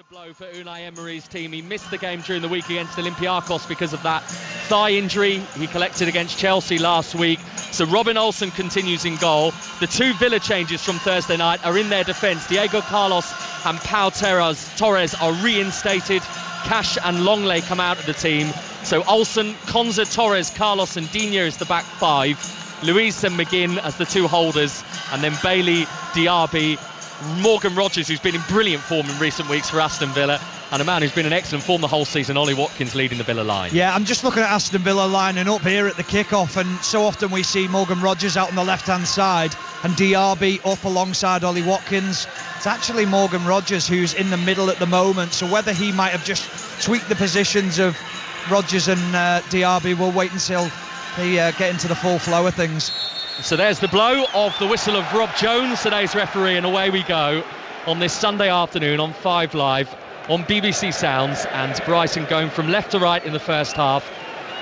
a blow for Unai Emery's team. He missed the game during the week against Olympiacos because of that thigh injury he collected against Chelsea last week. So Robin Olsen continues in goal. The two Villa changes from Thursday night are in their defence. Diego Carlos and Pau Torres are reinstated. Cash and Longley come out of the team. So Olsen, Konza, Torres, Carlos and Digne is the back five. Luiz and McGinn as the two holders. And then Bailey, Diaby, Morgan Rogers, who's been in brilliant form in recent weeks for Aston Villa, and a man who's been in excellent form the whole season, Ollie Watkins, leading the Villa line. Yeah, I'm just looking at Aston Villa lining up here at the kick-off, and so often we see Morgan Rogers out on the left-hand side and Diaby up alongside Ollie Watkins. It's actually Morgan Rogers who's in the middle at the moment, so whether he might have just tweaked the positions of Rogers and Diaby, we'll wait until they get into the full flow of things. So there's the blow of the whistle of Rob Jones, today's referee, and away we go on this Sunday afternoon on 5 Live on BBC Sounds. And Brighton going from left to right in the first half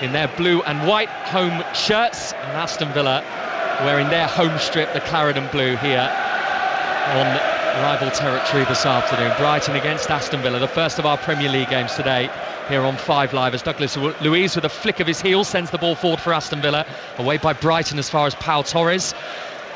in their blue and white home shirts, and Aston Villa wearing their home strip, the claret and blue, here on rival territory this afternoon. Brighton against Aston Villa, the first of our Premier League games today here on 5 Live, as Douglas Luiz with a flick of his heel sends the ball forward for Aston Villa, away by Brighton as far as Pau Torres.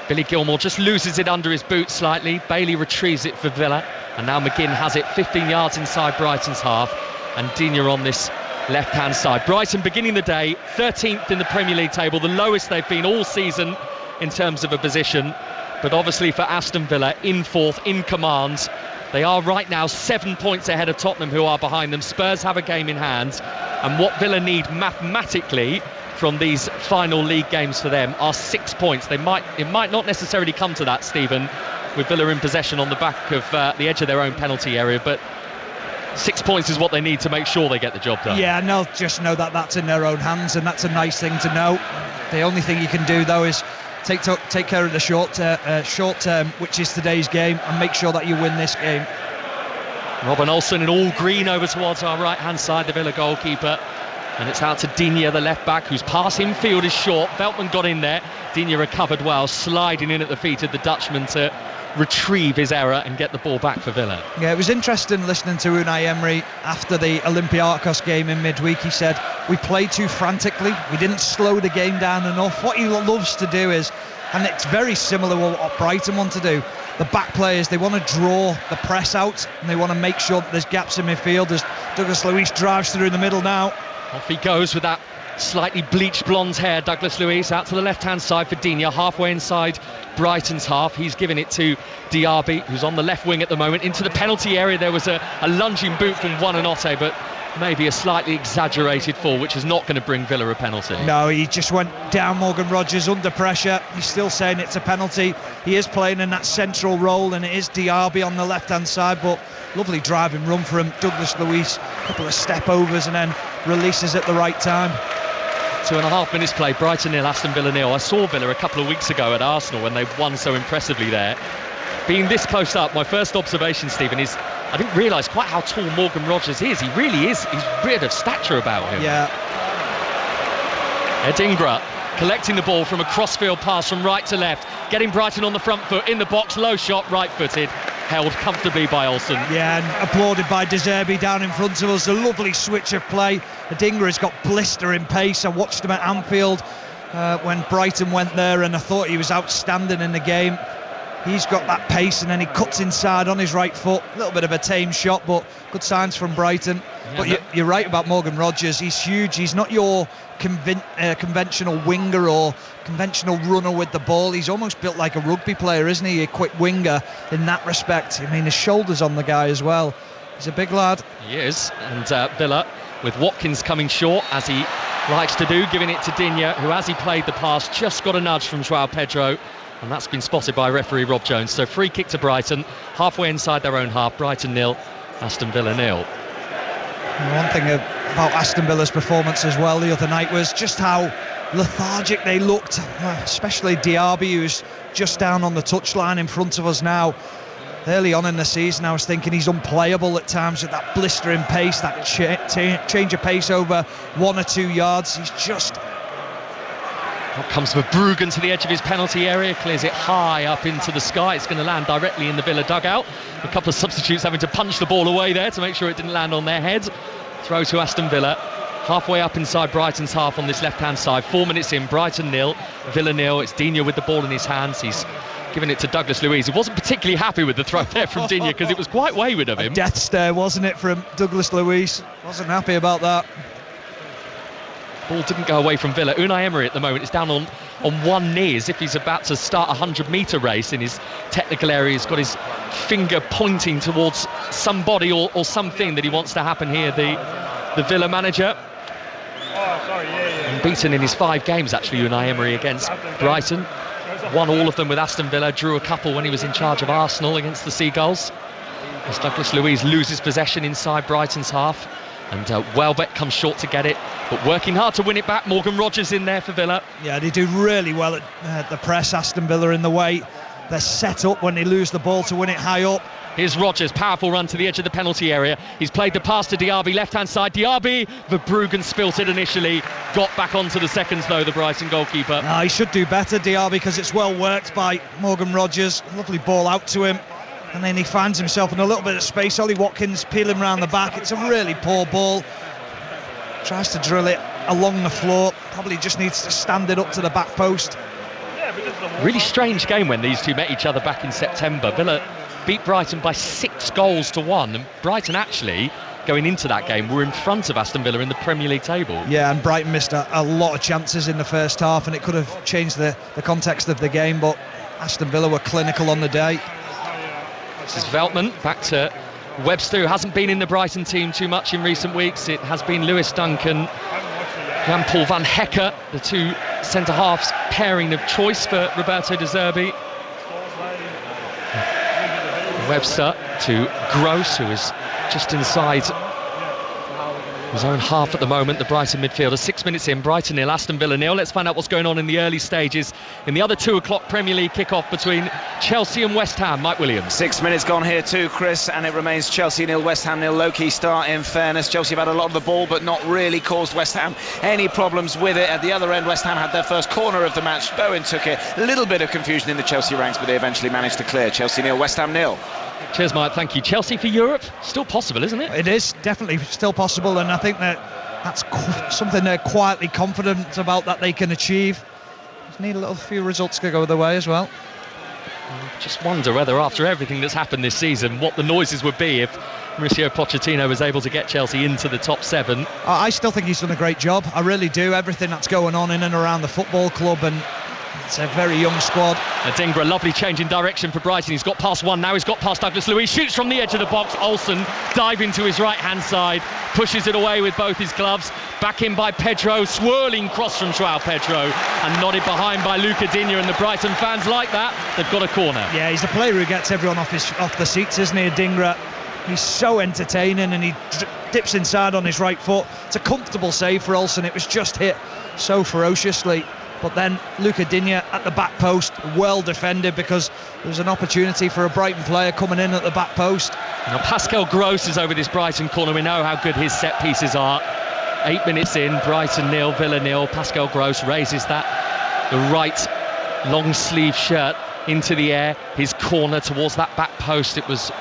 Billy Gilmore just loses it under his boot slightly. Bailey retrieves it for Villa, and now McGinn has it 15 yards inside Brighton's half, and Digne on this left-hand side. Brighton beginning the day 13th in the Premier League table, the lowest they've been all season in terms of a position, but obviously for Aston Villa in fourth, in command. They are right now 7 points ahead of Tottenham, who are behind them. Spurs have a game in hand, and what Villa need mathematically from these final league games for them are 6 points. It might not necessarily come to that, Stephen, with Villa in possession on the back of the edge of their own penalty area, but 6 points is what they need to make sure they get the job done. Yeah, no, just know that that's in their own hands, and that's a nice thing to know. The only thing you can do though is take care of the short term, which is today's game, and make sure that you win this game. Robin Olsen in all green over towards our right hand side, the Villa goalkeeper, and it's out to Digne, the left back, whose pass infield is short. Veltman got in there, Digne recovered well, sliding in at the feet of the Dutchman to retrieve his error and get the ball back for Villa. Yeah, it was interesting listening to Unai Emery after the Olympiacos game in midweek. He said we played too frantically, we didn't slow the game down enough. What he loves to do is, and it's very similar to what Brighton want to do, the back players, they want to draw the press out and they want to make sure that there's gaps in midfield as Douglas Luiz drives through the middle now. Off he goes with that slightly bleached blonde hair, Douglas Luiz, out to the left-hand side for Digne, halfway inside Brighton's half. He's giving it to Diaby, who's on the left wing at the moment. Into the penalty area, there was a lunging boot from Buonanotte, but maybe a slightly exaggerated fall, which is not going to bring Villa a penalty. No, he just went down Morgan Rogers under pressure. He's still saying it's a penalty. He is playing in that central role, and it is Diaby on the left-hand side, but lovely driving run for him. Douglas Luiz, a couple of step overs and then releases at the right time. 2.5 minutes played, Brighton 0, Aston Villa 0. I saw Villa a couple of weeks ago at Arsenal when they won so impressively there. Being this close up, my first observation, Stephen, is I didn't realise quite how tall Morgan Rogers is. He really is. He's weird of stature about him. Yeah. Edingra collecting the ball from a crossfield pass from right to left, getting Brighton on the front foot, in the box, low shot, right-footed, held comfortably by Olsen. Yeah, and applauded by De Zerbi down in front of us. A lovely switch of play. Edingra has got blistering pace. I watched him at Anfield when Brighton went there, and I thought he was outstanding in the game. He's got that pace, and then he cuts inside on his right foot. A little bit of a tame shot, but good signs from Brighton. Yeah, but you're right about Morgan Rogers. He's huge. He's not your conventional winger or conventional runner with the ball. He's almost built like a rugby player, isn't he? A quick winger in that respect. I mean, his shoulders on the guy as well. He's a big lad. He is. And Villa, with Watkins coming short, as he likes to do, giving it to Digne, who, as he played the pass, just got a nudge from João Pedro. And that's been spotted by referee Rob Jones. So free kick to Brighton, halfway inside their own half. Brighton 0, Aston Villa 0. One thing about Aston Villa's performance as well the other night was just how lethargic they looked, especially Diaby, who's just down on the touchline in front of us now. Early on in the season, I was thinking he's unplayable at times with that blistering pace, that change of pace over 1 or 2 yards. He's just Out comes Verbruggen to the edge of his penalty area, clears it high up into the sky. It's going to land directly in the Villa dugout. A couple of substitutes having to punch the ball away there to make sure it didn't land on their heads. Throw to Aston Villa, halfway up inside Brighton's half on this left-hand side. 4 minutes in, Brighton 0, Villa 0. It's Digne with the ball in his hands. He's giving it to Douglas Luiz. He wasn't particularly happy with the throw there from Digne because it was quite wayward of him. A death stare, wasn't it, from Douglas Luiz? Wasn't happy about that. Ball didn't go away from Villa. Unai Emery at the moment is down on one knee as if he's about to start a 100-metre race in his technical area. He's got his finger pointing towards somebody or something that he wants to happen here, the Villa manager. Unbeaten in his 5 games, actually, Unai Emery against Brighton. Won all of them with Aston Villa, drew a couple when he was in charge of Arsenal against the Seagulls. As Douglas Luiz loses possession inside Brighton's half. And Welbeck comes short to get it, but working hard to win it back. Morgan Rogers in there for Villa. Yeah, they do really well at the press. Aston Villa in the way. They're set up when they lose the ball to win it high up. Here's Rogers, powerful run to the edge of the penalty area. He's played the pass to Diaby, left-hand side. Diaby, Verbruggen spilt it initially. Got back onto the seconds, though, the Brighton goalkeeper. No, he should do better, Diaby, because it's well worked by Morgan Rogers. Lovely ball out to him. And then he finds himself in a little bit of space. Ollie Watkins peeling around the back. It's a really poor ball. Tries to drill it along the floor. Probably just needs to stand it up to the back post. Really strange game when these two met each other back in September. Villa beat Brighton by 6 goals to 1. And Brighton actually, going into that game, were in front of Aston Villa in the Premier League table. Yeah, and Brighton missed a lot of chances in the first half, and it could have changed the context of the game. But Aston Villa were clinical on the day. This is Veltman, back to Webster, who hasn't been in the Brighton team too much in recent weeks. It has been Lewis Duncan, Jan-Paul van Hecke, the 2 centre-halves pairing of choice for Roberto De Zerbi. Webster to Gross, who is just inside his own half at the moment, the Brighton midfielder. 6 minutes in, Brighton 0, Aston Villa 0. Let's find out what's going on in the early stages in the other 2 o'clock Premier League kick-off between Chelsea and West Ham. Mike Williams. 6 minutes gone here too, Chris, and it remains Chelsea 0, West Ham 0. Low-key start, in fairness. Chelsea have had a lot of the ball, but not really caused West Ham any problems with it. At the other end, West Ham had their first corner of the match. Bowen took it. A little bit of confusion in the Chelsea ranks, but they eventually managed to clear. Chelsea 0, West Ham 0. Cheers, Mike. Thank you. Chelsea for Europe, still possible, isn't it? It is definitely still possible, and I think that's something they're quietly confident about that they can achieve. Just need a few results to go their way as well. Just wonder whether, after everything that's happened this season, what the noises would be if Mauricio Pochettino was able to get Chelsea into the top 7. I still think he's done a great job. I really do. Everything that's going on in and around the football club, and it's a very young squad. Adingra, lovely change in direction for Brighton. He's got past one now. He's got past Douglas Luiz. Shoots from the edge of the box. Olsen diving to his right-hand side. Pushes it away with both his gloves. Back in by Pedro. Swirling cross from João Pedro. And nodded behind by Luca Digne. And the Brighton fans like that. They've got a corner. Yeah, he's a player who gets everyone off the seats, isn't he, Adingra? He's so entertaining, and he dips inside on his right foot. It's a comfortable save for Olsen. It was just hit so ferociously. But then Luca Digne at the back post, well defended, because there was an opportunity for a Brighton player coming in at the back post. Now Pascal Gross is over this Brighton corner. We know how good his set pieces are. 8 minutes in, Brighton 0, Villa 0. Pascal Gross raises the right long sleeve shirt into the air. His corner towards that back post. It was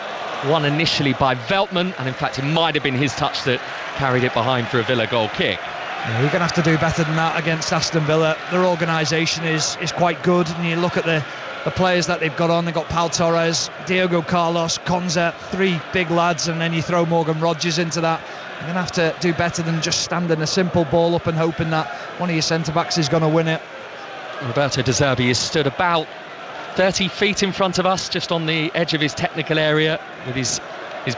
won initially by Veltman, and in fact it might have been his touch that carried it behind for a Villa goal kick. Yeah, you're going to have to do better than that against Aston Villa. Their organisation is quite good, and you look at the players that they've got on. They've got Pau Torres, Diego Carlos, Konza, 3 big lads, and then you throw Morgan Rogers into that. You're going to have to do better than just standing a simple ball up and hoping that one of your centre-backs is going to win it. Roberto De Zerbi is stood about 30 feet in front of us, just on the edge of his technical area, with his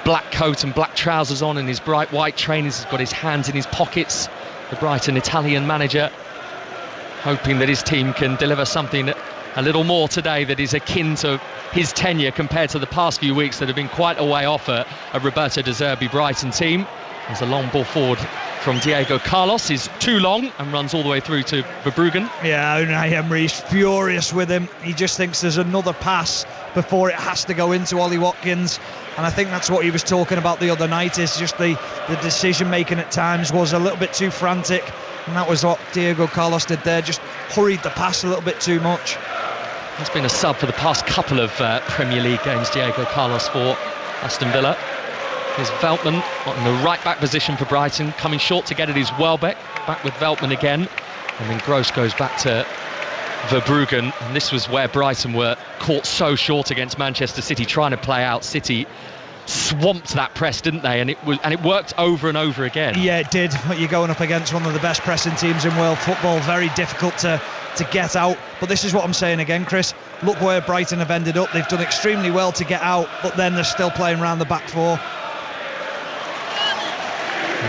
black coat and black trousers on and his bright white trainers. He's got his hands in his pockets. The Brighton Italian manager, hoping that his team can deliver something a little more today that is akin to his tenure compared to the past few weeks that have been quite a way off a Roberto De Zerbi Brighton team. There's a long ball forward from Diego Carlos. Is too long and runs all the way through to Verbruggen. Yeah, Unai Emery's furious with him. He just thinks there's another pass before it has to go into Ollie Watkins, and I think that's what he was talking about the other night, is just the decision making at times was a little bit too frantic, and that was what Diego Carlos did there, just hurried the pass a little bit too much. He's been a sub for the past couple of Premier League games, Diego Carlos, for Aston Villa. Here's Veltman in the right back position for Brighton, coming short to get it is Welbeck, back with Veltman again, and then Gross goes back to Verbruggen, and this was where Brighton were caught so short against Manchester City, trying to play out. City swamped that press, didn't they? And it worked over and over again. Yeah, it did. But you're going up against one of the best pressing teams in world football, very difficult to get out. But this is what I'm saying again, Chris. Look where Brighton have ended up. They've done extremely well to get out, but then they're still playing around the back four.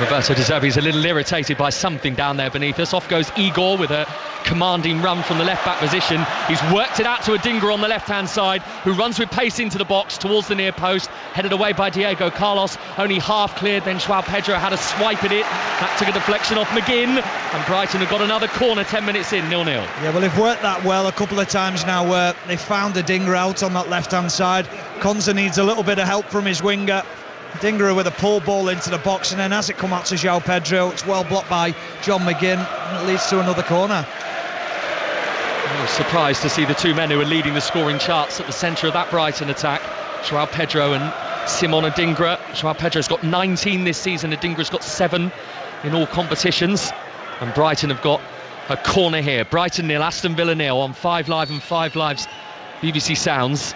Roberto De Zerbi's a little irritated by something down there beneath us. Off goes Igor with a commanding run from the left back position. He's worked it out to Adingra on the left hand side, who runs with pace into the box towards the near post, headed away by Diego Carlos, only half cleared. Then Joao Pedro had a swipe at it, that took a deflection off McGinn, and Brighton have got another corner 10 minutes in, 0-0. Yeah, well, they've worked that well a couple of times now, where they found Adingra out on that left hand side. Konza needs a little bit of help from his winger. Adingra with a pull ball into the box, and then as it comes out to Joao Pedro, it's well blocked by John McGinn, and it leads to another corner. I was surprised to see the two men who are leading the scoring charts at the centre of that Brighton attack, Joao Pedro and Simon Adingra. Joao Pedro's got 19 this season, Adingra's got 7 in all competitions, and Brighton have got a corner here. Brighton 0, Aston Villa 0 on 5 Live and 5 Live's BBC Sounds,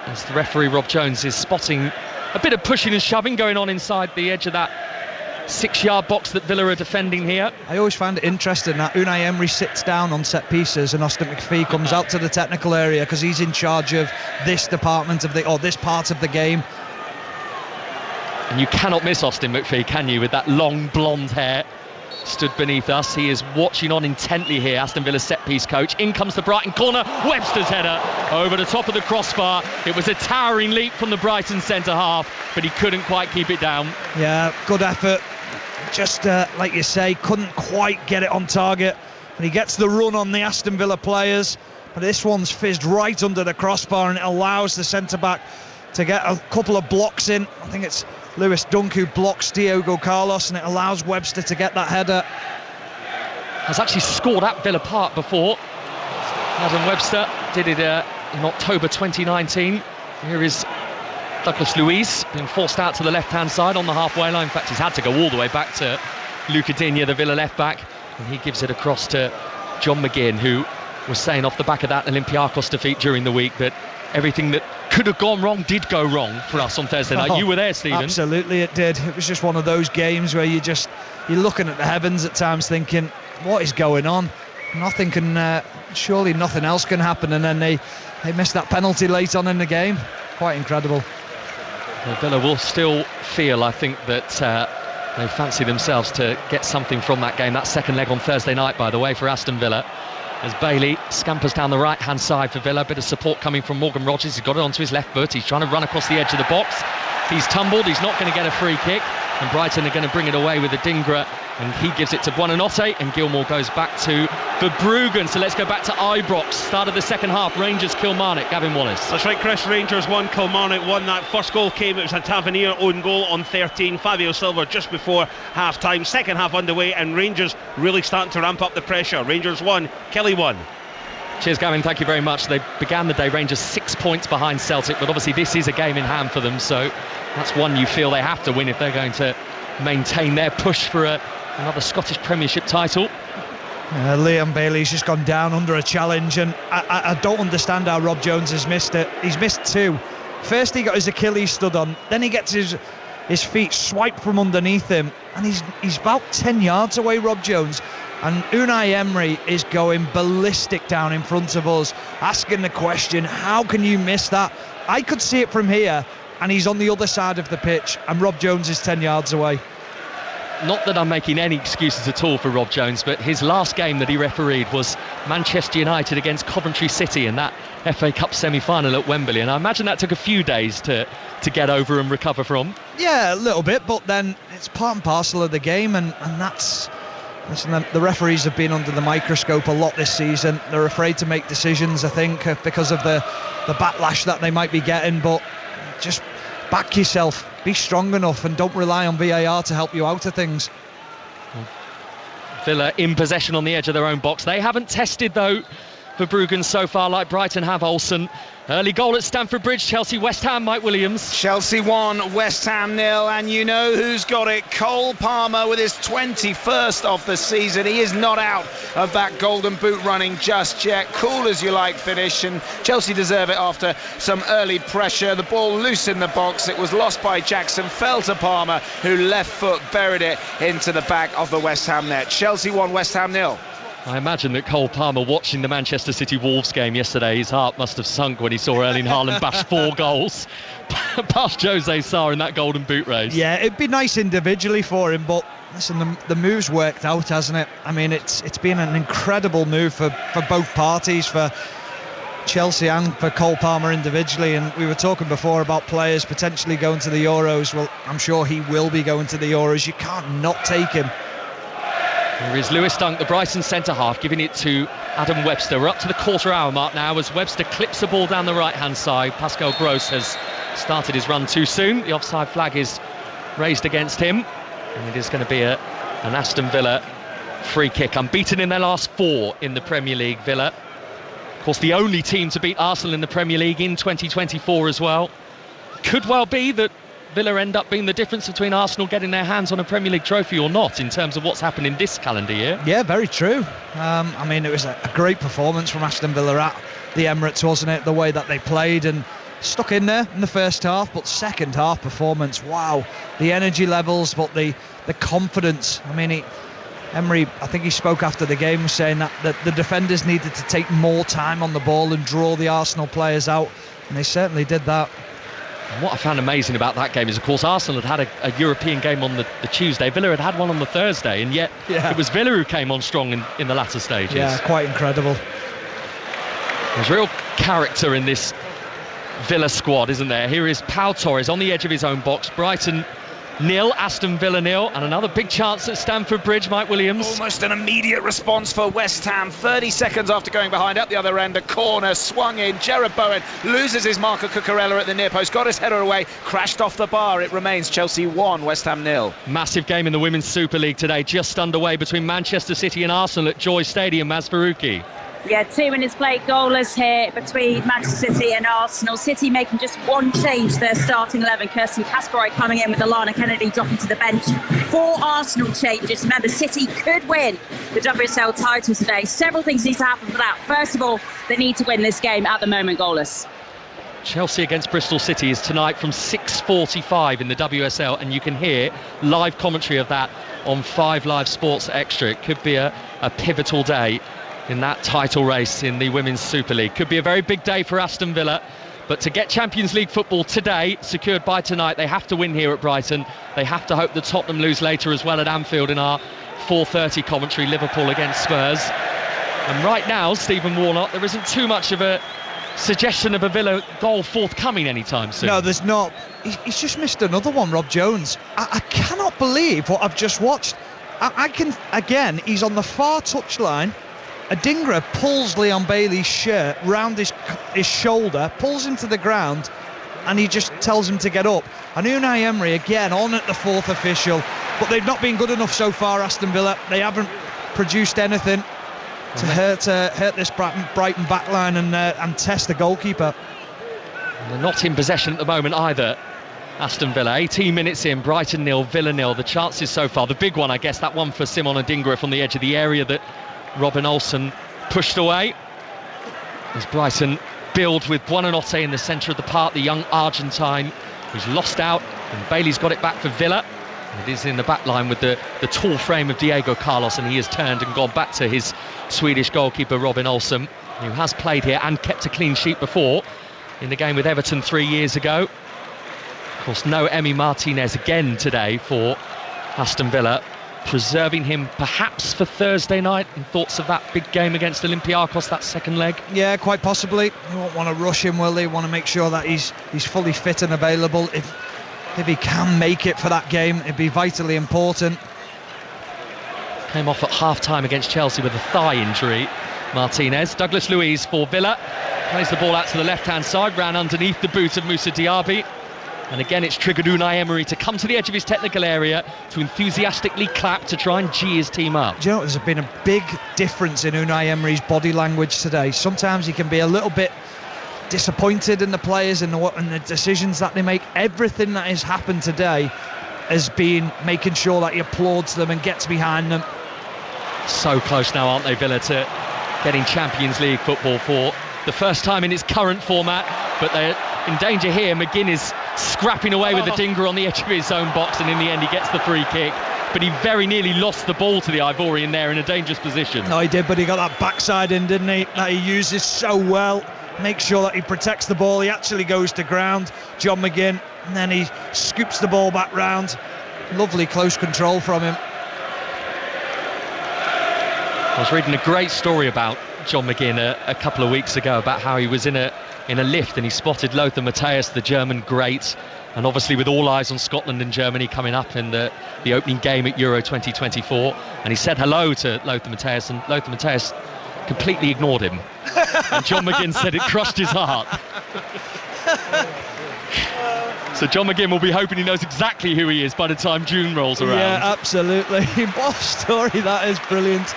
as the referee Rob Jones is spotting a bit of pushing and shoving going on inside the edge of that 6-yard box that Villa are defending here. I always find it interesting that Unai Emery sits down on set pieces and Austin McPhee comes out to the technical area, because he's in charge of this department of this part of the game. And you cannot miss Austin McPhee, can you, with that long blonde hair stood beneath us. He is watching on intently here, Aston Villa's set-piece coach. In comes the Brighton corner, Webster's header over the top of the crossbar. It was a towering leap from the Brighton centre-half, but he couldn't quite keep it down. Yeah, good effort. Just like you say, couldn't quite get it on target. And he gets the run on the Aston Villa players, but this one's fizzed right under the crossbar, and it allows the centre-back to get a couple of blocks in. I think it's Lewis Dunk who blocks Diego Carlos, and it allows Webster to get that header. Has actually scored at Villa Park before. Adam Webster did it in October 2019. Here is Douglas Luiz being forced out to the left-hand side on the halfway line. In fact, he's had to go all the way back to Luca Digne, the Villa left-back, and he gives it across to John McGinn, who was saying off the back of that Olympiacos defeat during the week that everything that could have gone wrong did go wrong for us on Thursday night. You were there, Stephen. Absolutely, it did. It was just one of those games where you're looking at the heavens at times thinking, what is going on? Nothing can, surely nothing else can happen, and then they missed that penalty late on in the game. Quite incredible. Well, Villa will still feel, I think, that they fancy themselves to get something from that game. That second leg on Thursday night, by the way, for Aston Villa, as Bailey scampers down the right-hand side for Villa. A bit of support coming from Morgan Rogers. He's got it onto his left foot. He's trying to run across the edge of the box. He's tumbled. He's not going to get a free kick. And Brighton are going to bring it away with Adingra, and he gives it to Buonanotte, and Gilmour goes back to Verbruggen. So let's go back to Ibrox. Start of the second half. Rangers Kilmarnock. Gavin Wallace. That's right, Chris. Rangers 1, Kilmarnock 1. That first goal came, it was a Tavernier own goal on 13. Fabio Silva just before half time. Second half underway, and Rangers really starting to ramp up the pressure. Rangers 1, Kelly 1. Cheers, Gavin, thank you very much. They began the day, Rangers 6 points behind Celtic, but obviously this is a game in hand for them, so that's one you feel they have to win if they're going to maintain their push for another Scottish Premiership title. Liam Bailey's just gone down under a challenge, and I don't understand how Rob Jones has missed it. He's missed 2. First he got his Achilles stood on, then he gets his feet swiped from underneath him, and he's about 10 yards away, Rob Jones. And Unai Emery is going ballistic down in front of us, asking the question, how can you miss that? I could see it from here, and he's on the other side of the pitch, and Rob Jones is 10 yards away. not that I'm making any excuses at all for Rob Jones, but his last game that he refereed was Manchester United against Coventry City in that FA Cup semi-final at Wembley, and I imagine that took a few days to get over and recover from. Yeah, a little bit, but then it's part and parcel of the game, and that's... Listen, the referees have been under the microscope a lot this season. They're afraid to make decisions, I think, because of the backlash that they might be getting, but just back yourself, be strong enough, and don't rely on VAR to help you out of things. Villa in possession on the edge of their own box. They haven't tested, though, for Bruggen so far, like Brighton have. Olsen. Early goal at Stamford Bridge. Chelsea, West Ham, Mike Williams. Chelsea 1, West Ham 0, and you know who's got it. Cole Palmer with his 21st of the season. He is not out of that golden boot running just yet. Cool as you like finish, and Chelsea deserve it after some early pressure. The ball loose in the box. It was lost by Jackson, fell to Palmer, who left foot buried it into the back of the West Ham net. Chelsea 1, West Ham 0. I imagine that Cole Palmer, watching the Manchester City Wolves game yesterday, his heart must have sunk when he saw Erling Haaland bash 4 goals past Jose Sarr in that golden boot race. Yeah, it'd be nice individually for him, but listen, the move's worked out, hasn't it? I mean, it's been an incredible move for both parties, for Chelsea and for Cole Palmer individually. And we were talking before about players potentially going to the Euros. Well, I'm sure he will be going to the Euros. You can't not take him. Here is Lewis Dunk, the Brighton centre-half, giving it to Adam Webster. We're up to the quarter-hour mark now as Webster clips the ball down the right-hand side. Pascal Gross has started his run too soon. The offside flag is raised against him, and it is going to be an Aston Villa free kick. Unbeaten in their last 4 in the Premier League, Villa. Of course, the only team to beat Arsenal in the Premier League in 2024 as well. Could well be that Villa end up being the difference between Arsenal getting their hands on a Premier League trophy or not, in terms of what's happened in this calendar year. Yeah, very true. I mean, it was a great performance from Aston Villa at the Emirates, wasn't it? The way that they played and stuck in there in the first half, but second half performance, wow. The energy levels, but the confidence. I mean, Emery, I think he spoke after the game, was saying that the defenders needed to take more time on the ball and draw the Arsenal players out, and they certainly did that. And what I found amazing about that game is, of course, Arsenal had a European game on the Tuesday. Villa had one on the Thursday, and yet it was Villa who came on strong in the latter stages. Yeah, quite incredible. There's real character in this Villa squad, isn't there? Here is Pau Torres on the edge of his own box. Brighton 0, Aston Villa 0, and another big chance at Stamford Bridge, Mike Williams. Almost an immediate response for West Ham. 30 seconds after going behind, up the other end, a corner swung in. Jared Bowen loses his marker. Cucurella at the near post, got his header away, crashed off the bar. It remains Chelsea 1, West Ham 0. Massive game in the Women's Super League today, just underway between Manchester City and Arsenal at Joy Stadium. Maz Faruqi. Yeah, 2 minutes played goalless here between Manchester City and Arsenal. City making just one change to their starting 11. Kirsten Kasparov coming in with Alana Kennedy dropping to the bench. 4 Arsenal changes. Remember, City could win the WSL title today. Several things need to happen for that. First of all, they need to win this game, at the moment goalless. Chelsea against Bristol City is tonight from 6:45 in the WSL, and you can hear live commentary of that on 5 Live Sports Extra. It could be a pivotal day in that title race in the Women's Super League. Could be a very big day for Aston Villa, but to get Champions League football today, secured by tonight, they have to win here at Brighton. They have to hope that Tottenham lose later as well at Anfield in our 4:30 commentary, Liverpool against Spurs. And right now, Stephen Warnock, there isn't too much of a suggestion of a Villa goal forthcoming anytime soon. No, there's not. He's just missed another one, Rob Jones. I cannot believe what I've just watched. Again, he's on the far touchline. Adingra pulls Leon Bailey's shirt round his shoulder, pulls him to the ground, and he just tells him to get up. And Unai Emery again on at the 4th official, but they've not been good enough so far, Aston Villa. They haven't produced anything to hurt this Brighton backline and test the goalkeeper. They're not in possession at the moment either, Aston Villa. 18 minutes in, Brighton 0, Villa 0. The chances so far, the big one, I guess, that one for Simon Adingra from the edge of the area that Robin Olsen pushed away. As Brighton build with Buonanotte in the centre of the park, the young Argentine who's lost out, and Bailey's got it back for Villa. It is in the back line with the tall frame of Diego Carlos, and he has turned and gone back to his Swedish goalkeeper Robin Olsen, who has played here and kept a clean sheet before in the game with Everton 3 years ago. Of course, no Emi Martinez again today for Aston Villa, preserving him perhaps for Thursday night, and thoughts of that big game against Olympiacos, that second leg? Yeah, quite possibly. They won't want to rush him, will they? Want to make sure that he's fully fit and available. If he can make it for that game, it'd be vitally important. Came off at half-time against Chelsea with a thigh injury, Martinez. Douglas Luiz for Villa. Plays the ball out to the left-hand side, ran underneath the boot of Moussa Diaby. And again, it's triggered Unai Emery to come to the edge of his technical area to enthusiastically clap to try and gee his team up. Do you know, there's been a big difference in Unai Emery's body language today. Sometimes he can be a little bit disappointed in the players and the decisions that they make. Everything that has happened today has been making sure that he applauds them and gets behind them. So close now, aren't they, Villa, to getting Champions League football for the first time in its current format, but they're in danger here. McGinn is scrapping away with the dinger on the edge of his own box, and in the end he gets the free kick, but he very nearly lost the ball to the Ivorian there in a dangerous position. No, he did, but he got that backside in, didn't he, that he uses so well. Make sure that he protects the ball. He actually goes to ground, John McGinn, and then he scoops the ball back round. Lovely close control from him. I was reading a great story about John McGinn a couple of weeks ago about how he was in a lift and he spotted Lothar Matthäus, the German great, and obviously with all eyes on Scotland and Germany coming up in the opening game at Euro 2024, and he said hello to Lothar Matthäus, and Lothar Matthäus completely ignored him. And John McGinn said it crushed his heart. So John McGinn will be hoping he knows exactly who he is by the time June rolls around. Yeah, absolutely. What a story, that is brilliant.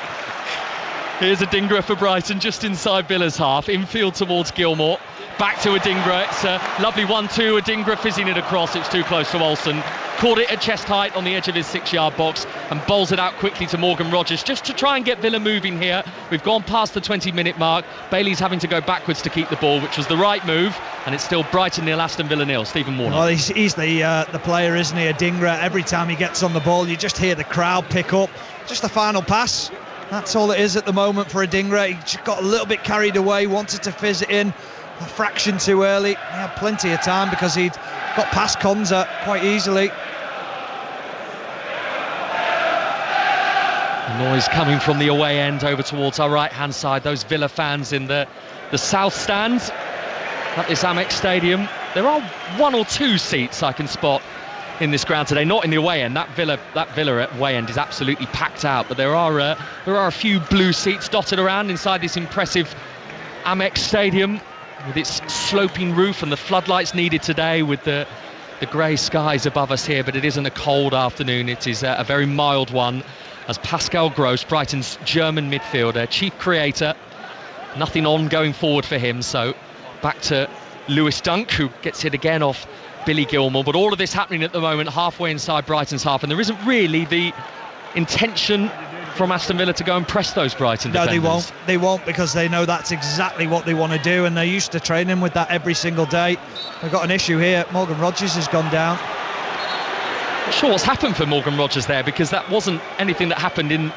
Here's Adingra for Brighton, just inside Villa's half, infield towards Gilmour. Back to Adingra, it's a lovely 1-2, Adingra fizzing it across, it's too close to Olsen. Caught it at chest height on the edge of his 6-yard box and bowls it out quickly to Morgan Rogers, just to try and get Villa moving here. We've gone past the 20-minute mark. Bailey's having to go backwards to keep the ball, which was the right move, and it's still Brighton 0, Aston Villa 0. Stephen Warnock. Well, he's the player, isn't he, Adingra? Every time he gets on the ball, you just hear the crowd pick up. Just the final pass. That's all it is at the moment for Adingra. He just got a little bit carried away, wanted to fizz it in a fraction too early. He had plenty of time because he'd got past Konza quite easily. The noise coming from the away end over towards our right-hand side. Those Villa fans in the south stand at this Amex Stadium. There are 1 or 2 seats I can spot in this ground today, not in the away end. That Villa at away end is absolutely packed out, but there are a few blue seats dotted around inside this impressive Amex Stadium with its sloping roof and the floodlights needed today with the grey skies above us here. But it isn't a cold afternoon, it is a very mild one, as Pascal Gross, Brighton's German midfielder, chief creator, nothing on going forward for him, so back to Lewis Dunk, who gets hit again off Billy Gilmour. But all of this happening at the moment halfway inside Brighton's half, and there isn't really the intention from Aston Villa to go and press those Brighton defenders. No, they won't, because they know that's exactly what they want to do, and they're used to training with that every single day. They've got an issue here. Morgan Rogers has gone down. Not sure what's happened for Morgan Rogers there, because that wasn't anything that happened in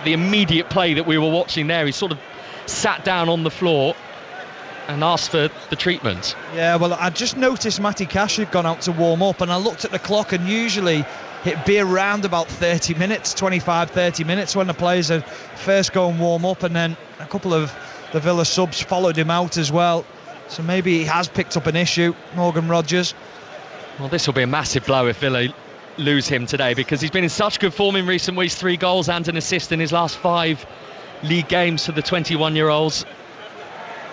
the immediate play that we were watching there. He sort of sat down on the floor and asked for the treatment. Yeah, well, I just noticed Matty Cash had gone out to warm up, and I looked at the clock, and usually it'd be around about 30 minutes, 25-30 minutes when the players would first go and warm up, and then a couple of the Villa subs followed him out as well. So maybe he has picked up an issue, Morgan Rogers. Well, this will be a massive blow if Villa lose him today, because he's been in such good form in recent weeks. 3 goals and an assist in his last 5 league games for the 21-year-olds.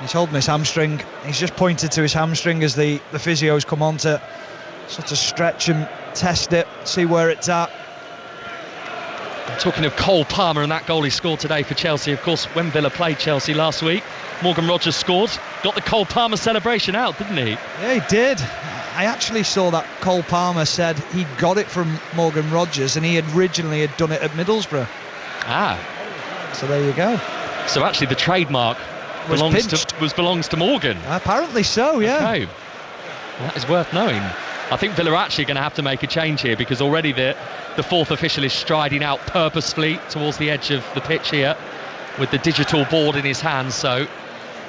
He's holding his hamstring. He's just pointed to his hamstring as the physios come on to sort of stretch and test it, see where it's at. Talking of Cole Palmer and that goal he scored today for Chelsea, of course, when Villa played Chelsea last week, Morgan Rogers scored, got the Cole Palmer celebration out, didn't he? Yeah, he did. I actually saw that Cole Palmer said he got it from Morgan Rogers, and he originally had done it at Middlesbrough. So there you go. So actually the trademark belongs to Morgan. Apparently so, yeah. Okay. Well, that is worth knowing. I think Villa are actually going to have to make a change here, because already the 4th official is striding out purposefully towards the edge of the pitch here with the digital board in his hands. So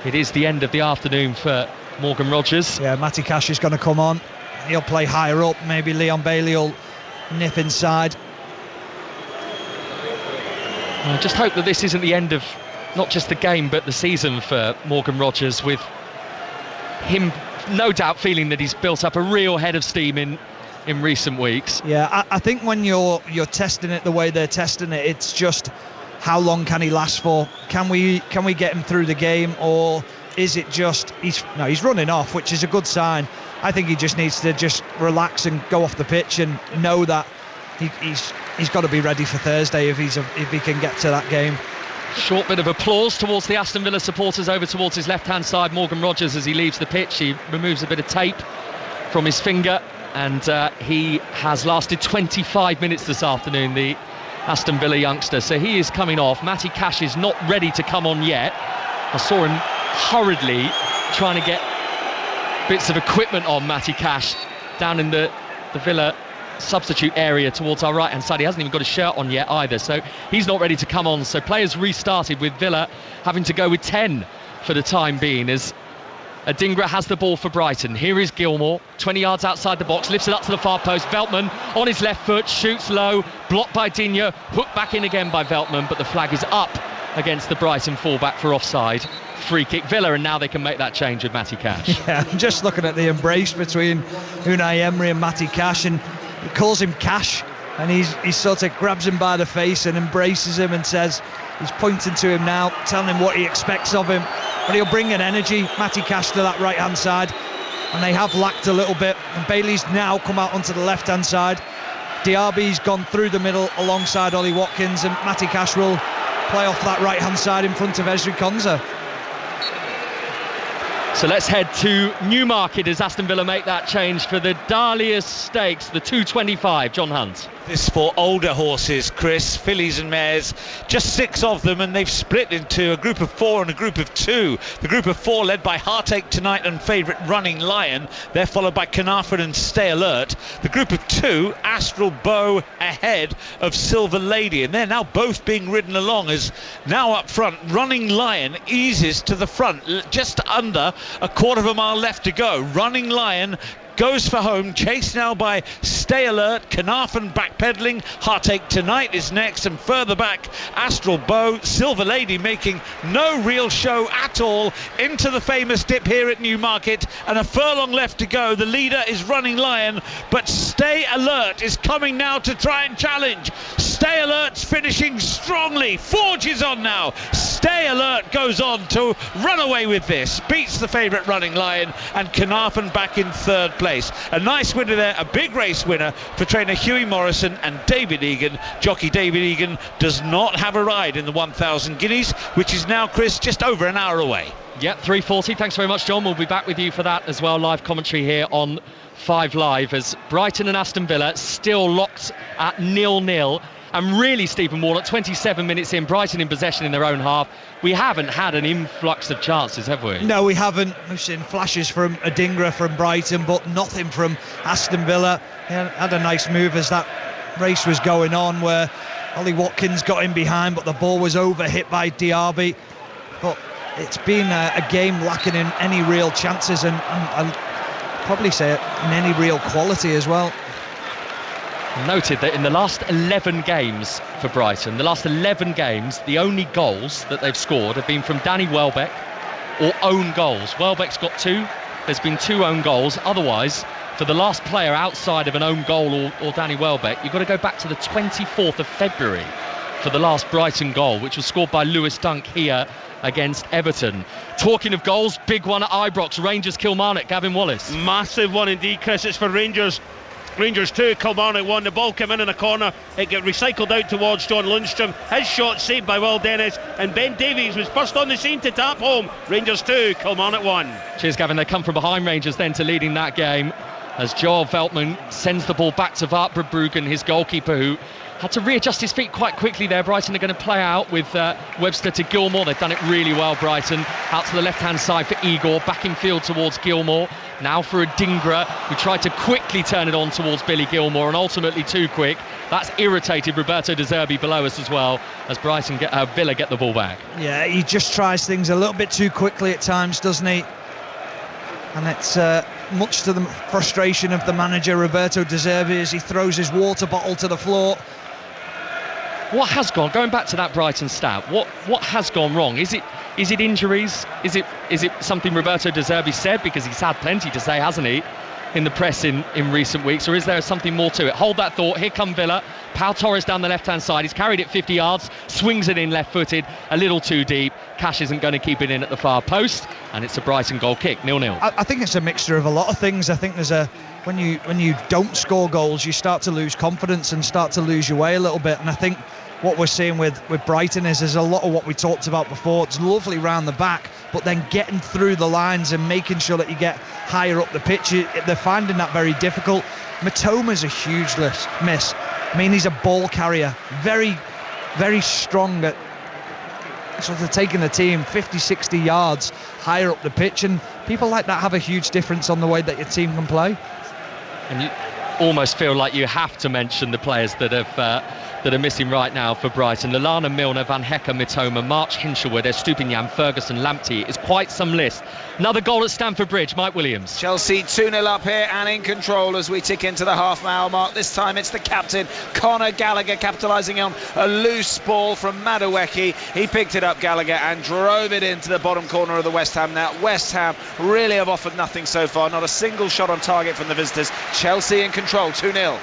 it is the end of the afternoon for Morgan Rogers. Yeah, Matty Cash is going to come on. He'll play higher up. Maybe Leon Bailey will nip inside. I just hope that this isn't the end of not just the game but the season for Morgan Rogers, with him no doubt feeling that he's built up a real head of steam in recent weeks. Yeah, I think when you're testing it the way they're testing it, it's just how long can he last for? Can we get him through the game, or is it just he's running off, which is a good sign. I think he just needs to just relax and go off the pitch and know that he's got to be ready for Thursday if he can get to that game. Short bit of applause towards the Aston Villa supporters over towards his left-hand side. Morgan Rogers, as he leaves the pitch, he removes a bit of tape from his finger, and he has lasted 25 minutes this afternoon, the Aston Villa youngster, so he is coming off. Matty Cash is not ready to come on yet. I saw him hurriedly trying to get bits of equipment on Matty Cash down in the Villa substitute area towards our right hand side. He hasn't even got a shirt on yet either, so he's not ready to come on. So players restarted with Villa having to go with 10 for the time being, as Adingra has the ball for Brighton. Here is Gilmour, 20 yards outside the box, lifts it up to the far post. Veltman on his left foot, shoots low, blocked by Digne, hooked back in again by Veltman, but the flag is up against the Brighton fullback for offside. Free kick Villa, and now they can make that change with Matty Cash. Yeah, I'm just looking at the embrace between Unai Emery and Matty Cash, and he calls him Cash, and he sort of grabs him by the face and embraces him and says, he's pointing to him now, telling him what he expects of him, but he'll bring an energy, Matty Cash, to that right hand side, and they have lacked a little bit, and Bailey's now come out onto the left hand side. Diaby's gone through the middle alongside Ollie Watkins, and Matty Cash will play off that right hand side in front of Ezri Konsa. So let's head to Newmarket as Aston Villa make that change for the Dahlia Stakes, the 225. John Hunt. This for older horses, Chris, fillies and mares, just 6 of them, and they've split into a group of 4 and a group of 2. The group of 4 led by Heartache Tonight and favourite Running Lion. They're followed by Carnarvon and Stay Alert. The group of 2, Astral Bow ahead of Silver Lady, and they're now both being ridden along, as now up front Running Lion eases to the front, just under a quarter of a mile left to go. Running Lion goes for home, chased now by Stay Alert, Carnarvon backpedaling, Heartache Tonight is next, and further back Astral Bow, Silver Lady making no real show at all into the famous dip here at Newmarket, and a furlong left to go. The leader is Running Lion, but Stay Alert is coming now to try and challenge. Stay Alert's finishing strongly, forges on now. Stay Alert goes on to run away with this, beats the favourite Running Lion, and Carnarvon back in third place. A nice winner there, a big race winner for trainer Hughie Morrison and David Egan. Jockey David Egan does not have a ride in the 1,000 guineas, which is now, Chris, just over an hour away. Yep, 3:40. Thanks very much, John. We'll be back with you for that as well. Live commentary here on 5 Live, as Brighton and Aston Villa still locked at 0-0. And really, Stephen Warnock, 27 minutes in, Brighton in possession in their own half. We haven't had an influx of chances, have we? No, we haven't. We've seen flashes from Adingra from Brighton, but nothing from Aston Villa. He had a nice move as that race was going on, where Ollie Watkins got in behind, but the ball was over-hit by Diaby. But it's been a game lacking in any real chances, and I'll probably say it, in any real quality as well. Noted that in the last 11 games for Brighton, the only goals that they've scored have been from Danny Welbeck or own goals. Welbeck's got 2, there's been 2 own goals. Otherwise, for the last player outside of an own goal or Danny Welbeck, you've got to go back to the 24th of February for the last Brighton goal, which was scored by Lewis Dunk here against Everton. Talking of goals, big one at Ibrox, Rangers Kilmarnock, Gavin Wallace. Massive one indeed, Chris. It's for Rangers. Rangers 2, Kilmarnock 1. The ball came in a corner, it got recycled out towards John Lundstrom. His shot saved by Will Dennis, and Ben Davies was first on the scene to tap home. Rangers 2, Kilmarnock 1. Cheers, Gavin. They come from behind Rangers then to leading that game, as Joel Veltman sends the ball back to Bart Verbruggen, his goalkeeper, who had to readjust his feet quite quickly there. Brighton are going to play out with Webster to Gilmour. They've done it really well, Brighton. Out to the left-hand side for Igor, back in field towards Gilmour. Now for Adingra, who tried to quickly turn it on towards Billy Gilmour, and ultimately too quick. That's irritated Roberto De Zerbi below us as well, as Villa get the ball back. Yeah, he just tries things a little bit too quickly at times, doesn't he? And it's much to the frustration of the manager, Roberto De Zerbi, as he throws his water bottle to the floor. What has gone? Going back to that Brighton stat, what has gone wrong? Is it injuries? Is it something Roberto De Zerbi said, because he's had plenty to say, hasn't he, in the press in recent weeks, or is there something more to it? Hold that thought. Here come Villa. Pau Torres down the left-hand side. He's carried it 50 yards, swings it in left-footed, a little too deep. Cash isn't going to keep it in at the far post, and it's a Brighton goal kick, 0-0. I think it's a mixture of a lot of things. I think there's when you don't score goals, you start to lose confidence and start to lose your way a little bit. And I think what we're seeing with Brighton is there's a lot of what we talked about before. It's lovely round the back, but then getting through the lines and making sure that you get higher up the pitch, they're finding that very difficult. Mitoma's a huge miss. I mean, he's a ball carrier, very, very strong at sort of taking the team 50, 60 yards higher up the pitch, and people like that have a huge difference on the way that your team can play. And you almost feel like you have to mention the players that are missing right now for Brighton. Lallana, Milner, Van Hecke, Mitoma, March, Hinshelwood, Estupiñán, Ferguson, Lamptey. It's quite some list. Another goal at Stamford Bridge. Mike Williams. Chelsea 2-0 up here and in control as we tick into the half-hour mark. This time it's the captain, Conor Gallagher, capitalising on a loose ball from Madueke. He picked it up, Gallagher, and drove it into the bottom corner of the West Ham net. West Ham really have offered nothing so far. Not a single shot on target from the visitors. Chelsea in control, 2-0.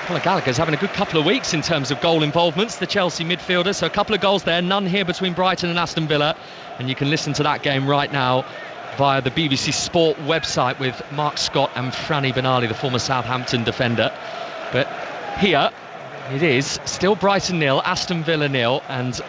Conor Gallagher's having a good couple of weeks in terms of goal involvements, the Chelsea midfielder. So a couple of goals there, none here between Brighton and Aston Villa. And you can listen to that game right now via the BBC Sport website with Mark Scott and Franny Benali, the former Southampton defender. But here it is, still Brighton 0, Aston Villa 0, and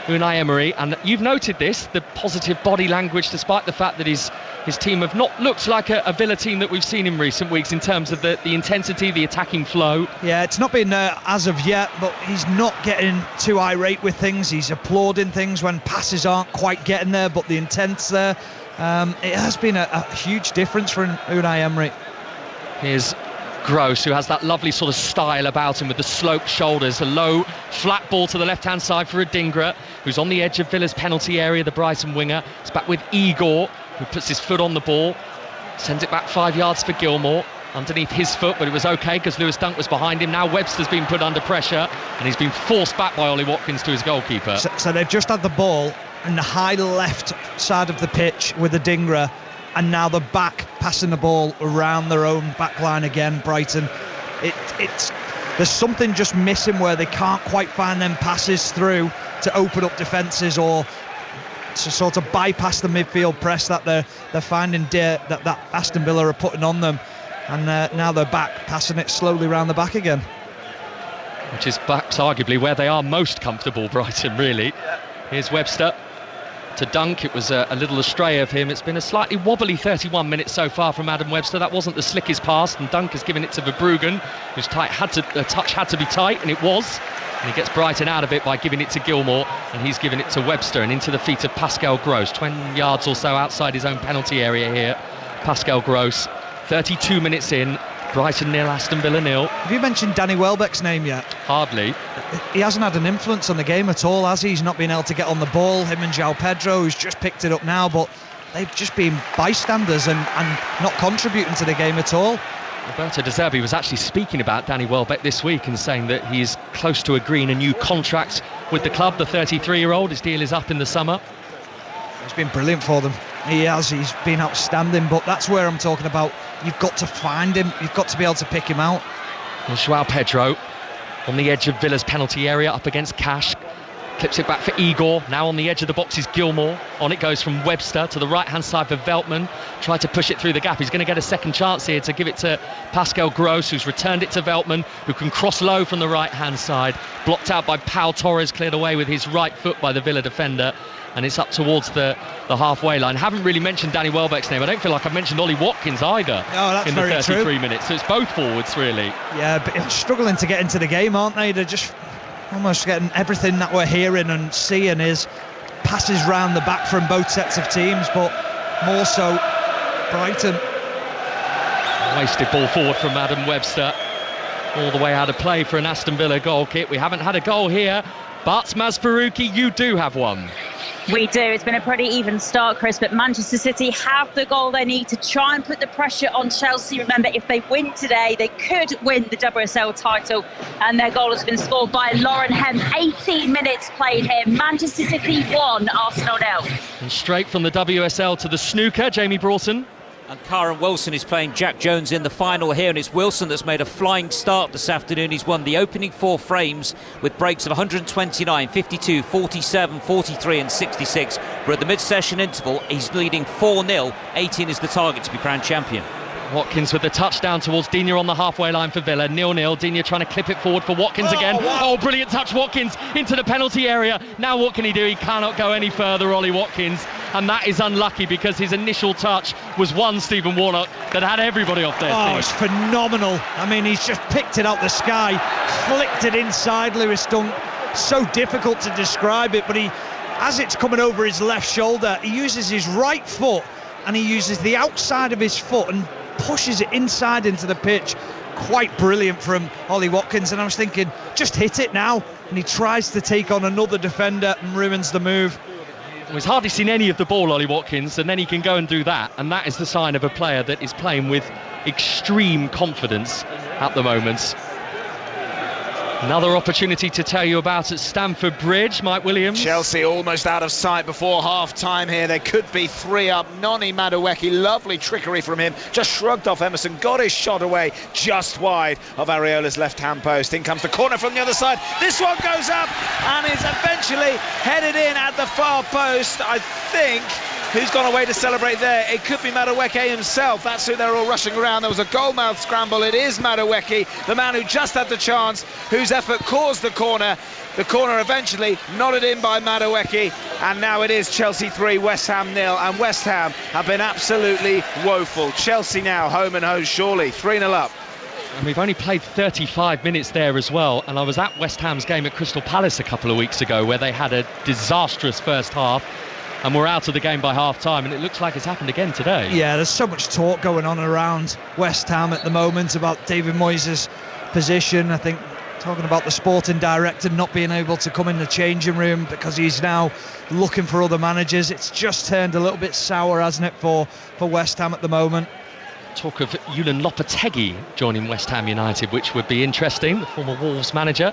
Unai Emery, and you've noted this, the positive body language, despite the fact that his team have not looked like a Villa team that we've seen in recent weeks in terms of the intensity, the attacking flow. Yeah, it's not been as of yet, but he's not getting too irate with things. He's applauding things when passes aren't quite getting there, but the intent's there. It has been a huge difference for Unai Emery. Here's Gross, who has that lovely sort of style about him with the sloped shoulders, a low flat ball to the left hand side for Adingra, who's on the edge of Villa's penalty area, the Brighton winger. It's back with Igor, who puts his foot on the ball, sends it back 5 yards for Gilmour underneath his foot, but it was okay because Lewis Dunk was behind him. Now Webster's been put under pressure and he's been forced back by Ollie Watkins to his goalkeeper. So they've just had the ball in the high left side of the pitch with Adingra, and now they're back passing the ball around their own back line again, Brighton. There's something just missing where they can't quite find them passes through to open up defences or to sort of bypass the midfield press that they're finding that Aston Villa are putting on them. And now they're back passing it slowly around the back again. Which is perhaps arguably where they are most comfortable, Brighton, really. Here's Webster to Dunk. It was a little astray of him. It's been a slightly wobbly 31 minutes so far from Adam Webster. That wasn't the slickest pass, and Dunk has given it to Verbruggen, whose touch had to be tight, and it was. And he gets Brighton out of it by giving it to Gilmour, and he's given it to Webster and into the feet of Pascal Gross, 20 yards or so outside his own penalty area here. Pascal Gross, 32 minutes in, Brighton 0, Aston Villa 0. Have you mentioned Danny Welbeck's name yet? Hardly. He hasn't had an influence on the game at all, has he? He's not been able to get on the ball. Him and João Pedro, who's just picked it up now, but they've just been bystanders and not contributing to the game at all. Roberto De Zerbi was actually speaking about Danny Welbeck this week and saying that he's close to agreeing a new contract with the club, the 33-year-old. His deal is up in the summer. He's been brilliant for them. He's been outstanding, but that's where I'm talking about. You've got to find him, you've got to be able to pick him out. Well, João Pedro on the edge of Villa's penalty area up against Cash, clips it back for Igor. Now on the edge of the box is Gilmour. On it goes from Webster to the right hand side for Veltman. Tried to push it through the gap. He's going to get a second chance here to give it to Pascal Gross, who's returned it to Veltman, who can cross low from the right hand side. Blocked out by Pau Torres, cleared away with his right foot by the Villa defender. And it's up towards the halfway line. Haven't really mentioned Danny Welbeck's name. I don't feel like I've mentioned Ollie Watkins either in the 33 minutes. So it's both forwards, really. Yeah, but they're struggling to get into the game, aren't they? They're just almost getting everything that we're hearing and seeing is passes round the back from both sets of teams, but more so Brighton. Wasted ball forward from Adam Webster. All the way out of play for an Aston Villa goal kick. We haven't had a goal here, but Maz Faruqi, you do have one. We do. It's been a pretty even start, Chris, but Manchester City have the goal they need to try and put the pressure on Chelsea. Remember, if they win today, they could win the WSL title, and their goal has been scored by Lauren Hemp. 18 minutes played here. Manchester City 1, Arsenal 0. And straight from the WSL to the snooker, Jamie Broughton. And Karen Wilson is playing Jack Jones in the final here, and it's Wilson that's made a flying start this afternoon. He's won the opening 4 frames with breaks of 129, 52, 47, 43 and 66. We're at the mid-session interval. He's leading 4-0. 18 is the target to be crowned champion. Watkins with the touchdown towards Digne on the halfway line for Villa. 0-0. Digne trying to clip it forward for Watkins again. Wow. Oh, brilliant touch, Watkins into the penalty area. Now what can he do? He cannot go any further, Ollie Watkins. And that is unlucky because his initial touch was one Stephen Warnock that had everybody off their feet. Oh, it's phenomenal. I mean, he's just picked it out the sky, flicked it inside Lewis Dunk. So difficult to describe it, but as it's coming over his left shoulder, he uses his right foot and he uses the outside of his foot and pushes it inside into the pitch. Quite brilliant from Ollie Watkins, and I was thinking, just hit it now, and he tries to take on another defender and ruins the move. He's hardly seen any of the ball, Ollie Watkins, and then he can go and do that, and that is the sign of a player that is playing with extreme confidence at the moment. Another opportunity to tell you about at Stamford Bridge, Mike Williams. Chelsea almost out of sight before half-time here. They could be 3 up. Noni Madueke, lovely trickery from him. Just shrugged off Emerson, got his shot away just wide of Areola's left-hand post. In comes the corner from the other side. This one goes up and is eventually headed in at the far post. I think who's gone away to celebrate there? It could be Madueke himself. That's who they're all rushing around. There was a goal-mouth scramble. It is Madueke, the man who just had the chance, whose effort caused the corner. The corner eventually nodded in by Madueke, and now it is Chelsea 3, West Ham 0, and West Ham have been absolutely woeful. Chelsea now home and home surely, 3-0 up. And we've only played 35 minutes there as well, and I was at West Ham's game at Crystal Palace a couple of weeks ago where they had a disastrous first half and were out of the game by half-time, and it looks like it's happened again today. Yeah, there's so much talk going on around West Ham at the moment about David Moyes' position. I think talking about the sporting director not being able to come in the changing room because he's now looking for other managers. It's just turned a little bit sour, hasn't it, for West Ham at the moment. Talk of Julian Lopetegui joining West Ham United, which would be interesting, the former Wolves manager.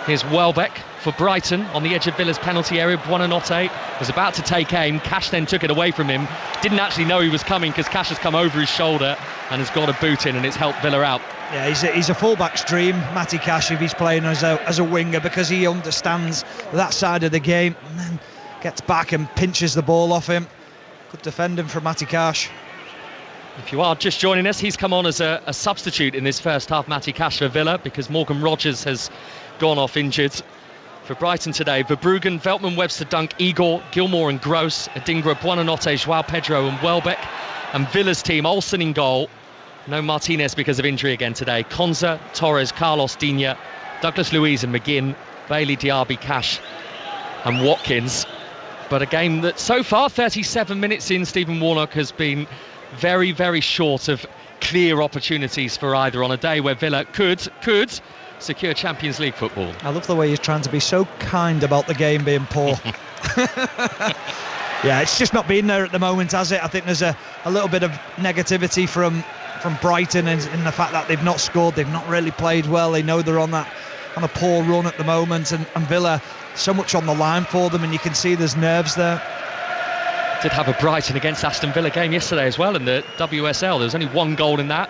Here's Welbeck for Brighton on the edge of Villa's penalty area. Buonanotte was about to take aim. Cash then took it away from him. Didn't actually know he was coming because Cash has come over his shoulder and has got a boot in, and it's helped Villa out. Yeah, he's a fullback's dream, Matty Cash, if he's playing as a winger, because he understands that side of the game and then gets back and pinches the ball off him. Good defending from Matty Cash. If you are just joining us, he's come on as a substitute in this first half, Matty Cash for Villa, because Morgan Rogers has gone off injured. For Brighton today, Verbruggen, Veltman, Webster, Dunk, Igor, Gilmore and Gross, Adingra, Buonanotte, Joao Pedro and Welbeck. And Villa's team, Olsen in goal. No Martinez because of injury again today. Konza, Torres, Carlos, Digne, Douglas Luiz and McGinn, Bailey, Diaby, Cash and Watkins. But a game that so far, 37 minutes in, Stephen Warnock has been very, very short of clear opportunities for either on a day where Villa could secure Champions League football. I love the way he's trying to be so kind about the game being poor. Yeah, it's just not been there at the moment, has it? I think there's a little bit of negativity from Brighton in the fact that they've not scored, they've not really played well, they know they're on a poor run at the moment, and Villa, so much on the line for them, and you can see there's nerves there. Did have a Brighton against Aston Villa game yesterday as well in the WSL. There was only one goal in that.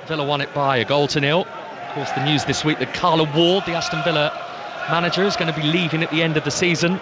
Villa won it by 1-0. Of course, the news this week that Carla Ward, the Aston Villa manager, is going to be leaving at the end of the season.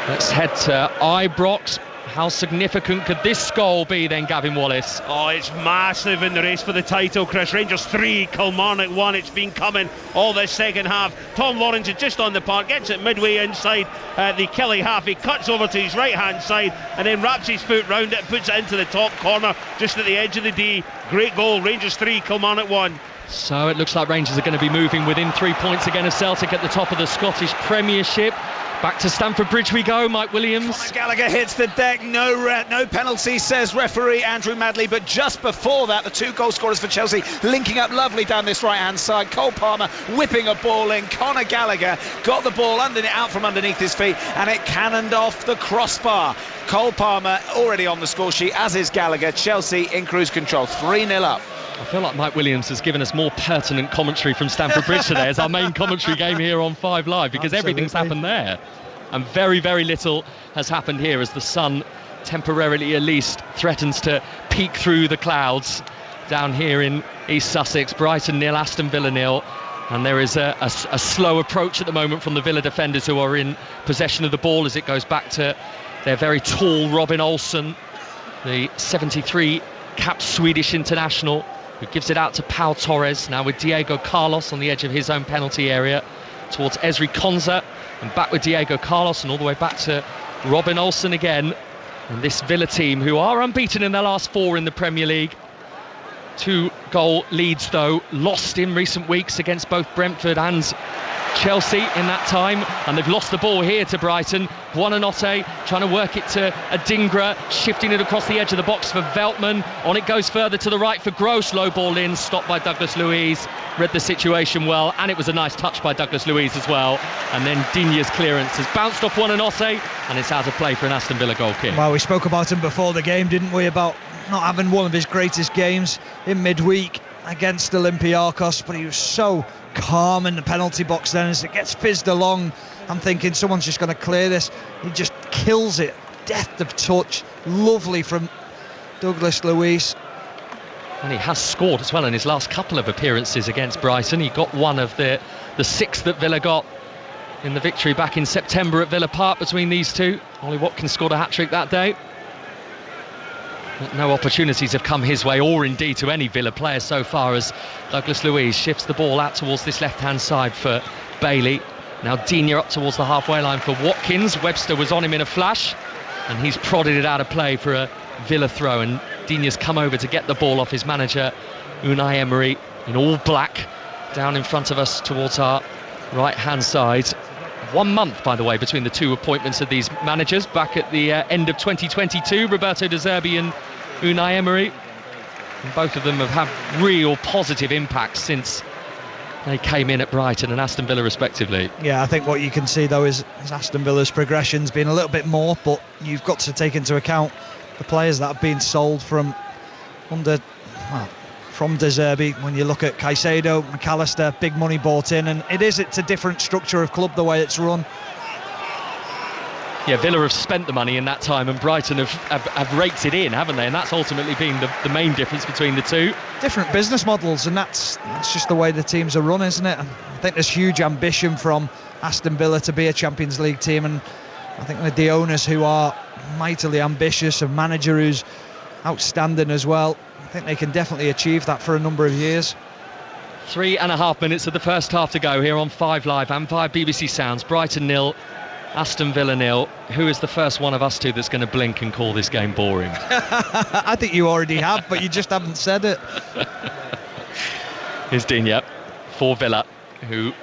Let's head to Ibrox. How significant could this goal be then, Gavin Wallace? Oh, it's massive in the race for the title, Chris. Rangers 3, Kilmarnock 1. It's been coming all this second half. Tom Lawrence is just on the park, gets it midway inside the Kelly half. He cuts over to his right hand side and then wraps his foot round it, puts it into the top corner just at the edge of the D. Great goal. Rangers 3, Kilmarnock 1. So it looks like Rangers are going to be moving within 3 points again of Celtic at the top of the Scottish Premiership. Back to Stamford Bridge we go. Mike Williams. Conor Gallagher hits the deck. No penalty, says referee Andrew Madley. But just before that, the two goal scorers for Chelsea linking up lovely down this right-hand side. Cole Palmer whipping a ball in. Conor Gallagher got the ball out from underneath his feet, and it cannoned off the crossbar. Cole Palmer already on the score sheet, as is Gallagher. Chelsea in cruise control, 3-0 up. I feel like Mike Williams has given us more pertinent commentary from Stamford Bridge today as our main commentary game here on 5 Live, because everything's happened there. And very, very little has happened here as the sun, temporarily at least, threatens to peek through the clouds down here in East Sussex. Brighton 0, Aston Villa 0. And there is a slow approach at the moment from the Villa defenders, who are in possession of the ball as it goes back to their very tall Robin Olsen, the 73 capped Swedish international, who gives it out to Pau Torres, now with Diego Carlos on the edge of his own penalty area, towards Ezri Konsa, and back with Diego Carlos, and all the way back to Robin Olsen again. And this Villa team, who are unbeaten in their last 4 in the Premier League. 2-goal leads, though, lost in recent weeks against both Brentford and Chelsea in that time, and they've lost the ball here to Brighton. Buonanotte trying to work it to Adingra, shifting it across the edge of the box for Veltman. On it goes further to the right for Gross. Low ball in, stopped by Douglas Luiz. Read the situation well, and it was a nice touch by Douglas Luiz as well. And then Digne's clearance has bounced off Buonanotte, and it's out of play for an Aston Villa goal kick. Well, we spoke about him before the game, didn't we, about not having one of his greatest games in midweek against Olympiacos, but he was so calm in the penalty box then as it gets fizzed along. I'm thinking someone's just going to clear this. He just kills it, depth of touch, lovely from Douglas Luiz. And he has scored as well in his last couple of appearances against Brighton. He got one of the 6 that Villa got in the victory back in September at Villa Park between these two. Ollie Watkins scored a hat-trick that day. But no opportunities have come his way, or indeed to any Villa player so far, as Douglas Luiz shifts the ball out towards this left-hand side for Bailey. Now Digne up towards the halfway line for Watkins. Webster was on him in a flash, and he's prodded it out of play for a Villa throw, and Digne's come over to get the ball off his manager Unai Emery in all black, down in front of us towards our right-hand side. 1 month, by the way, between the two appointments of these managers, back at the end of 2022, Roberto De Zerbi and Unai Emery. And both of them have had real positive impacts since they came in at Brighton and Aston Villa respectively. Yeah, I think what you can see though is Aston Villa's progression's been a little bit more, but you've got to take into account the players that have been sold from De Zerbi. When you look at Caicedo, McAllister, big money bought in, and it's a different structure of club the way it's run. Yeah, Villa have spent the money in that time, and Brighton have raked it in, haven't they? And that's ultimately been the main difference between the two. Different business models, and that's just the way the teams are run, isn't it? And I think there's huge ambition from Aston Villa to be a Champions League team, and I think with the owners who are mightily ambitious, a manager who's outstanding as well, I think they can definitely achieve that for a number of years. 3.5 minutes of the first half to go here on 5 Live and via BBC Sounds. Brighton 0, Aston Villa 0. Who is the first one of us two that's going to blink and call this game boring? I think you already have, but you just haven't said it. Here's Digne for Villa, who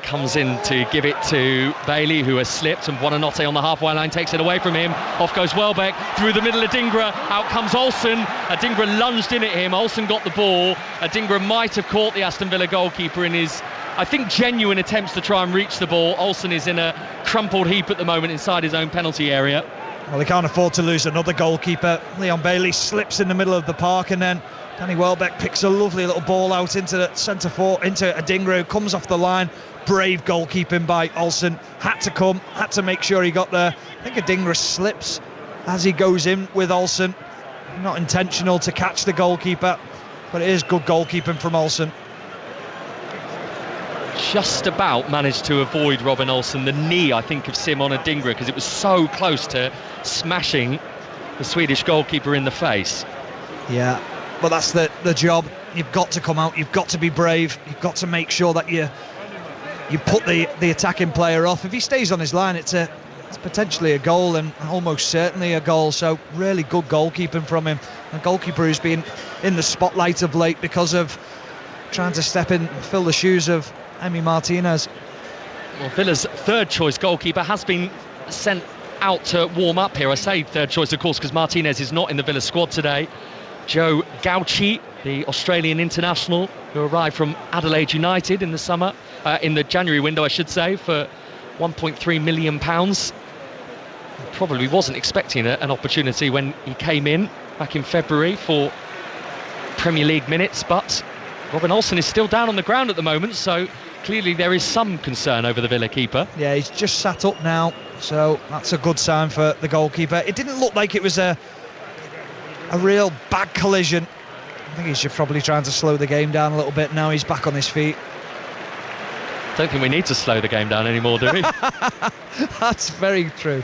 comes in to give it to Bailey, who has slipped, and Buonanotte on the halfway line takes it away from him. Off goes Welbeck, through the middle of Adingra, out comes Olsen. Adingra lunged in at him, Olsen got the ball. Adingra might have caught the Aston Villa goalkeeper in his, I think, genuine attempts to try and reach the ball. Olsen is in a crumpled heap at the moment inside his own penalty area. Well, they can't afford to lose another goalkeeper. Leon Bailey slips in the middle of the park, and then Danny Welbeck picks a lovely little ball out into the centre forward, into Adingra, who comes off the line. Brave goalkeeping by Olsen. Had to make sure he got there. I think Adingra slips as he goes in with Olsen. Not intentional to catch the goalkeeper, but it is good goalkeeping from Olsen. Just about managed to avoid Robin Olsen the knee, I think, of Simon Adingra, because it was so close to smashing the Swedish goalkeeper in the face. Yeah, but that's the job. You've got to come out, you've got to be brave, you've got to make sure that you put the attacking player off. If he stays on his line, it's potentially a goal, and almost certainly a goal. So really good goalkeeping from him. A goalkeeper who's been in the spotlight of late because of trying to step in, fill the shoes of Emi Martinez. Well, Villa's third choice goalkeeper has been sent out to warm up here. I say third choice, of course, because Martinez is not in the Villa squad today. Joe Gauci, the Australian international, who arrived from Adelaide United in the summer, in the January window, I should say, for £1.3 million. Probably wasn't expecting an opportunity when he came in back in February for Premier League minutes, but Robin Olsen is still down on the ground at the moment, so clearly there is some concern over the Villa keeper. Yeah, he's just sat up now, so that's a good sign for the goalkeeper. It didn't look like it was a real bad collision. I think he's just probably trying to slow the game down a little bit. Now he's back on his feet. Don't think we need to slow the game down anymore, do we? That's very true.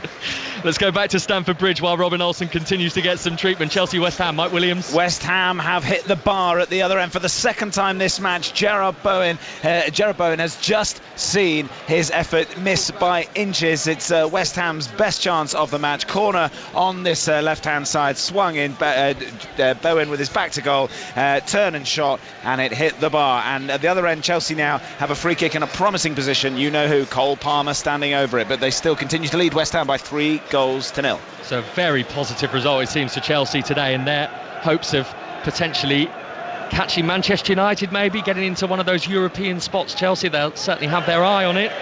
Let's go back to Stamford Bridge while Robin Olsen continues to get some treatment. Chelsea West Ham, Mike Williams. West Ham have hit the bar at the other end for the second time this match. Gerard Bowen has just seen his effort miss by inches. It's West Ham's best chance of the match. Corner on this left-hand side, swung in. Bowen with his back to goal, turn and shot, and it hit the bar. And at the other end, Chelsea now have a free kick in a promising position. You know who, Cole Palmer standing over it, but they still continue to lead West Ham by 3-0. So a very positive result, it seems, for Chelsea today, and their hopes of potentially catching Manchester United, maybe getting into one of those European spots. Chelsea, they'll certainly have their eye on it.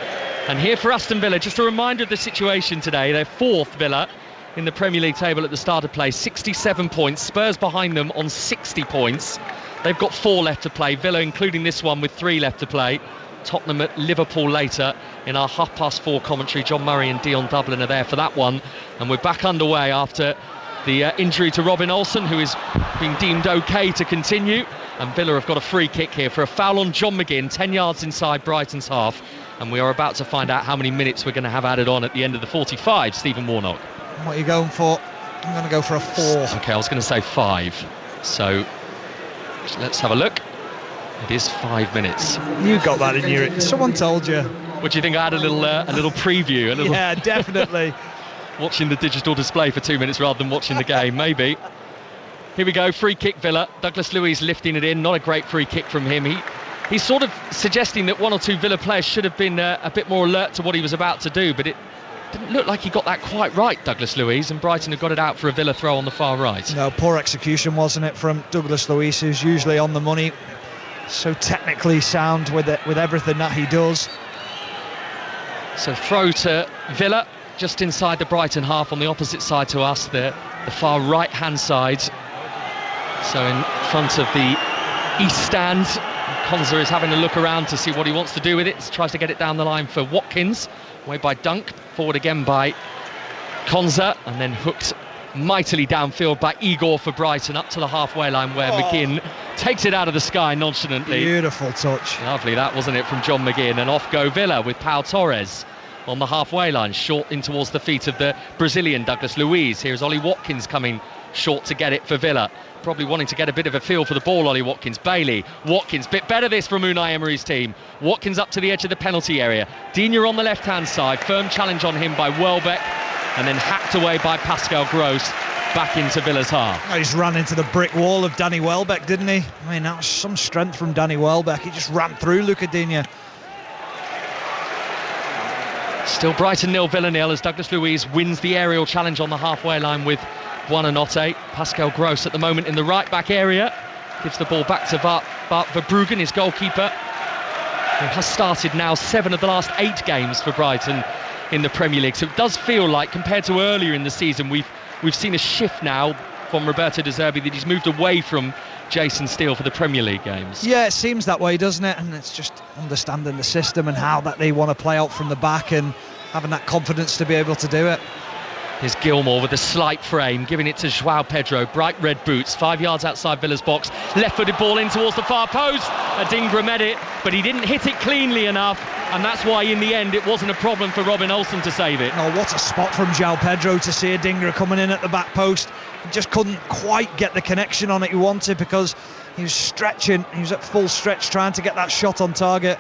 And here for Aston Villa, just a reminder of the situation today. They're fourth, Villa, in the Premier League table at the start of play, 67 points. Spurs behind them on 60 points. They've got 4 left to play, Villa including this one with 3 left to play. Tottenham at Liverpool later in our 4:30 commentary. John Murray and Dion Dublin are there for that one, and we're back underway after the injury to Robin Olsen, who is being deemed okay to continue, and Villa have got a free kick here for a foul on John McGinn, 10 yards inside Brighton's half, and we are about to find out how many minutes we're going to have added on at the end of the 45. Stephen Warnock. What are you going for? I'm going to go for a 4. Okay, I was going to say 5, so let's have a look. It is 5 minutes. You got that in your... Someone told you. What do you think? I had a little preview. Yeah, definitely. Watching the digital display for 2 minutes rather than watching the game, maybe. Here we go, free kick Villa. Douglas Luiz lifting it in. Not a great free kick from him. He's sort of suggesting that 1 or 2 Villa players should have been a bit more alert to what he was about to do, but it didn't look like he got that quite right, Douglas Luiz, and Brighton have got it out for a Villa throw on the far right. No, poor execution, wasn't it, from Douglas Luiz, who's usually on the money. So technically sound with everything that he does. So throw to Villa, just inside the Brighton half on the opposite side to us, the far right hand side. So in front of the east stand, Konza is having a look around to see what he wants to do with it. Tries to get it down the line for Watkins, away by Dunk, forward again by Konza, and then hooked mightily downfield by Igor for Brighton up to the halfway line, where McGinn takes it out of the sky nonchalantly. Beautiful touch. Lovely that, wasn't it, from John McGinn. And off go Villa with Pau Torres on the halfway line, short in towards the feet of the Brazilian Douglas Luiz. Here's Ollie Watkins coming short to get it for Villa, probably wanting to get a bit of a feel for the ball. Ollie Watkins, Bailey, Watkins, bit better this from Unai Emery's team. Watkins up to the edge of the penalty area, Digne on the left hand side, firm challenge on him by Welbeck, and then hacked away by Pascal Gross back into Villa's half. He just ran into the brick wall of Danny Welbeck, didn't he? I mean, that was some strength from Danny Welbeck. He just ran through Luca Digne. Still Brighton 0, Villa 0 as Douglas Luiz wins the aerial challenge on the halfway line with Buonanotte. Pascal Gross at the moment in the right back area gives the ball back to Bart Verbruggen, his goalkeeper, who has started now 7 of the last 8 games for Brighton in the Premier League. So it does feel like, compared to earlier in the season, we've seen a shift now from Roberto De Zerbi, that he's moved away from Jason Steele for the Premier League games. Yeah, it seems that way, doesn't it? And it's just understanding the system and how that they want to play out from the back and having that confidence to be able to do it. Here's Gilmour with a slight frame, giving it to João Pedro, bright red boots, 5 yards outside Villa's box, left-footed ball in towards the far post. Adingra met it, but he didn't hit it cleanly enough, and that's why in the end it wasn't a problem for Robin Olsen to save it. Oh, what a spot from João Pedro to see Adingra coming in at the back post. He just couldn't quite get the connection on it he wanted, because he was stretching, he was at full stretch trying to get that shot on target.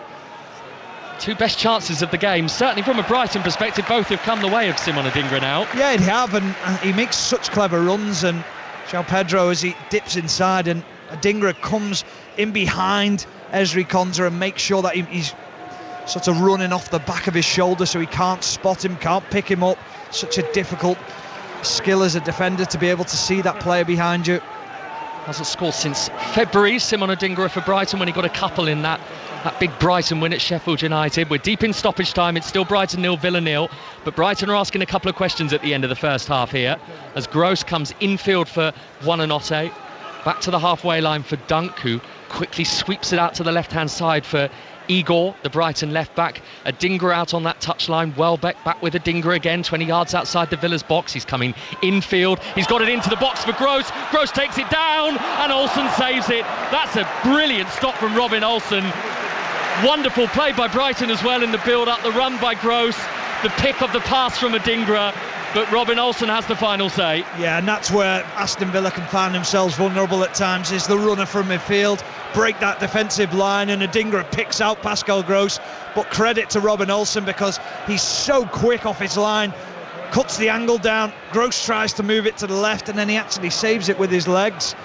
2 best chances of the game, certainly from a Brighton perspective. Both have come the way of Simon Adingra now. Yeah, they have, and he makes such clever runs, and João Pedro, as he dips inside, and Adingra comes in behind Ezri Konsa and makes sure that he's sort of running off the back of his shoulder, so he can't spot him, can't pick him up. Such a difficult skill as a defender to be able to see that player behind you. Hasn't scored since February, Simon Adingra for Brighton, when he got a couple in that big Brighton win at Sheffield United. We're deep in stoppage time. It's still Brighton 0, Villa 0, but Brighton are asking a couple of questions at the end of the first half here, as Gross comes infield for Warnock, back to the halfway line for Dunk, who quickly sweeps it out to the left-hand side for Igor, the Brighton left back. Adingra out on that touchline. Welbeck back with Adingra again, 20 yards outside the Villa's box. He's coming infield. He's got it into the box for Gross. Gross takes it down and Olsen saves it. That's a brilliant stop from Robin Olsen. Wonderful play by Brighton as well in the build-up. The run by Gross, the pick of the pass from Adingra. But Robin Olsen has the final say. Yeah, and that's where Aston Villa can find themselves vulnerable at times, is the runner from midfield, break that defensive line, and Adingra picks out Pascal Gross. But credit to Robin Olsen, because he's so quick off his line, cuts the angle down. Gross tries to move it to the left, and then he actually saves it with his legs.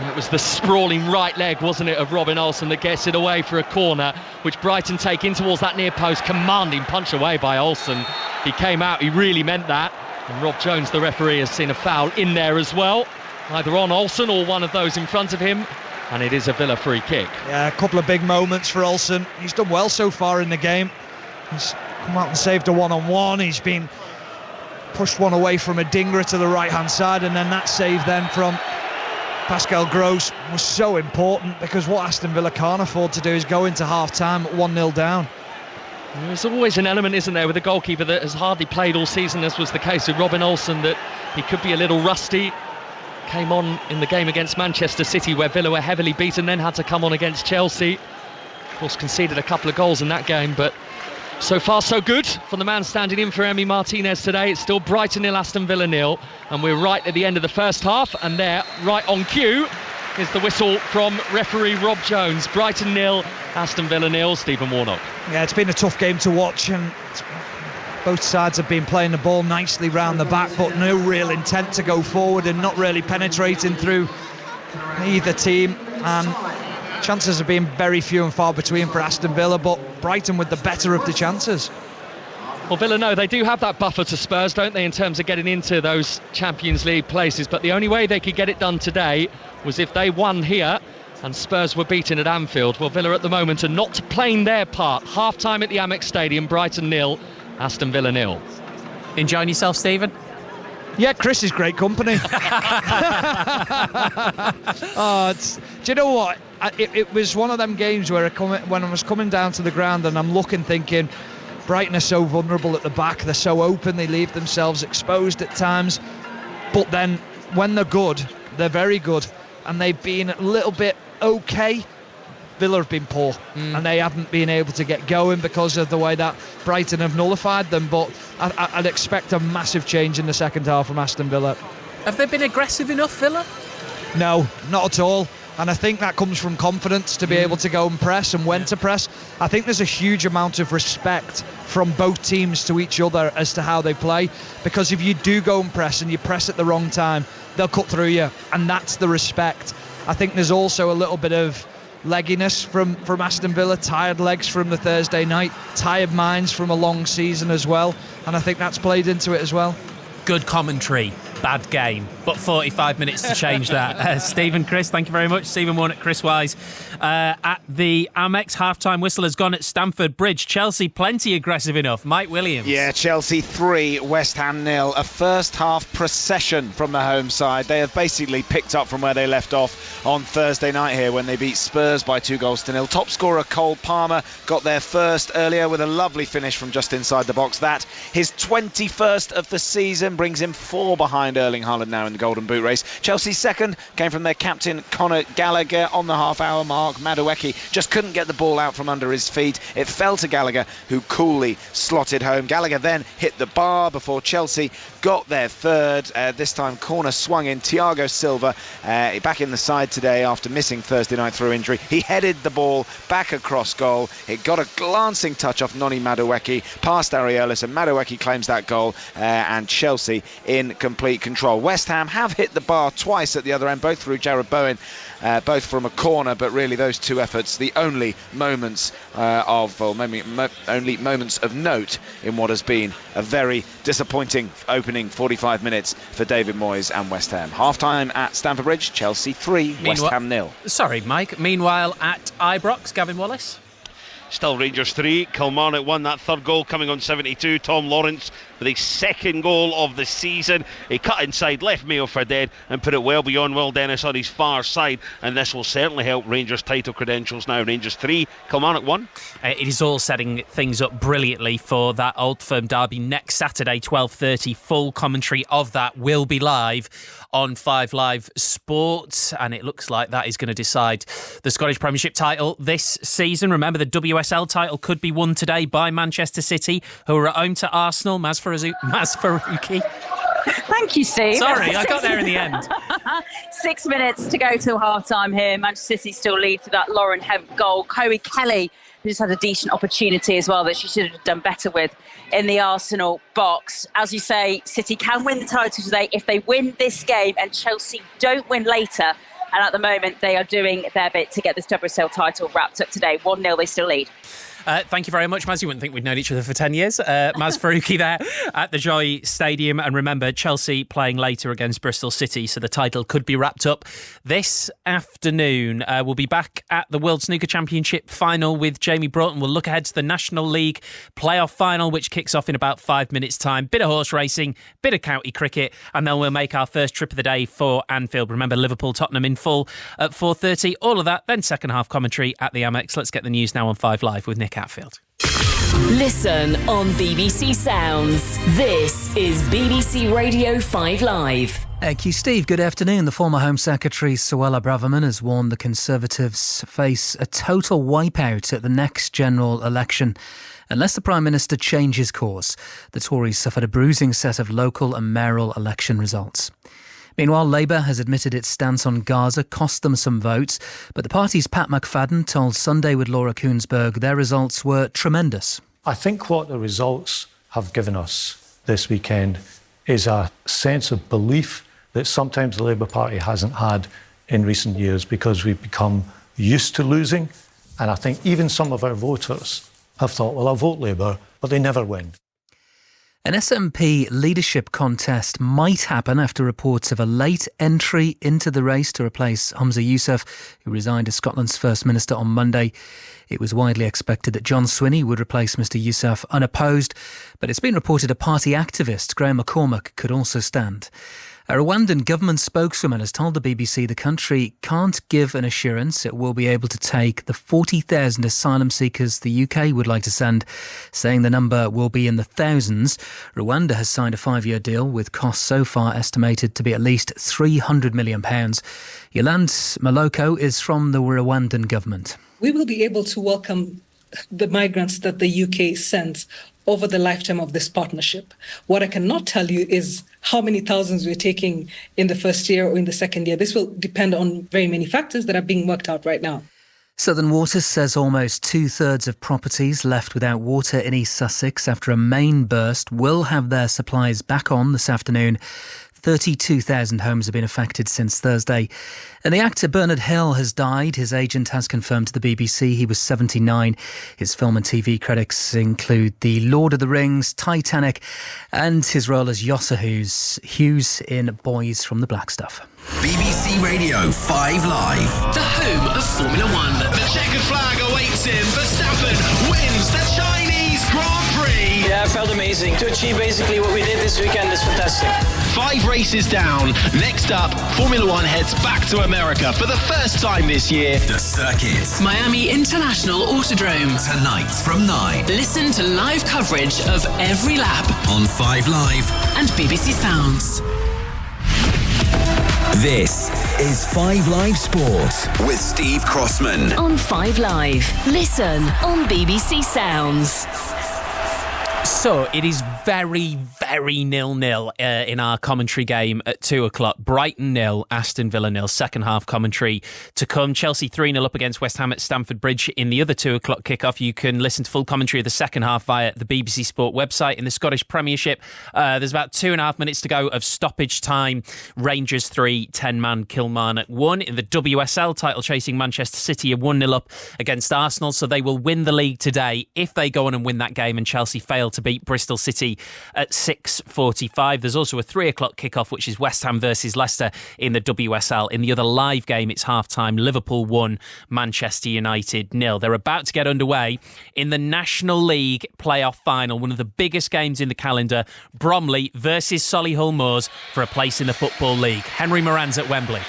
It was the sprawling right leg, wasn't it, of Robin Olsen that gets it away for a corner, which Brighton take in towards that near post. Commanding punch away by Olsen. He came out, he really meant that. And Rob Jones, the referee, has seen a foul in there as well, either on Olsen or one of those in front of him, and it is a Villa free kick. Yeah, a couple of big moments for Olsen. He's done well so far in the game. He's come out and saved a one-on-one. He's been pushed one away from Adingra to the right-hand side, and then that save then from Pascal Gross was so important, because what Aston Villa can't afford to do is go into half-time 1-0 down. There's always an element, isn't there, with a goalkeeper that has hardly played all season, as was the case with Robin Olsen, that he could be a little rusty. Came on in the game against Manchester City, where Villa were heavily beaten, then had to come on against Chelsea. Of course, conceded a couple of goals in that game, but so far so good for the man standing in for Emi Martinez today. It's still Brighton 0, Aston Villa 0, and we're right at the end of the first half, and there, right on cue, is the whistle from referee Rob Jones. Brighton 0, Aston Villa 0. Stephen Warnock. Yeah, it's been a tough game to watch, and both sides have been playing the ball nicely round the back, but no real intent to go forward and not really penetrating through either team, and chances have been very few and far between for Aston Villa, but Brighton with the better of the chances. Well, Villa know they do have that buffer to Spurs, don't they, in terms of getting into those Champions League places, but the only way they could get it done today was if they won here and Spurs were beaten at Anfield. Well, Villa at the moment are not playing their part. Half-time at the Amex Stadium, Brighton 0, Aston Villa 0. Enjoying yourself, Stephen? Yeah, Chris is great company. Do you know what? It was one of them games where when I was coming down to the ground and I'm looking, thinking, Brighton are so vulnerable at the back, they're so open, they leave themselves exposed at times, but then when they're good, they're very good, and they've been a little bit okay. Villa have been poor, and they haven't been able to get going because of the way that Brighton have nullified them, but I'd expect a massive change in the second half from Aston Villa. Have they been aggressive enough, Villa? No, not at all. And I think that comes from confidence to be able to go and press and when to press. I think there's a huge amount of respect from both teams to each other as to how they play, because if you do go and press and you press at the wrong time, they'll cut through you, and that's the respect. I think there's also a little bit of legginess from Aston Villa, tired legs from the Thursday night, tired minds from a long season as well, and I think that's played into it as well. Good commentary, bad game, but 45 minutes to change that. Stephen, Chris, thank you very much. Stephen Warnock, Chris Wise. At the Amex half-time whistle has gone at Stamford Bridge. Chelsea plenty aggressive enough. Mike Williams. Yeah, Chelsea 3, West Ham 0. A first-half procession from the home side. They have basically picked up from where they left off on Thursday night here when they beat Spurs by 2-0. Top scorer Cole Palmer got there first earlier with a lovely finish from just inside the box. That, his 21st of the season, brings him 4 behind Erling Haaland now in the Golden Boot race. Chelsea's second came from their captain Conor Gallagher on the half-hour mark. Madueke just couldn't get the ball out from under his feet. It fell to Gallagher, who coolly slotted home. Gallagher then hit the bar before Chelsea got their third. This time corner swung in. Thiago Silva back in the side today after missing Thursday night through injury. He headed the ball back across goal. It got a glancing touch off Noni Madueke past Areolas, and Madueke claims that goal, and Chelsea in complete complete control. West Ham have hit the bar twice at the other end, both through Jared Bowen, both from a corner, but really those two efforts, the only moments only moments of note in what has been a very disappointing opening 45 minutes for David Moyes and West Ham. Half-time at Stamford Bridge, Chelsea 3, West Ham 0. Sorry, Mike. Meanwhile, at Ibrox, Gavin Wallace. Still Rangers 3, Kilmarnock 1. That third goal coming on 72. Tom Lawrence with his second goal of the season. He cut inside, left Mayo for dead, and put it well beyond Will Dennis on his far side. And this will certainly help Rangers' title credentials now. Rangers 3, Kilmarnock 1. It is all setting things up brilliantly for that Old Firm derby next Saturday, 12:30. Full commentary of that will be live on 5 Live Sport, and it looks like that is going to decide the Scottish Premiership title this season. Remember, the WSL title could be won today by Manchester City, who are at home to Arsenal. Maz Faruqi. Thank you, Steve. Sorry, I got there in the end. 6 minutes to go till half-time here. Manchester City still lead to that Lauren Hemp goal. Chloe Kelly, who just had a decent opportunity as well that she should have done better with in the Arsenal box. As you say, City can win the title today if they win this game and Chelsea don't win later. And at the moment, they are doing their bit to get this WSL title wrapped up today. 1-0, they still lead. Thank you very much, Maz. You wouldn't think we'd known each other for 10 years. Maz Faruqi there at the Joy Stadium. And remember, Chelsea playing later against Bristol City, so the title could be wrapped up this afternoon. We'll be back at the World Snooker Championship final with Jamie Broughton. We'll look ahead to the National League playoff final, which kicks off in about 5 minutes' time. Bit of horse racing, bit of county cricket, and then we'll make our first trip of the day for Anfield. Remember, Liverpool, Tottenham in full at 4:30. All of that, then second half commentary at the Amex. Let's get the news now on 5 Live with Nick Hatfield. Listen on BBC Sounds. This is BBC Radio 5 Live. Thank you, Steve. Good afternoon. The former Home Secretary, Suella Braverman, has warned the Conservatives face a total wipeout at the next general election unless the Prime Minister changes course. The Tories suffered a bruising set of local and mayoral election results. Meanwhile, Labour has admitted its stance on Gaza cost them some votes, but the party's Pat McFadden told Sunday with Laura Koonsberg their results were tremendous. I think what the results have given us this weekend is a sense of belief that sometimes the Labour Party hasn't had in recent years because we've become used to losing. And I think even some of our voters have thought, well, I'll vote Labour, but they never win. An SNP leadership contest might happen after reports of a late entry into the race to replace Humza Yousaf, who resigned as Scotland's First Minister on Monday. It was widely expected that John Swinney would replace Mr Yousaf unopposed, but it's been reported a party activist, Graham McCormack, could also stand. A Rwandan government spokeswoman has told the BBC the country can't give an assurance it will be able to take the 40,000 asylum seekers the UK would like to send, saying the number will be in the thousands. Rwanda has signed a 5-year deal with costs so far estimated to be at least £300 million. Yolande Maloko is from the Rwandan government. We will be able to welcome the migrants that the UK sends over the lifetime of this partnership. What I cannot tell you is how many thousands we're taking in the first year or in the second year. This will depend on very many factors that are being worked out right now. Southern Waters says almost 2/3 of properties left without water in East Sussex after a main burst will have their supplies back on this afternoon. 32,000 homes have been affected since Thursday. And the actor Bernard Hill has died. His agent has confirmed to the BBC he was 79. His film and TV credits include The Lord of the Rings, Titanic, and his role as Yosser Hughes in Boys from the Black Stuff. BBC Radio 5 Live. The home of Formula One. The checkered flag awaits him. Verstappen wins the Chinese Grand Prix. Yeah, it felt amazing. To achieve basically what we did this weekend is fantastic. 5 races down. Next up, Formula One heads back to America for the first time this year. The circuit. Miami International Autodrome. Tonight from 9. Listen to live coverage of every lap on 5 Live and BBC Sounds. This is 5 Live Sport with Steve Crossman. On 5 Live. Listen on BBC Sounds. So it is very, very 0-0 in our commentary game at 2 o'clock. Brighton 0, Aston Villa 0. Second half commentary to come. Chelsea 3-0 up against West Ham at Stamford Bridge in the other 2 o'clock kickoff. You can listen to full commentary of the second half via the BBC Sport website. In the Scottish Premiership, there's about 2.5 minutes to go of stoppage time. Rangers 3, 10-man Kilmarnock 1. In the WSL, title chasing Manchester City are 1-0 up against Arsenal, so they will win the league today if they go on and win that game and Chelsea fail to beat Bristol City at 6:45. There's also a 3 o'clock kickoff, which is West Ham versus Leicester in the WSL. In the other live game, it's half-time. Liverpool 1, Manchester United 0. They're about to get underway in the National League playoff final, one of the biggest games in the calendar. Bromley versus Solihull Moors for a place in the Football League. Henry Moran's at Wembley.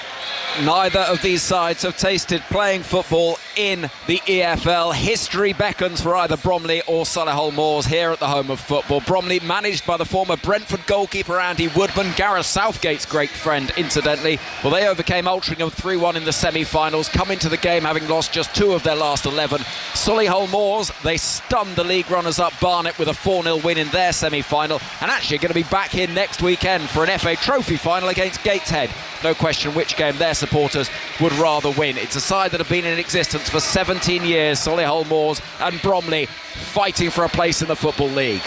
Neither of these sides have tasted playing football in the EFL. History beckons for either Bromley or Solihull Moors here at the home of football. Bromley managed by the former Brentford goalkeeper Andy Woodman, Gareth Southgate's great friend, incidentally. Well, they overcame Altrincham 3-1 in the semi-finals, come into the game having lost just 2 of their last 11. Solihull Moors, they stunned the league runners-up Barnet with a 4-0 win in their semi-final, and actually going to be back here next weekend for an FA Trophy final against Gateshead. No question which game their supporters would rather win. It's a side that have been in existence for 17 years, Solihull Moors and Bromley, fighting for a place in the Football League.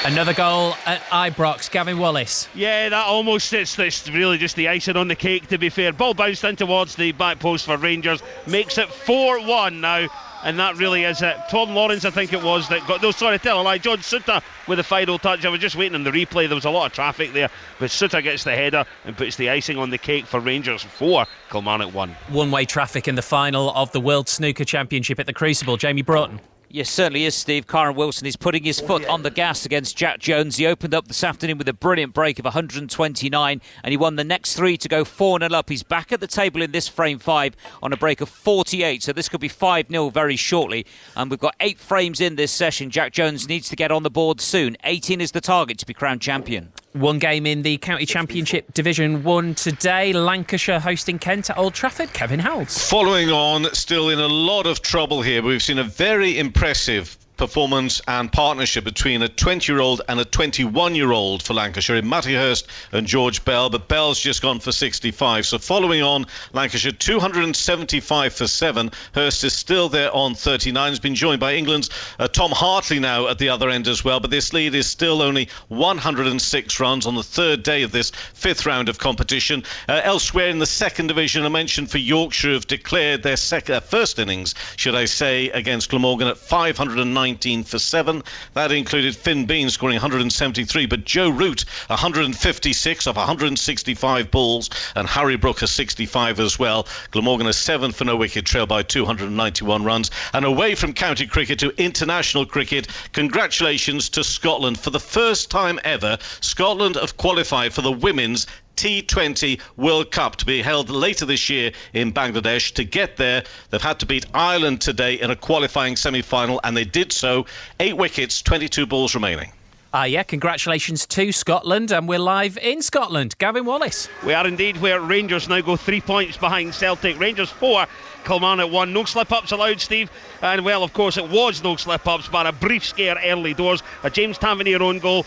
Another goal at Ibrox, Gavin Wallace. Yeah, that almost it's really just the icing on the cake, to be fair. Ball bounced in towards the back post for Rangers, makes it 4-1 now. And that really is it. Tom Lawrence, I think it was, that got... No, sorry, tell a lie. John Suter with the final touch. I was just waiting on the replay. There was a lot of traffic there. But Suter gets the header and puts the icing on the cake for Rangers 4, Kilmarnock 1. One-way traffic in the final of the World Snooker Championship at the Crucible. Jamie Broughton. Yes, certainly is, Steve. Karen Wilson is putting his foot on the gas against Jack Jones. He opened up this afternoon with a brilliant break of 129, and he won the next 3 to go 4-0 up. He's back at the table in this frame 5 on a break of 48, so this could be 5-0 very shortly. And we've got 8 frames in this session. Jack Jones needs to get on the board soon. 18 is the target to be crowned champion. One game in the County Championship Division 1 today. Lancashire hosting Kent at Old Trafford. Kevin Howells. Following on, still in a lot of trouble here. We've seen a very impressive performance and partnership between a 20-year-old and a 21-year-old for Lancashire in Matty Hurst and George Bell, but Bell's just gone for 65. So following on, Lancashire 275 for 7. Hurst is still there on 39. Has been joined by England's Tom Hartley now at the other end as well, but this lead is still only 106 runs on the third day of this 5th round of competition. Elsewhere in the second division, I mentioned for Yorkshire have declared their first innings, should I say, against Glamorgan at 509 for 7. That included Finn Bean scoring 173, but Joe Root 156 off 165 balls, and Harry Brook has 65 as well. Glamorgan a 7 for no wicket trail by 291 runs. And away from county cricket to international cricket, congratulations to Scotland. For the first time ever, Scotland have qualified for the women's T20 World Cup to be held later this year in Bangladesh. To get there, they've had to beat Ireland today in a qualifying semi-final, and they did so. 8 wickets, 22 balls remaining. Yeah, congratulations to Scotland, and we're live in Scotland. Gavin Wallace. We are indeed, where Rangers now go 3 points behind Celtic. Rangers 4, Kilmarnock 1. No slip-ups allowed, Steve. And, well, of course, it was no slip-ups, but a brief scare early doors. A James Tavernier own goal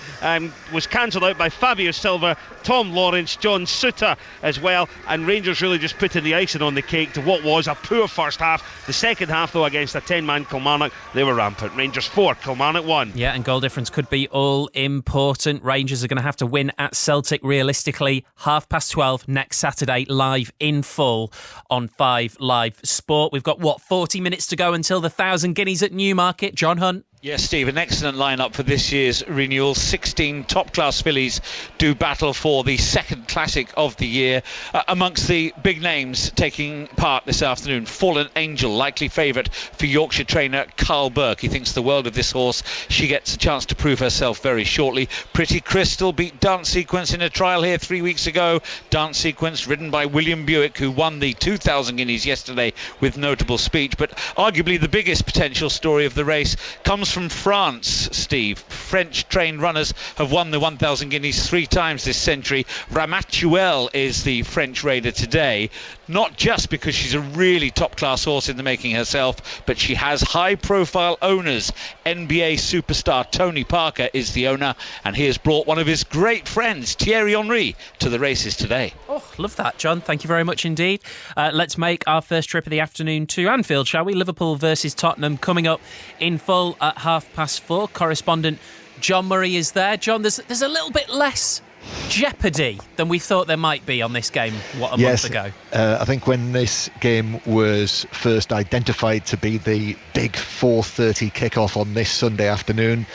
was cancelled out by Fabio Silva, Tom Lawrence, John Suter as well. And Rangers really just putting the icing on the cake to what was a poor first half. The second half, though, against a 10-man Kilmarnock, they were rampant. Rangers 4, Kilmarnock 1. Yeah, and goal difference could be all important. Rangers are going to have to win at Celtic realistically. 12:30 next Saturday, live in full on 5 Live Sport. We've got, 40 minutes to go until the 1,000 guineas at Newmarket. John Hunt. Yes, Steve, an excellent lineup for this year's renewal. 16 top-class fillies do battle for the second classic of the year. Amongst the big names taking part this afternoon, Fallen Angel, likely favourite for Yorkshire trainer Carl Burke. He thinks the world of this horse. She gets a chance to prove herself very shortly. Pretty Crystal beat Dance Sequence in a trial here 3 weeks ago. Dance Sequence ridden by William Buick, who won the 2,000 guineas yesterday with notable speech. But arguably the biggest potential story of the race comes comes from France, Steve. French-trained runners have won the 1,000 guineas 3 times this century. Ramatuelle is the French raider today, not just because she's a really top-class horse in the making herself, but she has high-profile owners. NBA superstar Tony Parker is the owner, and he has brought one of his great friends, Thierry Henry, to the races today. Oh, love that, John. Thank you very much indeed. Let's make our first trip of the afternoon to Anfield, shall we? Liverpool versus Tottenham coming up in full at 4:30. Correspondent John Murray is there. John, there's a little bit less jeopardy than we thought there might be on this game, a month ago. I think when this game was first identified to be the big 4:30 kickoff on this Sunday afternoon,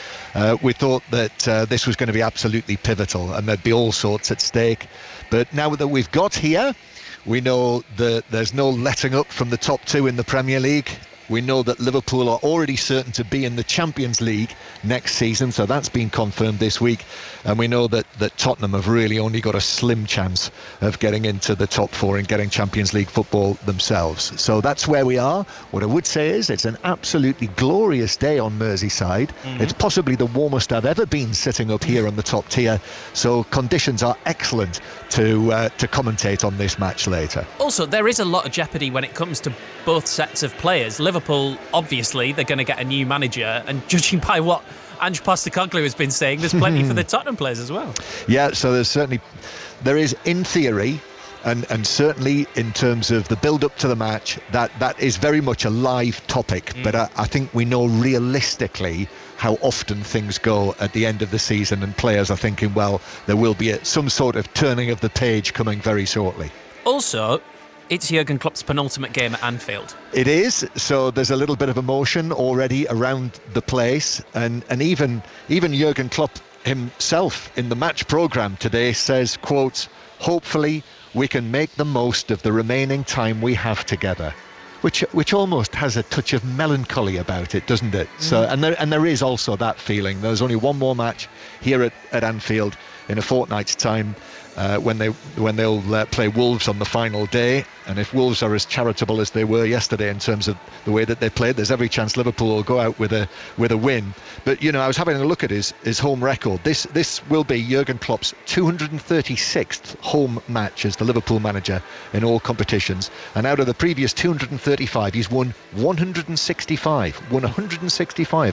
we thought that this was going to be absolutely pivotal and there'd be all sorts at stake. But now that we've got here, we know that there's no letting up from the top 2 in the Premier League. We know that Liverpool are already certain to be in the Champions League next season, so that's been confirmed this week. And we know that Tottenham have really only got a slim chance of getting into the top 4 and getting Champions League football themselves. So that's where we are. What I would say is it's an absolutely glorious day on Merseyside. It's possibly the warmest I've ever been sitting up here on the top tier. So conditions are excellent to commentate on this match later. Also, there is a lot of jeopardy when it comes to both sets of players. Liverpool, obviously, they're going to get a new manager, and judging by what Ange Postecoglou has been saying, there's plenty for the Tottenham players as well. Yeah, so there is in theory, and certainly in terms of the build-up to the match, that is very much a live topic. But I think we know realistically how often things go at the end of the season, and players are thinking, well, there will be some sort of turning of the page coming very shortly. Also, it's Jurgen Klopp's penultimate game at Anfield. It is, so there's a little bit of emotion already around the place, and even Jurgen Klopp himself in the match programme today says, quote, "Hopefully we can make the most of the remaining time we have together," which almost has a touch of melancholy about it, doesn't it? So and there is also that feeling. There's only one more match here at Anfield in a fortnight's time, when they'll play Wolves on the final day. And if Wolves are as charitable as they were yesterday in terms of the way that they played, there's every chance Liverpool will go out with a win. But I was having a look at his home record. This will be Jurgen Klopp's 236th home match as the Liverpool manager in all competitions, and out of the previous 235 he's won 165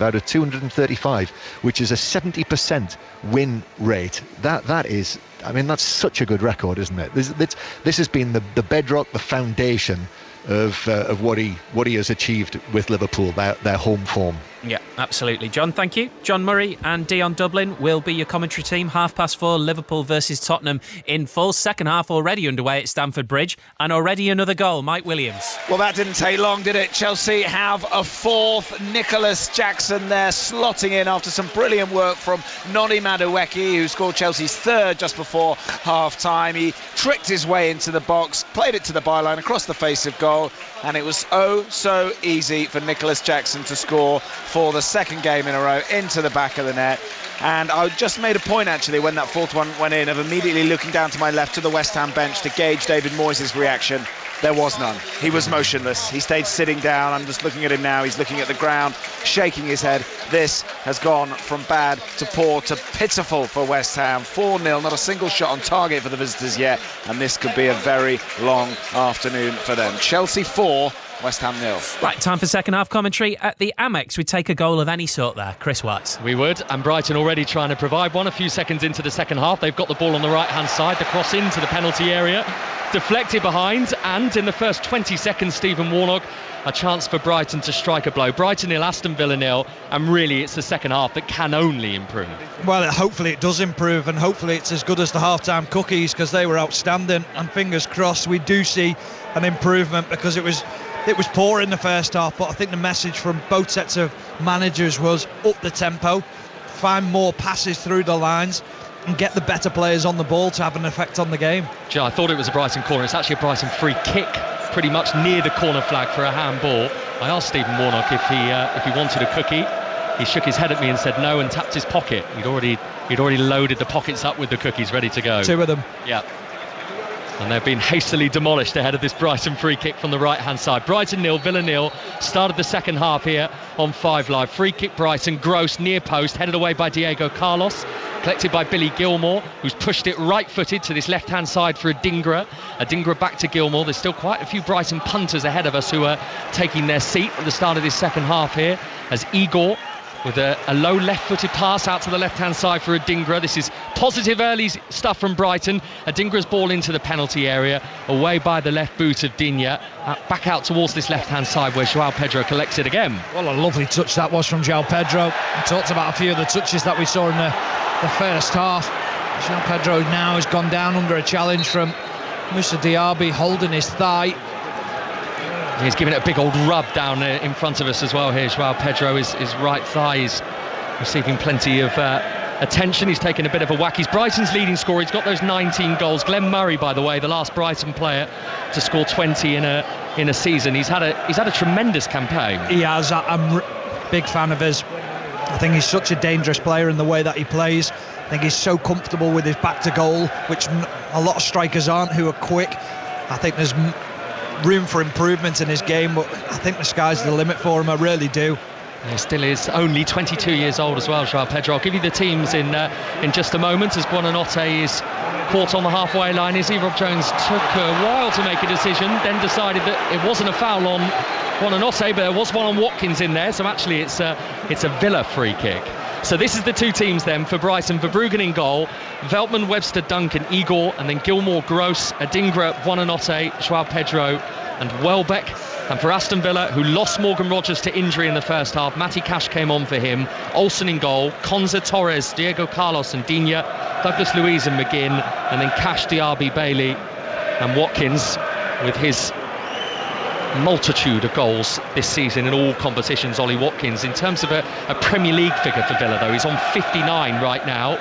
out of 235, which is a 70% win rate. That is, that's such a good record, isn't it? This has been the bedrock, the foundation of what he has achieved with Liverpool, their home form. Yeah, absolutely. John, thank you. John Murray and Dion Dublin will be your commentary team. 4:30, Liverpool versus Tottenham in full. Second half already underway at Stamford Bridge, and already another goal. Mike Williams. Well, that didn't take long, did it? Chelsea have a fourth. Nicholas Jackson there slotting in after some brilliant work from Noni Madueke, who scored Chelsea's third just before half-time. He tricked his way into the box, played it to the byline across the face of goal, and it was so easy for Nicholas Jackson to score for the second game in a row into the back of the net. And I just made a point actually when that fourth one went in of immediately looking down to my left to the West Ham bench to gauge David Moyes' reaction. There was none. He was motionless. He stayed sitting down. I'm just looking at him now. He's looking at the ground, shaking his head. This has gone from bad to poor to pitiful for West Ham. 4-0, not a single shot on target for the visitors yet, and this could be a very long afternoon for them. Chelsea 4, West Ham 0. Right, time for second half commentary at the Amex. We'd take a goal of any sort there. Chris Wise. We would, and Brighton already trying to provide one. A few seconds into the second half, they've got the ball on the right-hand side. The cross into the penalty area, deflected behind, and in the first 20 seconds, Stephen Warnock, a chance for Brighton to strike a blow. Brighton 0, Aston Villa 0, and really it's the second half that can only improve. Well, hopefully it does improve, and hopefully it's as good as the half-time cookies, because they were outstanding, and fingers crossed we do see an improvement, because it was poor in the first half. But I think the message from both sets of managers was up the tempo, find more passes through the lines, and get the better players on the ball to have an effect on the game. I thought it was a Brighton corner. It's actually a Brighton free kick, pretty much near the corner flag for a handball. I asked Stephen Warnock if he wanted a cookie. He shook his head at me and said no, and tapped his pocket. He'd already loaded the pockets up with the cookies ready to go. 2 of them. Yeah. And they've been hastily demolished ahead of this Brighton free kick from the right-hand side. Brighton 0, Villa 0. Started the second half here on 5 Live. Free kick Brighton, Gross, near post, headed away by Diego Carlos. Collected by Billy Gilmore, who's pushed it right-footed to this left-hand side for Adingra. Adingra back to Gilmore. There's still quite a few Brighton punters ahead of us who are taking their seat at the start of this second half here, as Igor with a low left-footed pass out to the left-hand side for Adingra. This is positive early stuff from Brighton. Adingra's ball into the penalty area, away by the left boot of Digne. Back out towards this left-hand side where João Pedro collects it again. Well, a lovely touch that was from João Pedro. We talked about a few of the touches that we saw in the first half. João Pedro now has gone down under a challenge from Moussa Diaby, holding his thigh. He's giving it a big old rub down in front of us as well here. João Pedro, his right thigh is receiving plenty of attention. He's taken a bit of a whack. He's Brighton's leading scorer. He's got those 19 goals. Glenn Murray, by the way, the last Brighton player to score 20 in a season. He's had a tremendous campaign. He has. I'm a big fan of his. I think he's such a dangerous player in the way that he plays. I think he's so comfortable with his back to goal, which a lot of strikers aren't, who are quick. I think there's room for improvement in his game, but I think the sky's the limit for him. I really do. He still is only 22 years old as well, João Pedro. I'll give you the teams in just a moment, as Buonanotte is caught on the halfway line. Izzy Rob Jones took a while to make a decision, then decided that it wasn't a foul on Buonanotte, but there was one on Watkins in there, so actually it's a Villa free kick. So this is the two teams then for Brighton. Verbruggen in goal, Veltman, Webster, Duncan, Igor, and then Gilmore, Gross, Adingra, Buonanotte, João Pedro and Welbeck. And for Aston Villa, who lost Morgan Rogers to injury in the first half, Matty Cash came on for him. Olsen in goal, Konza, Torres, Diego Carlos and Digne, Douglas Luiz and McGinn, and then Cash, Diaby, Bailey and Watkins, with his multitude of goals this season in all competitions. Ollie Watkins, in terms of a Premier League figure for Villa though, he's on 59 right now,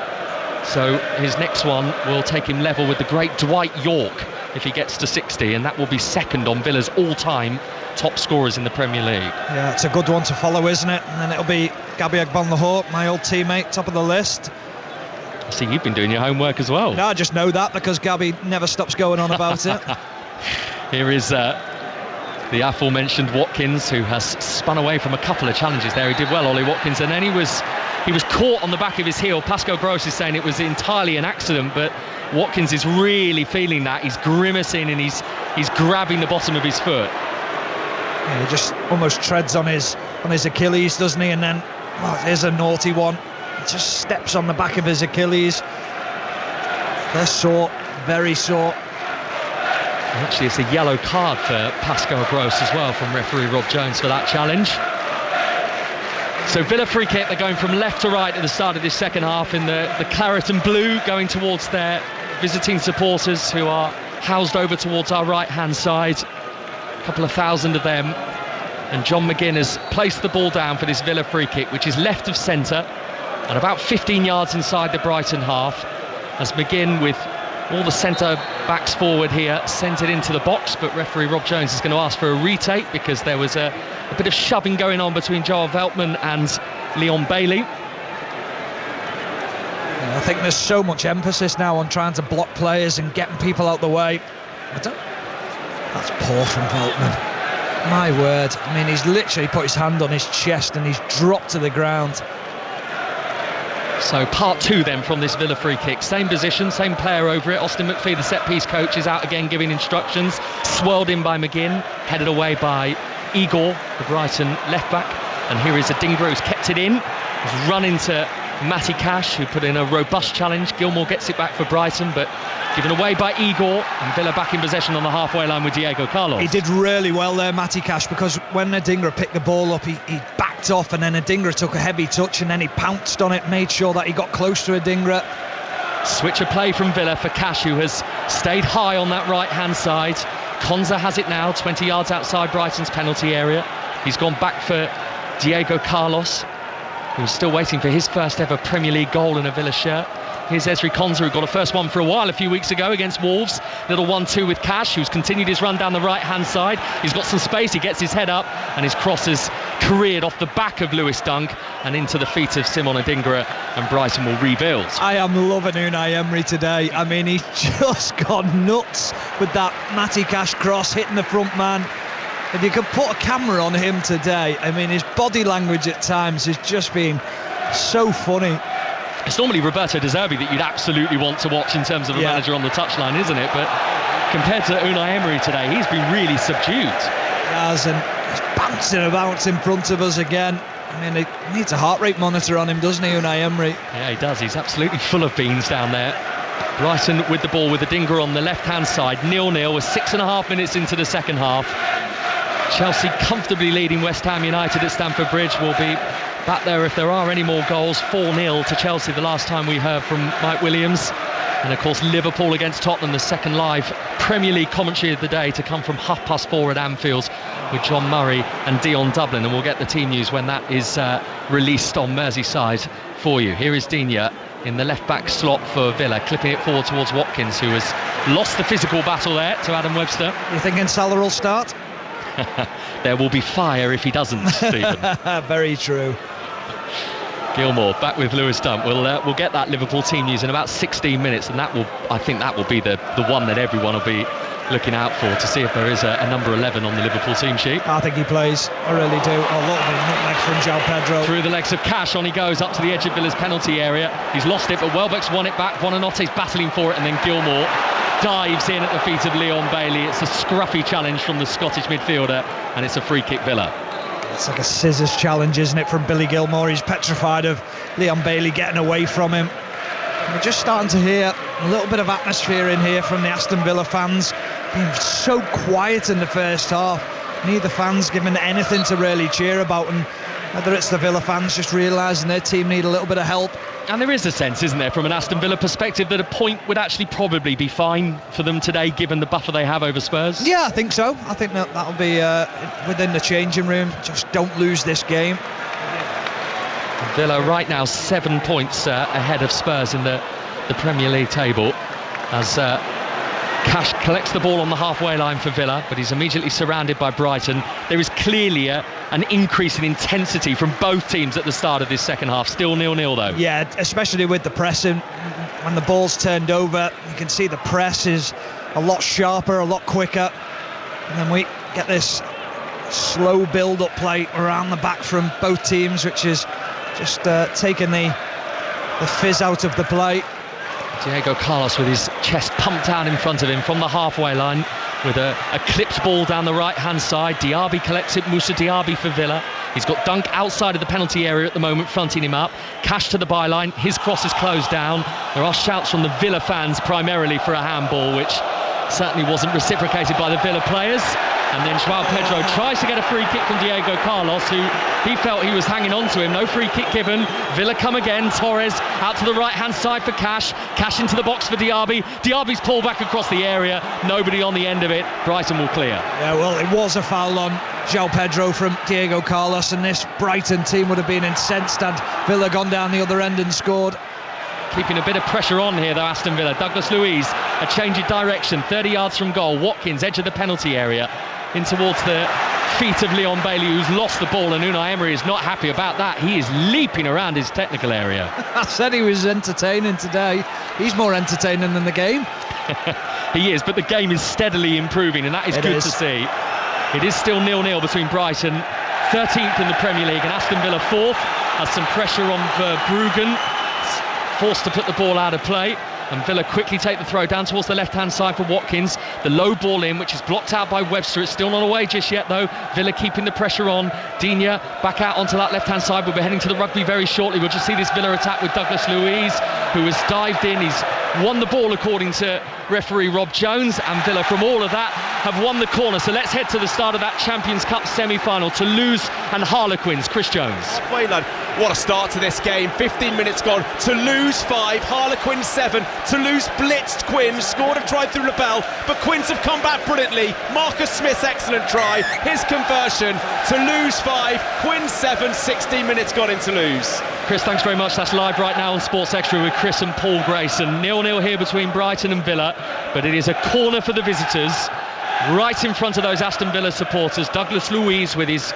so his next one will take him level with the great Dwight York if he gets to 60, and that will be second on Villa's all-time top scorers in the Premier League. Yeah, it's a good one to follow, isn't it? And then it'll be Gabby Agbonlahor, my old teammate, top of the list. I see you've been doing your homework as well. No, I just know that because Gabby never stops going on about it. Here is the aforementioned Watkins, who has spun away from a couple of challenges there. He did well, Ollie Watkins, and then he was caught on the back of his heel. Pascal Gross is saying it was entirely an accident, but Watkins is really feeling that. He's grimacing and he's grabbing the bottom of his foot. Yeah, he just almost treads on his Achilles, doesn't he? And then there's a naughty one. He just steps on the back of his Achilles. They're sore, very sore. Actually, it's a yellow card for Pascal Gross as well from referee Rob Jones for that challenge. So Villa free kick, they're going from left to right at the start of this second half in the claret and blue, going towards their visiting supporters who are housed over towards our right hand side. A couple of thousand of them. And John McGinn has placed the ball down for this Villa free kick, which is left of centre and about 15 yards inside the Brighton half, as McGinn, with all the centre backs forward here, sent it into the box, but referee Rob Jones is going to ask for a retake because there was a bit of shoving going on between Joel Veltman and Leon Bailey. I think there's so much emphasis now on trying to block players and getting people out the way. That's poor from Veltman. My word. I mean, he's literally put his hand on his chest and he's dropped to the ground. So part two then from this Villa free kick. Same position, same player over it. Austin McPhee, the set-piece coach, is out again giving instructions. Swirled in by McGinn, headed away by Igor, the Brighton left-back. And here is Adingra, who's kept it in. He's run into Matty Cash, who put in a robust challenge. Gilmore gets it back for Brighton, but given away by Igor, and Villa back in possession on the halfway line with Diego Carlos. He did really well there, Matty Cash, because when Adingra picked the ball up, he backed off, and then Adingra took a heavy touch, and then he pounced on it, made sure that he got close to Adingra. Switch of play from Villa for Cash, who has stayed high on that right-hand side. Konza has it now, 20 yards outside Brighton's penalty area. He's gone back for Diego Carlos, who's still waiting for his first ever Premier League goal in a Villa shirt. Here's Ezri Konza, who got a first one for a while a few weeks ago against Wolves. Little 1-2 with Cash, who's continued his run down the right-hand side. He's got some space, he gets his head up, and his cross has careered off the back of Lewis Dunk and into the feet of Simon Adingra, and Brighton will rebuild. I am loving Unai Emery today. I mean, he's just gone nuts with that Matty Cash cross hitting the front man. If you could put a camera on him today, I mean, his body language at times has just been so funny. It's normally Roberto De Zerbi that you'd absolutely want to watch in terms of a manager on the touchline, isn't it? But compared to Unai Emery today, he's been really subdued. He has, and he's bouncing about in front of us again. I mean, he needs a heart rate monitor on him, doesn't he, Unai Emery? Yeah, he does. He's absolutely full of beans down there. Brighton with the ball with Adingra on the left-hand side. 0-0 with 6.5 minutes into the second half. Chelsea comfortably leading West Ham United at Stamford Bridge. Will be back there if there are any more goals. 4-0 to Chelsea the last time we heard from Mike Williams. And of course Liverpool against Tottenham, the second live Premier League commentary of the day to come from 4:30 at Anfield with John Murray and Dion Dublin, and we'll get the team news when that is released on Merseyside for you. Here is Digne in the left back slot for Villa, clipping it forward towards Watkins, who has lost the physical battle there to Adam Webster. You thinking Salah will start? There will be fire if he doesn't, Stephen. Very true. Gilmour back with Lewis Dunk. We'll get that Liverpool team news in about 16 minutes, and I think that will be the one that everyone will be looking out for, to see if there is a number 11 on the Liverpool team sheet. I think he plays. I really do. Oh, look, the nutmeg from João Pedro. Through the legs of Cash, on he goes up to the edge of Villa's penalty area. He's lost it, but Welbeck's won it back. Buonanotte's battling for it, and then Gilmour dives in at the feet of Leon Bailey. It's a scruffy challenge from the Scottish midfielder, and it's a free kick Villa. It's like a scissors challenge, isn't it, from Billy Gilmour? He's petrified of Leon Bailey getting away from him. And we're just starting to hear a little bit of atmosphere in here from the Aston Villa fans. Being so quiet in the first half. Neither fans giving anything to really cheer about, and whether it's the Villa fans just realising their team need a little bit of help. And there is a sense, isn't there, from an Aston Villa perspective, that a point would actually probably be fine for them today, given the buffer they have over Spurs? Yeah, I think so. I think that'll be within the changing room. Just don't lose this game. Villa right now 7 points ahead of Spurs in the Premier League table, as Cash collects the ball on the halfway line for Villa, but he's immediately surrounded by Brighton. There is clearly an increase in intensity from both teams at the start of this second half. Still 0-0 though. Yeah, especially with the pressing. When the ball's turned over, you can see the press is a lot sharper, a lot quicker, and then we get this slow build-up play around the back from both teams, which is just taking the fizz out of the play. Diego Carlos with his chest pumped down in front of him from the halfway line with a clipped ball down the right hand side. Diaby collects it, Moussa Diaby for Villa. He's got Dunk outside of the penalty area at the moment, fronting him up. Cash to the byline, his cross is closed down. There are shouts from the Villa fans primarily for a handball, which certainly wasn't reciprocated by the Villa players. And then João Pedro tries to get a free kick from Diego Carlos, who he felt he was hanging on to him. No free kick given. Villa come again. Torres out to the right hand side for Cash. Cash into the box for Diaby. Diaby's pulled back across the area. Nobody on the end of it. Brighton will clear. Yeah, well, it was a foul on João Pedro from Diego Carlos, and this Brighton team would have been incensed had Villa gone down the other end and scored. Keeping a bit of pressure on here though, Aston Villa. Douglas Luiz, a change of direction, 30 yards from goal. Watkins, edge of the penalty area, in towards the feet of Leon Bailey, who's lost the ball, and Unai Emery is not happy about that. He is leaping around his technical area. I said he was entertaining today. He's more entertaining than the game. He is, but the game is steadily improving, and that is good to see. It is still 0-0 between Brighton, 13th in the Premier League, and Aston Villa 4th. Has some pressure on Verbruggen, forced to put the ball out of play, and Villa quickly take the throw down towards the left-hand side for Watkins. The low ball in, which is blocked out by Webster. It's still not away just yet though. Villa keeping the pressure on. Digne back out onto that left-hand side. We'll be heading to the rugby very shortly. We'll just see this Villa attack with Douglas Luiz, who has dived in. He's won the ball according to referee Rob Jones, and Villa from all of that have won the corner. So let's head to the start of that Champions Cup semi-final. Toulouse and Harlequins. Chris Jones. Halfway line. What a start to this game. 15 minutes gone. Toulouse 5, Harlequins 7. Toulouse blitzed Quins, scored a try through Labelle, but Quins have come back brilliantly. Marcus Smith's excellent try, his conversion. Toulouse 5, Quins 7, 16 minutes gone in Toulouse. Chris, thanks very much. That's live right now on Sports Extra with Chris and Paul Grayson. 0-0 here between Brighton and Villa, but it is a corner for the visitors, right in front of those Aston Villa supporters. Douglas Luiz with his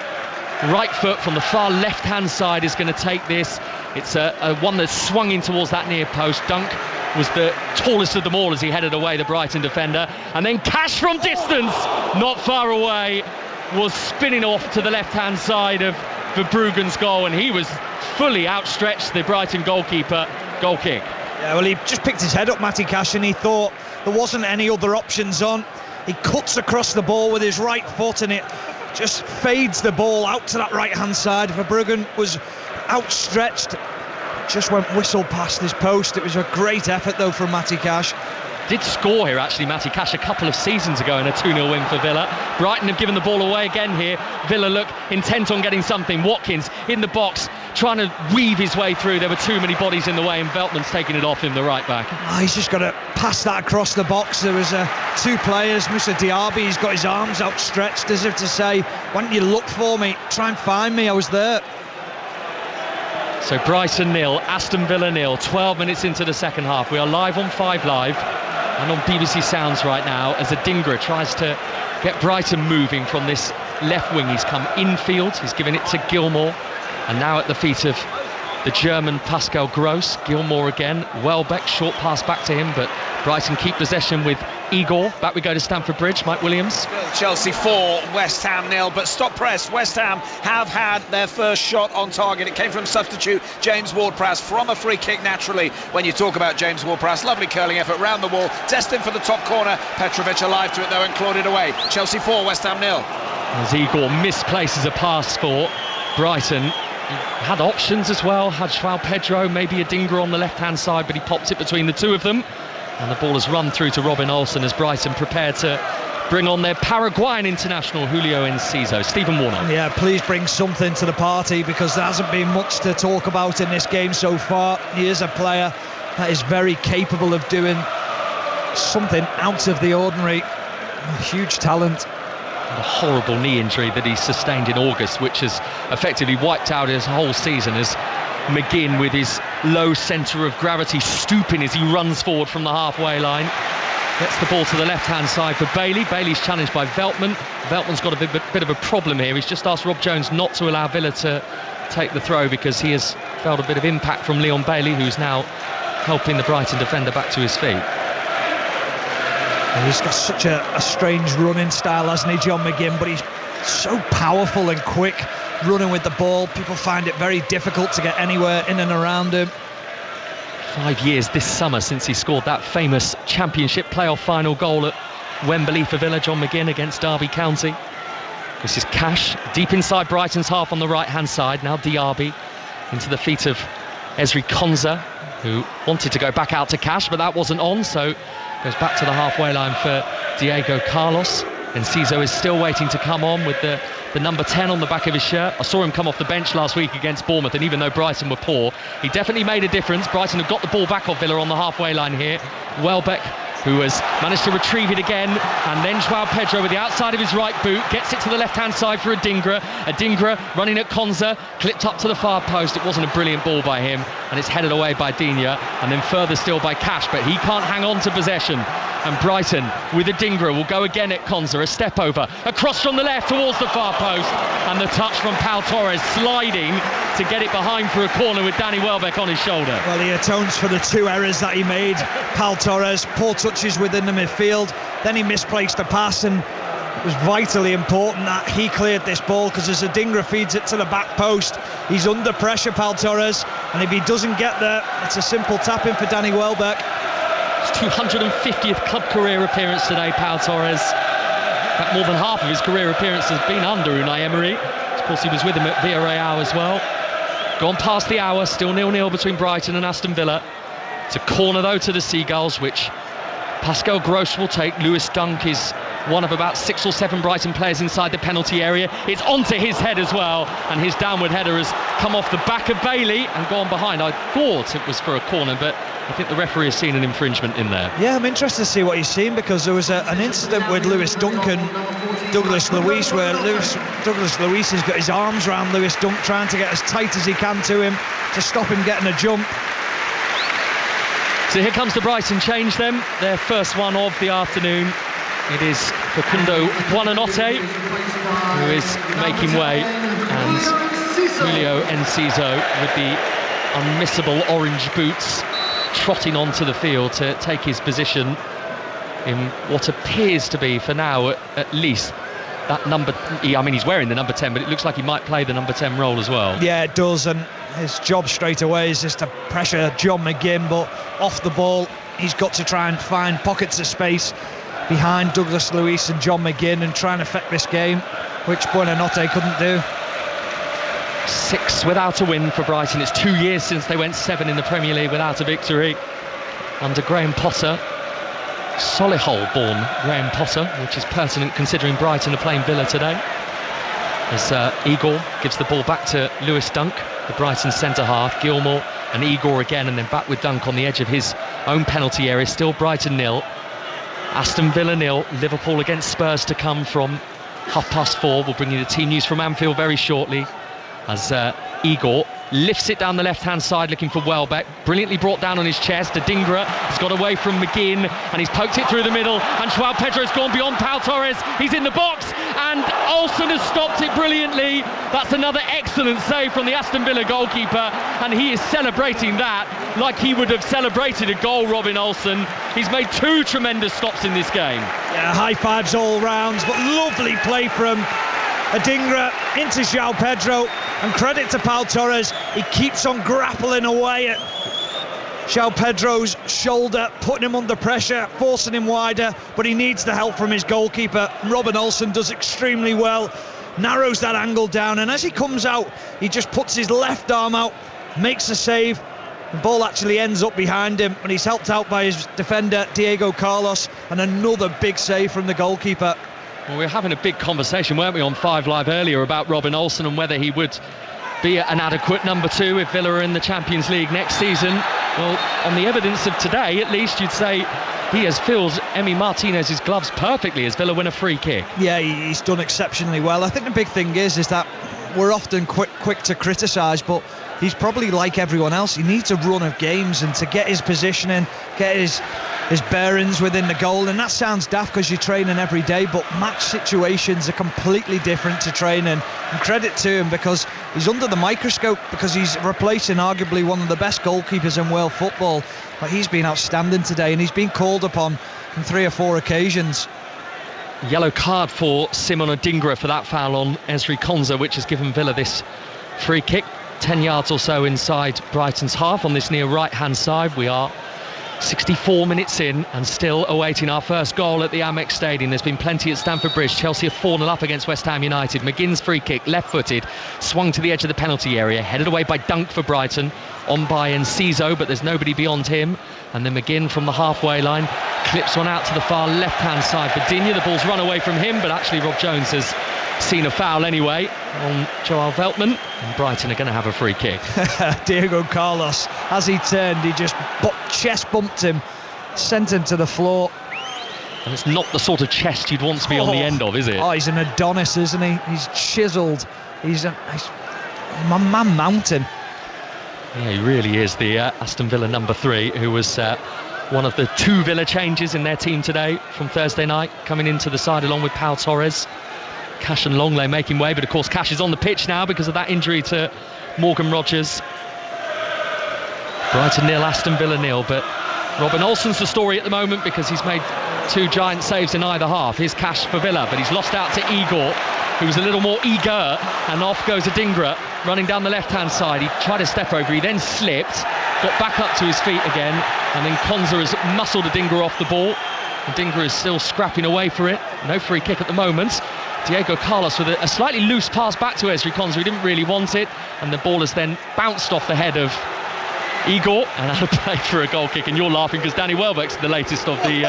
right foot from the far left-hand side is going to take this. It's a one that's swung in towards that near post. Dunk was the tallest of them all as he headed away, the Brighton defender. And then Cash from distance, not far away, was spinning off to the left-hand side of Verbruggen's goal, and he was fully outstretched, the Brighton goalkeeper. Goal kick. Yeah, well, he just picked his head up, Matty Cash, and he thought there wasn't any other options on. He cuts across the ball with his right foot, and it just fades the ball out to that right-hand side. Verbruggen was outstretched, just went whistle past his post. It was a great effort, though, from Matty Cash. Did score here, actually, Matty Cash, a couple of seasons ago in a 2-0 win for Villa. Brighton have given the ball away again here. Villa look intent on getting something. Watkins in the box, trying to weave his way through. There were too many bodies in the way, and Veltman's taking it off him, the right back. He's just got to pass that across the box. There was two players. Mr. Diaby, he's got his arms outstretched as if to say, why don't you look for me, try and find me, I was there. So Brighton 0, Aston Villa 0, 12 minutes into the second half. We are live on 5 Live and on BBC Sounds right now as Adingra tries to get Brighton moving from this left wing. He's come infield, he's given it to Gilmour, and now at the feet of the German Pascal Gross. Gilmour again, Welbeck, short pass back to him, but Brighton keep possession with Igor. Back we go to Stamford Bridge, Mike Williams. Chelsea 4, West Ham 0, but stop press. West Ham have had their first shot on target. It came from substitute James Ward-Prowse from a free kick, naturally, when you talk about James Ward-Prowse. Lovely curling effort round the wall, destined for the top corner. Petrovic alive to it, though, and clawed it away. Chelsea 4, West Ham 0. As Igor misplaces a pass for Brighton. He had options as well, had João Pedro, maybe Adingra on the left-hand side, but he popped it between the two of them. And the ball has run through to Robin Olsen as Brighton prepare to bring on their Paraguayan international Julio Enciso. Stephen Warnock. Yeah, please bring something to the party, because there hasn't been much to talk about in this game so far. He is a player that is very capable of doing something out of the ordinary. A huge talent. A horrible knee injury that he sustained in August, which has effectively wiped out his whole season, as McGinn, with his low centre of gravity, stooping as he runs forward from the halfway line, gets the ball to the left-hand side for Bailey. Bailey's challenged by Veltman. Veltman's got a bit of a problem here. He's just asked Rob Jones not to allow Villa to take the throw, because he has felt a bit of impact from Leon Bailey, who's now helping the Brighton defender back to his feet. He's got such a strange running style, hasn't he, John McGinn? But he's so powerful and quick running with the ball. People find it very difficult to get anywhere in and around him. 5 years this summer since he scored that famous Championship playoff final goal at Wembley for Villa, John McGinn against Derby County. This is Cash, deep inside Brighton's half on the right-hand side. Now Diaby into the feet of Ezri Konsa, who wanted to go back out to Cash, but that wasn't on, so goes back to the halfway line for Diego Carlos. And Enciso is still waiting to come on with the number 10 on the back of his shirt. I saw him come off the bench last week against Bournemouth, and even though Brighton were poor, he definitely made a difference. Brighton have got the ball back off Villa on the halfway line here. Welbeck, who has managed to retrieve it again, and then João Pedro with the outside of his right boot gets it to the left-hand side for Adingra. Adingra running at Konsa, clipped up to the far post. It wasn't a brilliant ball by him, and it's headed away by Digne, and then further still by Cash, but he can't hang on to possession. And Brighton with Adingra will go again at Konsa, a step over, across from the left towards the far post, and the touch from Pau Torres, sliding to get it behind for a corner with Danny Welbeck on his shoulder. Well, he atones for the two errors that he made. Pau Torres, poor touches within the midfield, then he misplaced a pass, and it was vitally important that he cleared this ball, because as Adingra feeds it to the back post, he's under pressure, Pau Torres, and if he doesn't get there, it's a simple tap-in for Danny Welbeck. His 250th club career appearance today, Pau Torres. In fact, more than half of his career appearances has been under Unai Emery. Of course, he was with him at Villarreal as well. Gone past the hour, still 0-0 between Brighton and Aston Villa. It's a corner, though, to the Seagulls, which Pascal Gross will take. Lewis Dunk is one of about 6 or 7 Brighton players inside the penalty area. It's onto his head as well, and his downward header has come off the back of Bailey and gone behind. I thought it was for a corner, but I think the referee has seen an infringement in there. Yeah, I'm interested to see what he's seen, because there was an incident with Lewis Dunk and Douglas Luiz, where Douglas Luiz has got his arms around Lewis Dunk, trying to get as tight as he can to him to stop him getting a jump. So here comes the Brighton change then, their first one of the afternoon. It is Facundo Buonanotte who is making way, and Julio Enciso with the unmissable orange boots trotting onto the field to take his position in what appears to be, for now at least, that number. I mean, he's wearing the number 10, but it looks like he might play the number 10 role as well. Yeah, it does, and his job straight away is just to pressure John McGinn, but off the ball he's got to try and find pockets of space behind Douglas Luiz and John McGinn and try and affect this game, which Buonanotte couldn't do. 6 without a win for Brighton. It's 2 years since they went 7 in the Premier League without a victory under Graham Potter. Solihull born Graham Potter, which is pertinent considering Brighton are playing Villa today. As Igor gives the ball back to Lewis Dunk, the Brighton centre-half. Gilmour and Igor again, and then back with Dunk on the edge of his own penalty area. Still Brighton 0, Aston Villa 0. Liverpool against Spurs to come from 4:30. We'll bring you the team news from Anfield very shortly, as Igor lifts it down the left-hand side looking for Welbeck, brilliantly brought down on his chest. Adingra has got away from McGinn and he's poked it through the middle, and Joao Pedro's gone beyond Pau Torres. He's in the box and Olsen has stopped it brilliantly. That's another excellent save from the Aston Villa goalkeeper, and he is celebrating that like he would have celebrated a goal, Robin Olsen. He's made 2 tremendous stops in this game. Yeah, high fives all rounds, but lovely play from Adingra into Joao Pedro, and credit to Pau Torres. He keeps on grappling away at Joao Pedro's shoulder, putting him under pressure, forcing him wider, but he needs the help from his goalkeeper. Robin Olsen does extremely well, narrows that angle down, and as he comes out he just puts his left arm out, makes a save. The ball actually ends up behind him, and he's helped out by his defender Diego Carlos, and another big save from the goalkeeper. Well, we were having a big conversation, weren't we, on 5 Live earlier about Robin Olsen and whether he would be an adequate number 2 if Villa are in the Champions League next season. Well, on the evidence of today, at least, you'd say he has filled Emi Martinez's gloves perfectly as Villa win a free kick. Yeah, he's done exceptionally well. I think the big thing is that we're often quick to criticise, but he's probably like everyone else. He needs a run of games and to get his positioning, get his bearings within the goal. And that sounds daft because you're training every day, but match situations are completely different to training. And credit to him, because he's under the microscope, because he's replacing arguably one of the best goalkeepers in world football. But he's been outstanding today, and he's been called upon on 3 or 4 occasions. Yellow card for Simon Adingra for that foul on Ezri Konsa, which has given Villa this free kick 10 yards or so inside Brighton's half on this near right hand side. We are 64 minutes in and still awaiting our first goal at the Amex Stadium. There's been plenty at Stamford Bridge. Chelsea are 4-0 up against West Ham United. McGinn's free kick, left-footed, swung to the edge of the penalty area, headed away by Dunk for Brighton, on by Enciso, but there's nobody beyond him. And then McGinn from the halfway line clips one out to the far left-hand side for Digne. The ball's run away from him, but actually Rob Jones has seen a foul anyway on Joel Veltman, and Brighton are going to have a free kick. Diego Carlos, as he turned, he just chest bumped him, sent him to the floor. And it's not the sort of chest you'd want to be on the end of, is it? Oh, he's an Adonis, isn't he? He's chiselled. He's man mountain. Yeah, he really is. The Aston Villa number 3, who was one of the 2 Villa changes in their team today from Thursday night, coming into the side along with Pau Torres. Cash and Longley making way, but of course Cash is on the pitch now because of that injury to Morgan Rogers. Brighton 0, Aston Villa 0, but Robin Olsen's the story at the moment because he's made 2 giant saves in either half. Here's Cash for Villa, but he's lost out to Igor, who was a little more eager, and off goes Adingra running down the left hand side. He tried to step over, he then slipped, got back up to his feet again, and then Konsa has muscled Adingra off the ball. Adingra is still scrapping away for it. No free kick at the moment. Diego Carlos with a slightly loose pass back to Ezri Konsa, who didn't really want it, and the ball has then bounced off the head of Igor and out of play for a goal kick. And you're laughing because Danny Welbeck's the latest of the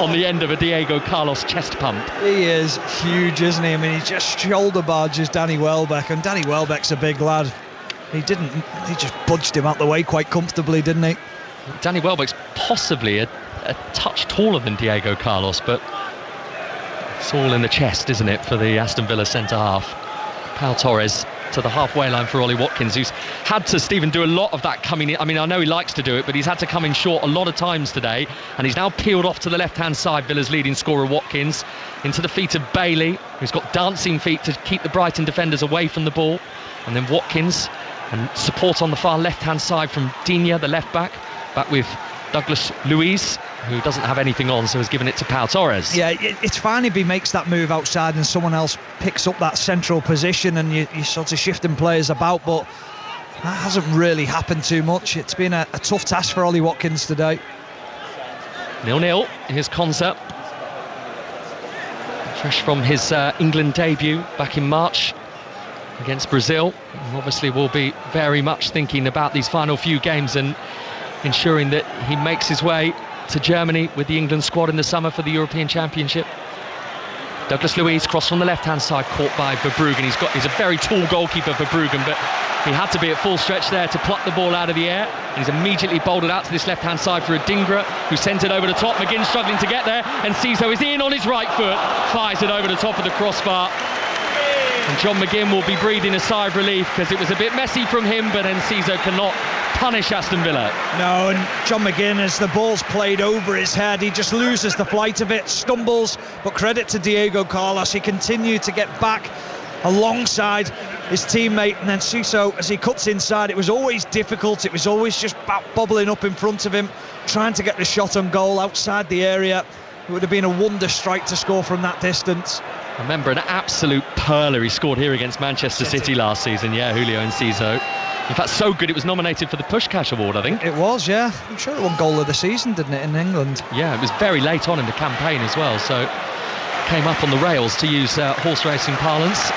on the end of a Diego Carlos chest pump. He is huge, isn't he? I mean, he just shoulder barges Danny Welbeck, and Danny Welbeck's a big lad. He just budged him out the way quite comfortably, didn't he? Danny Welbeck's possibly a touch taller than Diego Carlos, but it's all in the chest, isn't it, for the Aston Villa centre-half. Pau Torres to the halfway line for Ollie Watkins, who's had to, Stephen, do a lot of that coming in. I mean, I know he likes to do it, but he's had to come in short a lot of times today, and he's now peeled off to the left-hand side, Villa's leading scorer Watkins, into the feet of Bailey, who's got dancing feet to keep the Brighton defenders away from the ball, and then Watkins, and support on the far left-hand side from Digne, the left-back, back with Douglas Luiz, who doesn't have anything on, so has given it to Pau Torres. Yeah, it's fine if he makes that move outside and someone else picks up that central position and you're sort of shifting players about, but that hasn't really happened too much. It's been a tough task for Ollie Watkins today. 0-0, here's Konza, fresh from his England debut back in March against Brazil, and obviously will be very much thinking about these final few games and ensuring that he makes his way to Germany with the England squad in the summer for the European Championship. Douglas Luiz, cross from the left-hand side, caught by Verbruggen. He's a very tall goalkeeper, Verbruggen, but he had to be at full stretch there to pluck the ball out of the air. And he's immediately bowled out to this left-hand side for Adingra, who sent it over the top. McGinn struggling to get there, and Ciso is in on his right foot, fires it over the top of the crossbar. And John McGinn will be breathing a sigh of relief because it was a bit messy from him, but then Ciso cannot punish Aston Villa. No, and John McGinn, as the ball's played over his head, he just loses the flight of it, stumbles, but credit to Diego Carlos, he continued to get back alongside his teammate, and then Ciso, as he cuts inside, it was always difficult, it was always just bubbling up in front of him, trying to get the shot on goal outside the area. It would have been a wonder strike to score from that distance. I remember an absolute perler he scored here against Manchester City last season, Julio Enciso. In fact, so good it was nominated for the Puskás Award, I think. It was, yeah. I'm sure it won goal of the season, didn't it, in England? Yeah, it was very late on in the campaign as well, so came up on the rails, to use horse racing parlance.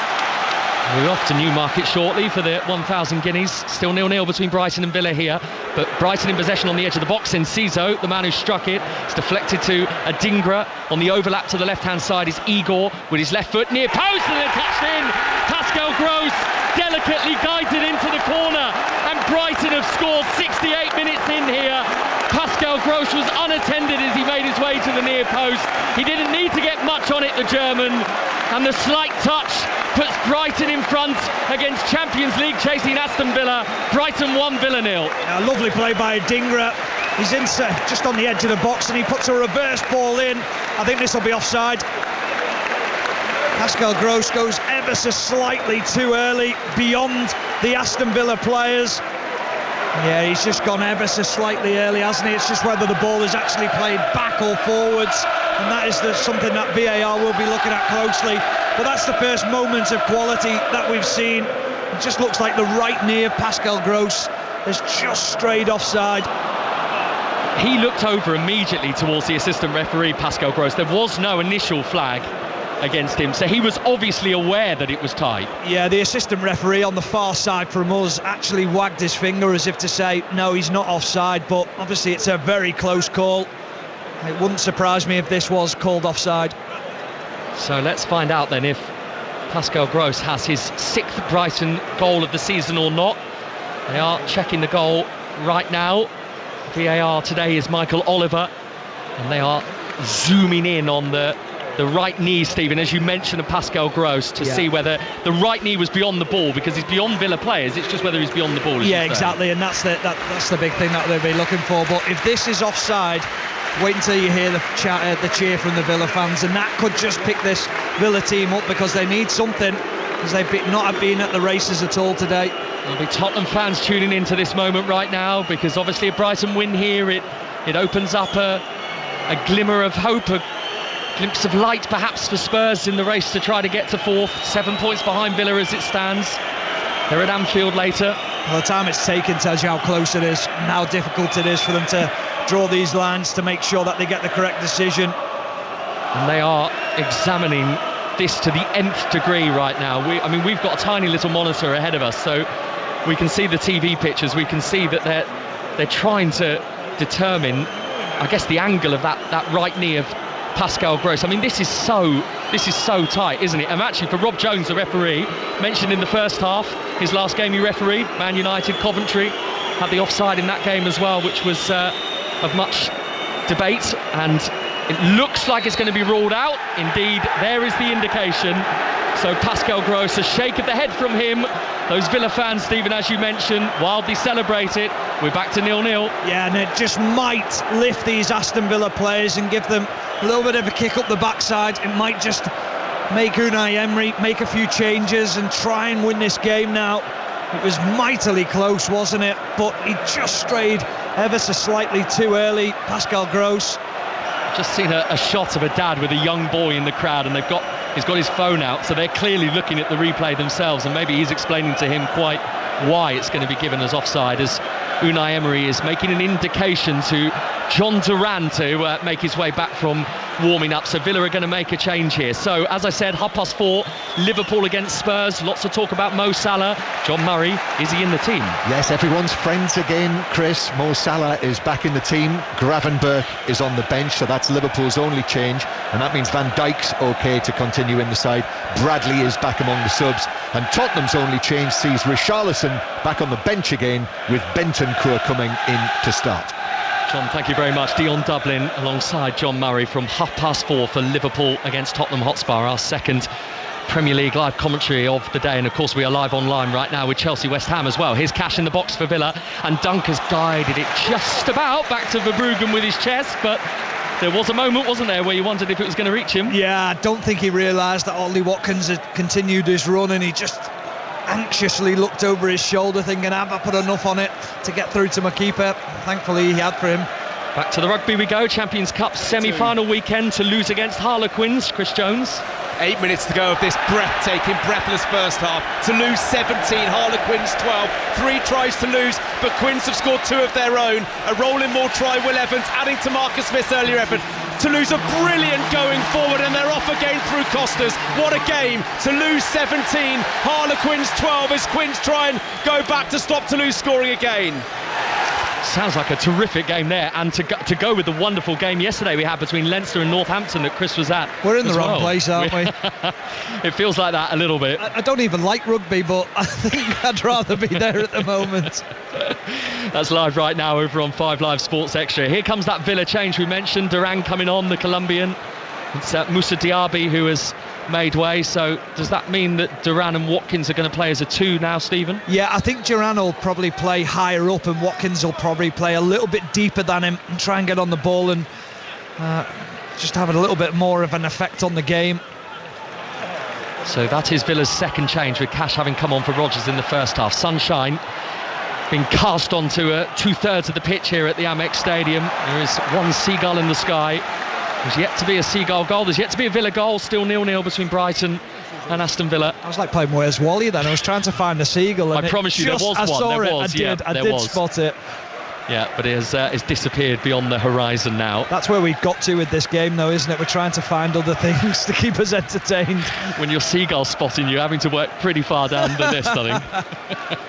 We're off to Newmarket shortly for the 1,000 guineas. Still 0-0 between Brighton and Villa here, but Brighton in possession on the edge of the box. Enciso, the man who struck it, it's deflected to Adingra. On the overlap to the left-hand side is Igor with his left foot near post, and then touched in. Pascal Gross delicately guides it into the corner, and Brighton have scored 68 minutes in here. Pascal Gross was unattended as he made his way to the near post. He didn't need to get much on it, the German, and the slight touch puts Brighton in front against Champions League chasing Aston Villa. Brighton 1, Villa 0. A lovely play by Adingra. He's in just on the edge of the box and he puts a reverse ball in. I think this will be offside. Pascal Gross goes ever so slightly too early beyond the Aston Villa players. Yeah, he's just gone ever so slightly early, hasn't he? It's just whether the ball is actually played back or forwards, and that is something that VAR will be looking at closely. But that's the first moment of quality that we've seen. It just looks like the right knee of Pascal Gross has just strayed offside. He looked over immediately towards the assistant referee, Pascal Gross. There was no initial flag against him, so he was obviously aware that it was tight. Yeah, the assistant referee on the far side from us actually wagged his finger as if to say no, he's not offside, but obviously it's a very close call. It wouldn't surprise me if this was called offside. So let's find out then if Pascal Gross has his 6th Brighton goal of the season or not. They are checking the goal right now. VAR today is Michael Oliver, and they are zooming in on the right knee, Stephen, as you mentioned, of Pascal Gross, to see whether the right knee was beyond the ball, because he's beyond Villa players. It's just whether he's beyond the ball. Yeah, exactly, and that's the big thing that they'll be looking for. But if this is offside, wait until you hear the cheer from the Villa fans, and that could just pick this Villa team up, because they need something, because they've not been at the races at all today. There'll be Tottenham fans tuning into this moment right now, because obviously a Brighton win here, it opens up a glimmer of hope, a glimpse of light perhaps for Spurs in the race to try to get to 4th, 7 points behind Villa as it stands. They're at Anfield later. Well, the time it's taken tells you how close it is and how difficult it is for them to draw these lines to make sure that they get the correct decision. And they are examining this to the nth degree right now. We've got a tiny little monitor ahead of us, so we can see the TV pictures. We can see that they're trying to determine, I guess, the angle of that right knee of Pascal Gross. This is so tight, isn't it? And actually, for Rob Jones, the referee, mentioned in the first half, his last game he refereed, Man United Coventry, had the offside in that game as well, which was of much debate, and it looks like it's going to be ruled out. Indeed, there is the indication. So Pascal Gross, a shake of the head from him. Those Villa fans, Stephen, as you mentioned, wildly celebrate it. We're back to 0-0. Yeah, and it just might lift these Aston Villa players and give them a little bit of a kick up the backside. It might just make Unai Emery make a few changes and try and win this game now. It was mightily close, wasn't it? But he just strayed ever so slightly too early. Pascal Gross. Just seen a shot of a dad with a young boy in the crowd, and he's got his phone out, so they're clearly looking at the replay themselves, and maybe he's explaining to him quite why it's going to be given as offside, as Unai Emery is making an indication to John Duran to make his way back from warming up. So Villa are going to make a change here. So as I said, 4:30, Liverpool against Spurs. Lots of talk about Mo Salah. John Murray, is he in the team? Yes, everyone's friends again, Chris. Mo Salah is back in the team. Gravenberch is on the bench, so that's Liverpool's only change, and that means Van Dijk's okay to continue in the side. Bradley is back among the subs, and Tottenham's only change sees Richarlison back on the bench again, with Bentancur coming in to start. John, thank you very much. Dion Dublin alongside John Murray from 4:30 for Liverpool against Tottenham Hotspur, our second Premier League live commentary of the day, and of course we are live online right now with Chelsea West Ham as well. Here's Cash in the box for Villa, and Dunk has guided it just about back to Verbruggen with his chest, but there was a moment, wasn't there, where you wondered if it was going to reach him? Yeah, I don't think he realised that Ollie Watkins had continued his run, and he just anxiously looked over his shoulder thinking, have I put enough on it to get through to my keeper? Thankfully he had for him. Back to the rugby we go. Champions Cup semi-final weekend. Toulouse against Harlequins. Chris Jones. 8 minutes to go of this breathtaking, breathless first half. Toulouse 17, Harlequins 12. 3 tries to lose, but Quins have scored 2 of their own. A rolling more try, Will Evans, adding to Marcus Smith's earlier effort. Toulouse are brilliant going forward, and they're off again through Costas. What a game. Toulouse 17, Harlequins 12 as Quins try and go back to stop Toulouse scoring again. Sounds like a terrific game there, and to go with the wonderful game yesterday we had between Leinster and Northampton that Chris was at. We're in the wrong place, aren't we? It feels like that a little bit. I don't even like rugby, but I think I'd rather be there at the moment. That's live right now over on 5 Live Sports Extra. Here comes that Villa change we mentioned. Duran coming on, the Colombian. It's Moussa Diaby who has made way. So does that mean that Duran and Watkins are going to play as a 2 now, Stephen? Yeah, I think Duran will probably play higher up, and Watkins will probably play a little bit deeper than him and try and get on the ball and just have a little bit more of an effect on the game. So that is Villa's second change, with Cash having come on for Rodgers in the first half. Sunshine being cast onto 2/3 of the pitch here at the Amex Stadium. There is one seagull in the sky. There's yet to be a Seagull goal. There's yet to be a Villa goal. Still 0-0 between Brighton and Aston Villa. I was like playing Where's Wally then. I was trying to find a seagull. And I promise you there was one. I did spot it. Yeah, but it has it's disappeared beyond the horizon now. That's where we've got to with this game, though, isn't it? We're trying to find other things to keep us entertained. When you're seagull spotting, you're having to work pretty far down the list, I think.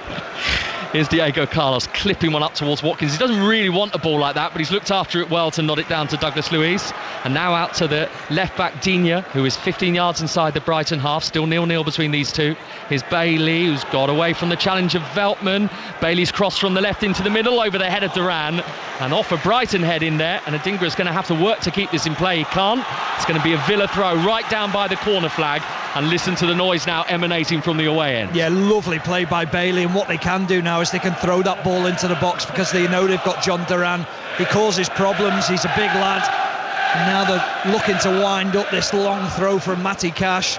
Here's Diego Carlos clipping one up towards Watkins. He doesn't really want a ball like that, but he's looked after it well to nod it down to Douglas Luiz. And now out to the left back, Digne, who is 15 yards inside the Brighton half. Still 0-0 between these two. Here's Bailey, who's got away from the challenge of Veltman. Bailey's cross from the left into the middle over the head of Duran. And off a Brighton head in there. And Adingra's going to have to work to keep this in play. He can't. It's going to be a Villa throw right down by the corner flag. And listen to the noise now emanating from the away end. Yeah, lovely play by Bailey. And what they can do now is they can throw that ball into the box because they know they've got John Duran. He causes problems. He's a big lad. And now they're looking to wind up this long throw from Matty Cash.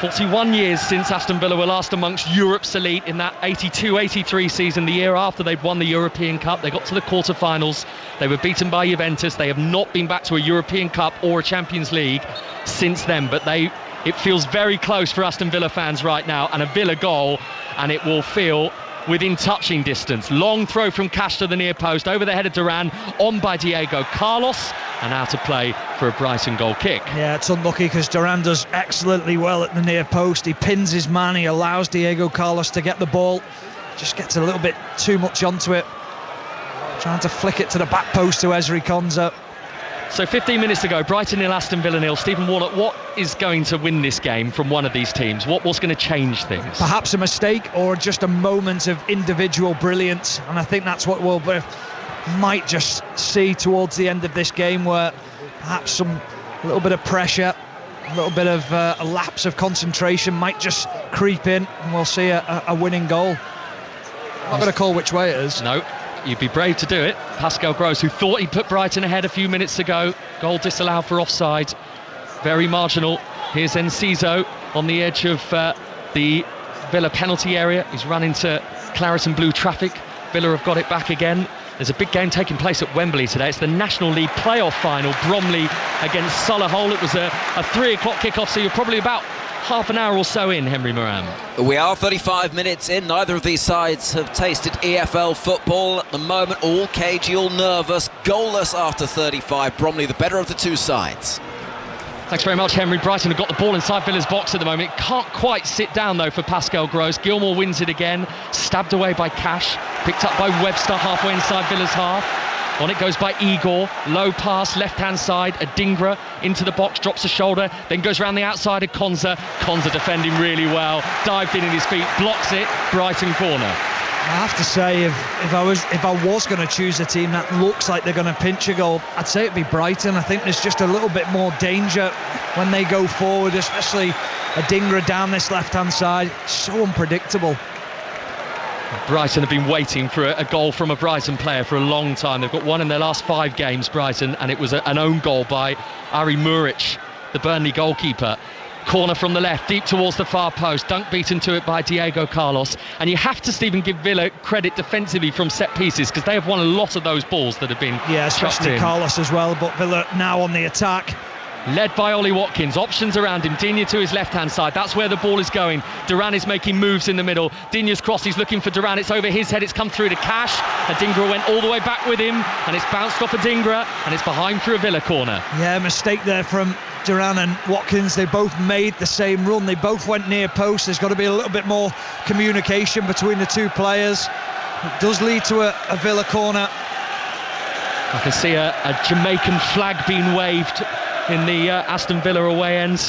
41 years since Aston Villa were last amongst Europe's elite in that 82-83 season, the year after they'd won the European Cup. They got to the quarter-finals. They were beaten by Juventus. They have not been back to a European Cup or a Champions League since then, but it feels very close for Aston Villa fans right now, and a Villa goal, and it will feel within touching distance. Long throw from Cash to the near post, over the head of Duran, on by Diego Carlos, and out of play for a Brighton goal kick. Yeah, it's unlucky because Duran does excellently well at the near post. He pins his man, he allows Diego Carlos to get the ball, just gets a little bit too much onto it, trying to flick it to the back post to Ezri Konsa. So 15 minutes to go, Brighton 0, Aston Villa 0. Stephen Warnock, what is going to win this game from one of these teams? What's going to change things? Perhaps a mistake or just a moment of individual brilliance, and I think that's what we'll might just see towards the end of this game, where perhaps a little bit of pressure, a little bit of a lapse of concentration might just creep in, and we'll see a winning goal. I'm not going to call which way it is. No, you'd be brave to do it. Pascal Gross, who thought he put Brighton ahead a few minutes ago. Goal disallowed for offside. Very marginal. Here's Enciso on the edge of the Villa penalty area. He's run into claret and blue traffic. Villa have got it back again. There's a big game taking place at Wembley today. It's the National League playoff final, Bromley against Solihull. It was a 3 o'clock kickoff, so you're probably about half an hour or so in, Henry Moran. We are 35 minutes in. Neither of these sides have tasted EFL football at the moment. All cagey, all nervous, goalless after 35. Bromley the better of the two sides. Thanks very much, Henry. Brighton have got the ball inside Villa's box at the moment. It can't quite sit down, though, for Pascal Gross. Gilmour wins it again. Stabbed away by Cash. Picked up by Webster halfway inside Villa's half. On it goes by Igor. Low pass, left-hand side. Adingra into the box, drops a shoulder, then goes around the outside of Konza. Konza defending really well. Dived in his feet, blocks it. Brighton corner. I have to say, if I was going to choose a team that looks like they're going to pinch a goal, I'd say it'd be Brighton. I think there's just a little bit more danger when they go forward, especially Adingra down this left-hand side. It's so unpredictable. Brighton have been waiting for a goal from a Brighton player for a long time. They've got one in their last 5 games, Brighton, and it was an own goal by Ari Muric, the Burnley goalkeeper. Corner from the left, deep towards the far post. Dunk beaten to it by Diego Carlos. And you have to, Stephen, give Villa credit defensively from set pieces, because they have won a lot of those balls that have been especially Carlos as well. But Villa now on the attack. Led by Ollie Watkins, options around him. Digne to his left-hand side, that's where the ball is going. Duran is making moves in the middle. Digne's cross, he's looking for Duran, it's over his head, it's come through to Cash. Adingra went all the way back with him, and it's bounced off Adingra, and it's behind for a Villa corner. Yeah, mistake there from Duran and Watkins. They both made the same run, they both went near post. There's got to be a little bit more communication between the two players. It does lead to a Villa corner. I can see a Jamaican flag being waved in the Aston Villa away end.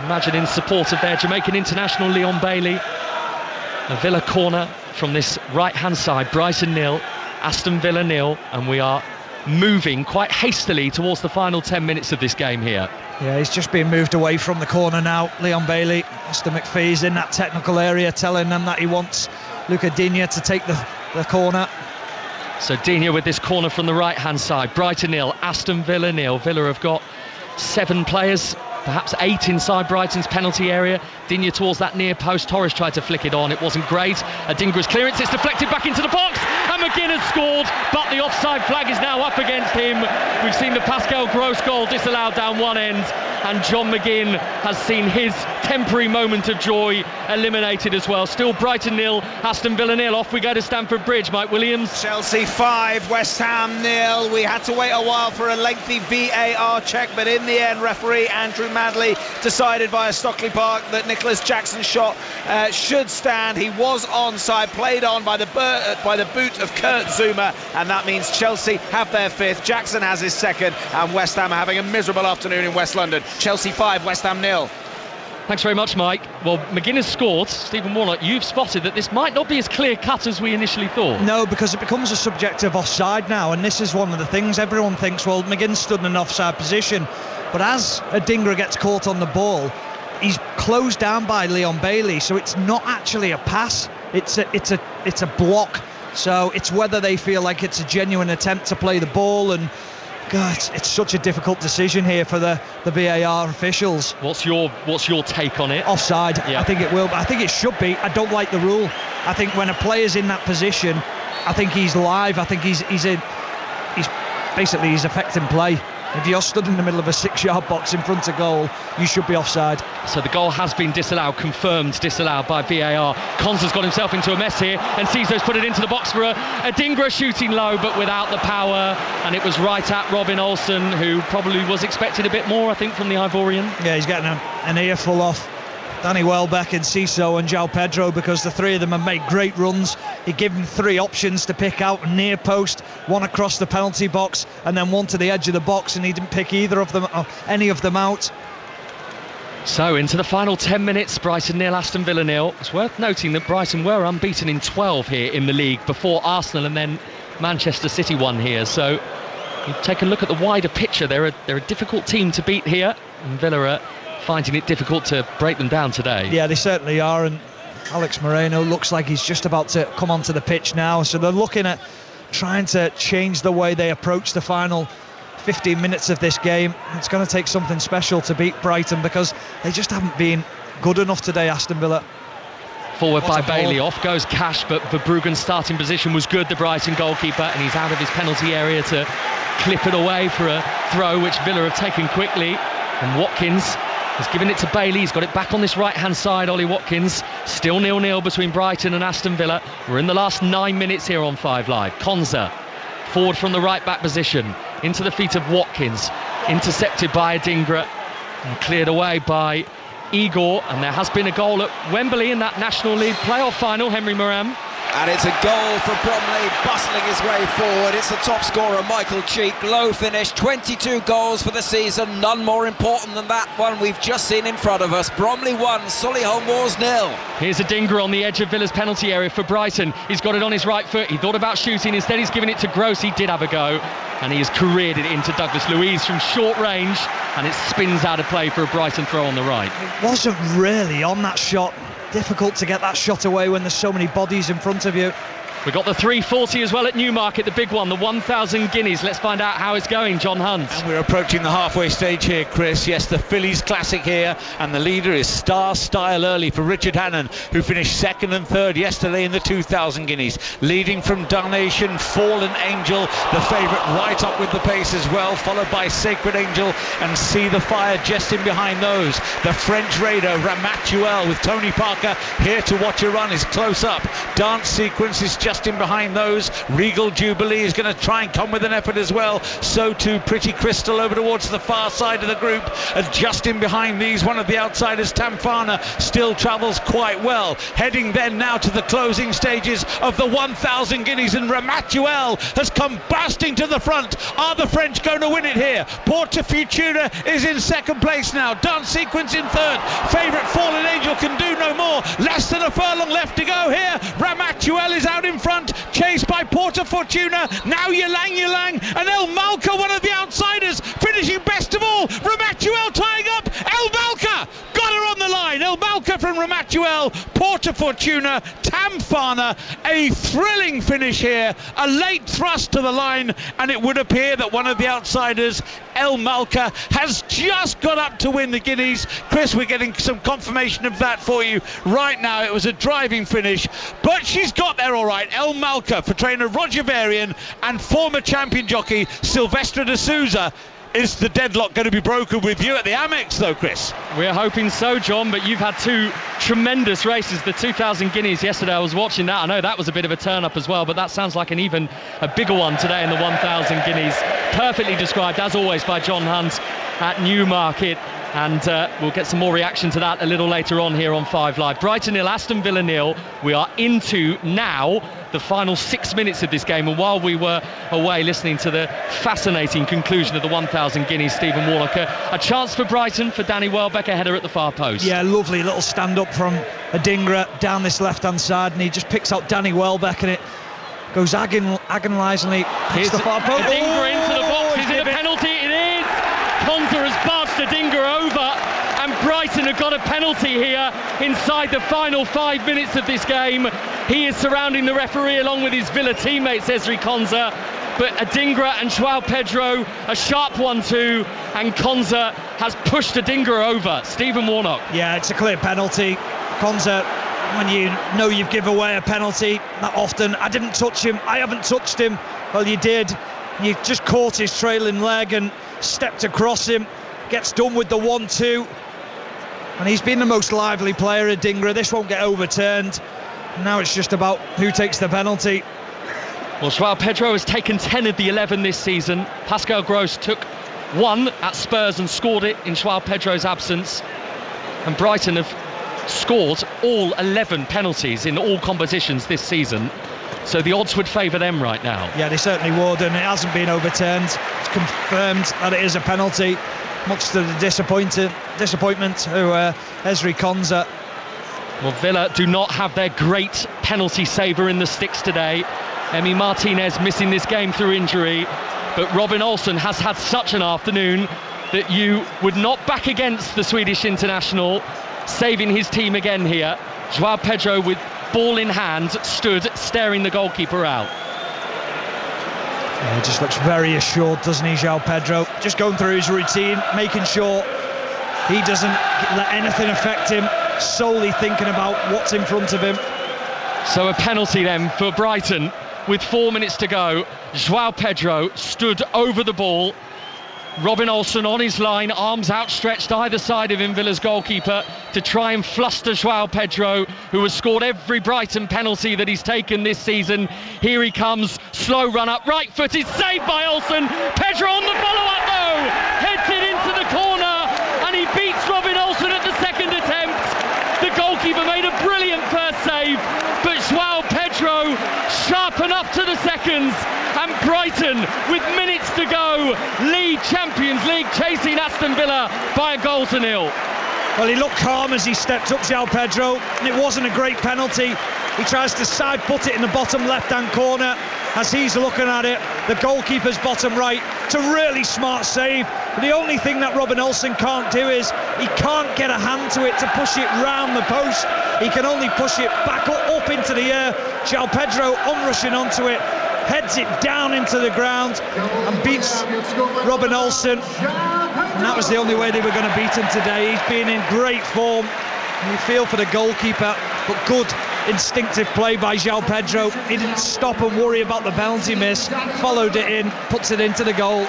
Imagine in support of their Jamaican international Leon Bailey. A Villa corner from this right-hand side. Brighton 0, Aston Villa 0, and we are moving quite hastily towards the final 10 minutes of this game here. Yeah, he's just being moved away from the corner now, Leon Bailey. Mr McPhee's in that technical area telling them that he wants Luca Digne to take the corner. So Digne with this corner from the right-hand side. Brighton 0, Aston Villa 0. Villa have got 7 players, perhaps 8 inside Brighton's penalty area. Digne towards that near post. Torres tried to flick it on, it wasn't great. Adingra's clearance, it's deflected back into the box, and McGinn has scored, but the offside flag is now up against him. We've seen the Pascal Gross goal disallowed down one end, and John McGinn has seen his temporary moment of joy eliminated as well. Still Brighton 0, Aston Villa 0. Off we go to Stamford Bridge. Mike Williams. Chelsea 5, West Ham 0. We had to wait a while for a lengthy VAR check, but in the end referee Andrew Madley decided via Stockley Park that Nicholas Jackson's shot should stand. He was onside, played on by the boot of Kurt Zouma, and that means Chelsea have their 5th, Jackson has his 2nd, and West Ham are having a miserable afternoon in West London. Chelsea 5, West Ham 0. Thanks very much, Mike. Well, McGinn has scored. Stephen Warnock, you've spotted that this might not be as clear-cut as we initially thought. No, because it becomes a subjective offside now, and this is one of the things everyone thinks, well, McGinn stood in an offside position, but as Adingra gets caught on the ball, he's closed down by Leon Bailey, so it's not actually a pass, it's a block. So it's whether they feel like it's a genuine attempt to play the ball, and God, it's such a difficult decision here for the VAR officials. What's your take on it? Offside. Yeah. I think it will, but I think it should be. I don't like the rule. I think when a player's in that position, I think he's live. I think he's affecting play. If you're stood in the middle of a 6-yard box in front of goal, you should be offside. So the goal has been disallowed, confirmed disallowed by VAR. Konza's got himself into a mess here, and Ciso's put it into the box for Adingra shooting low, but without the power, and it was right at Robin Olsen, who probably was expected a bit more, I think, from the Ivorian. Yeah, he's getting an earful off Danny Welbeck and Ciso and João Pedro, because the 3 of them have made great runs. He gave them 3 options to pick out: near post, one across the penalty box, and then one to the edge of the box, and he didn't pick either of them, or any of them out. So into the final 10 minutes, Brighton 0, Aston Villa 0. It's worth noting that Brighton were unbeaten in 12 here in the league before Arsenal, and then Manchester City won here. So you take a look at the wider picture, they're a difficult team to beat here, and Villa are finding it difficult to break them down today. Yeah, they certainly are, and Alex Moreno looks like he's just about to come onto the pitch now, so they're looking at trying to change the way they approach the final 15 minutes of this game. It's going to take something special to beat Brighton because they just haven't been good enough today, Aston Villa. Forward by Bailey, off goes Cash, but Verbruggen's starting position was good, the Brighton goalkeeper, and he's out of his penalty area to clip it away for a throw which Villa have taken quickly. And Watkins has given it to Bailey. He's got it back on this right-hand side, Ollie Watkins. Still 0-0 between Brighton and Aston Villa. We're in the last 9 minutes here on 5 Live. Konza, forward from the right-back position, into the feet of Watkins. Intercepted by Adingra and cleared away by Igor. And there has been a goal at Wembley in that National League playoff final, Henry Moran. And it's a goal for Bromley, bustling his way forward. It's the top scorer, Michael Cheek. Low finish, 22 goals for the season. None more important than that one we've just seen in front of us. Bromley 1, Solihull Moors 0. Here's Adingra on the edge of Villa's penalty area for Brighton. He's got it on his right foot. He thought about shooting. Instead, he's given it to Gross. He did have a go. And he has careered it into Douglas Luiz from short range. And it spins out of play for a Brighton throw on the right. It wasn't really on that shot. Difficult to get that shot away when there's so many bodies in front of you. We've got the 340 as well at Newmarket, the big one, the 1,000 guineas. Let's find out how it's going, John Hunt. And we're approaching the halfway stage here, Chris. Yes, the Phillies Classic here, and the leader is Star Style Early for Richard Hannon, who finished second and third yesterday in the 2,000 guineas. Leading from Darnation, Fallen Angel, the favourite, right up with the pace as well, followed by Sacred Angel and See the Fire just in behind those. The French raider Ramatuel with Tony Parker here to watch a run is close up. Dance Sequence is just in behind those. Regal Jubilee is going to try and come with an effort as well. So too Pretty Crystal over towards the far side of the group. Just in behind these, one of the outsiders, Tamfana, still travels quite well. Heading then now to the closing stages of the 1,000 guineas, and Ramatuel has come bursting to the front. Are the French going to win it here? Porta Futura is in second place now. Dance Sequence in third. Favourite Fallen Angel can do no more. Less than a furlong left to go here. Ramatuel is out in front, chased by Porta Fortuna. Now Ylang, and El Malka, one of the outsiders, finishing best of all. Ramatuel tying up. El Malka got her on the line. El Malka from Ramatuel, Porta Fortuna, Tamfana. A thrilling finish here. A late thrust to the line, and it would appear that one of the outsiders, El Malka, has just got up to win the Guineas. Chris, we're getting some confirmation of that for you right now. It was a driving finish, but she's got there all right. El Malka for trainer Roger Varian and former champion jockey Silvestre de Souza. Is the deadlock going to be broken with you at the Amex though, Chris? We're hoping so, John, but you've had two tremendous races. The 2,000 guineas yesterday, I was watching that. I know that was a bit of a turn up as well, but that sounds like a bigger one today in the 1,000 guineas. Perfectly described, as always, by John Hunt at Newmarket. And we'll get some more reaction to that a little later on here on 5 Live. Brighton 0, Aston Villa 0. We are into now the final 6 minutes of this game. And while we were away listening to the fascinating conclusion of the 1,000 guineas, Stephen Warnock, a chance for Brighton for Danny Welbeck, a header at the far post. Yeah, lovely little stand up from Adingra down this left hand side, and he just picks out Danny Welbeck, and it goes agonisingly past the far post. Adingra into the box. Is it a penalty? It is. Konza has barged Adingra over, and Brighton have got a penalty here inside the final 5 minutes of this game. He is surrounding the referee along with his Villa teammates, Ezri Konza, but Adingra and Joao Pedro, a sharp 1-2, and Konza has pushed Adingra over. Stephen Warnock. Yeah, it's a clear penalty. Konza, when you know you've given away a penalty that often, I didn't touch him, I haven't touched him. Well, you did. You just caught his trailing leg and stepped across him. Gets done with the 1-2, and he's been the most lively player at Adingra. This won't get overturned. Now it's just about who takes the penalty. Well, Joao Pedro has taken 10 of the 11 this season. Pascal Gross took 1 at Spurs and scored it in Joao Pedro's absence. And Brighton have scored all 11 penalties in all competitions this season. So the odds would favour them right now. Yeah, they certainly would, and it hasn't been overturned. It's confirmed that it is a penalty, much to the disappointment of Ezri Konza. Well, Villa do not have their great penalty saver in the sticks today. Emi Martinez missing this game through injury, but Robin Olsen has had such an afternoon. that you would not back against the Swedish international, saving his team again here. João Pedro, with ball in hand, stood staring the goalkeeper out. Yeah, he just looks very assured, doesn't he, João Pedro? Just going through his routine, making sure he doesn't let anything affect him, solely thinking about what's in front of him. So a penalty then for Brighton with 4 minutes to go. João Pedro stood over the ball. Robin Olsen on his line, arms outstretched either side of him, Villa's goalkeeper, to try and fluster João Pedro, who has scored every Brighton penalty that he's taken this season. Here he comes, slow run up, right footed, saved by Olsen. Pedro on the follow-up though, heads it into the corner, and he beats Robin Olsen at the second attempt. The goalkeeper made a brilliant first save, but João Pedro sharp enough to the seconds, and Brighton, with minutes to go, lead Champions League, chasing Aston Villa by 1-0. Well, he looked calm as he stepped up, João Pedro, and it wasn't a great penalty. He tries to side foot it in the bottom left-hand corner. As he's looking at it, the goalkeeper's bottom right. It's a really smart save. But the only thing that Robin Olsen can't do is he can't get a hand to it to push it round the post. He can only push it back up into the air. João Pedro onrushing onto it, heads it down into the ground and beats Robin Olsen. And that was the only way they were going to beat him today. He's been in great form. And you feel for the goalkeeper, but good instinctive play by João Pedro. He didn't stop and worry about the penalty miss, followed it in, puts it into the goal.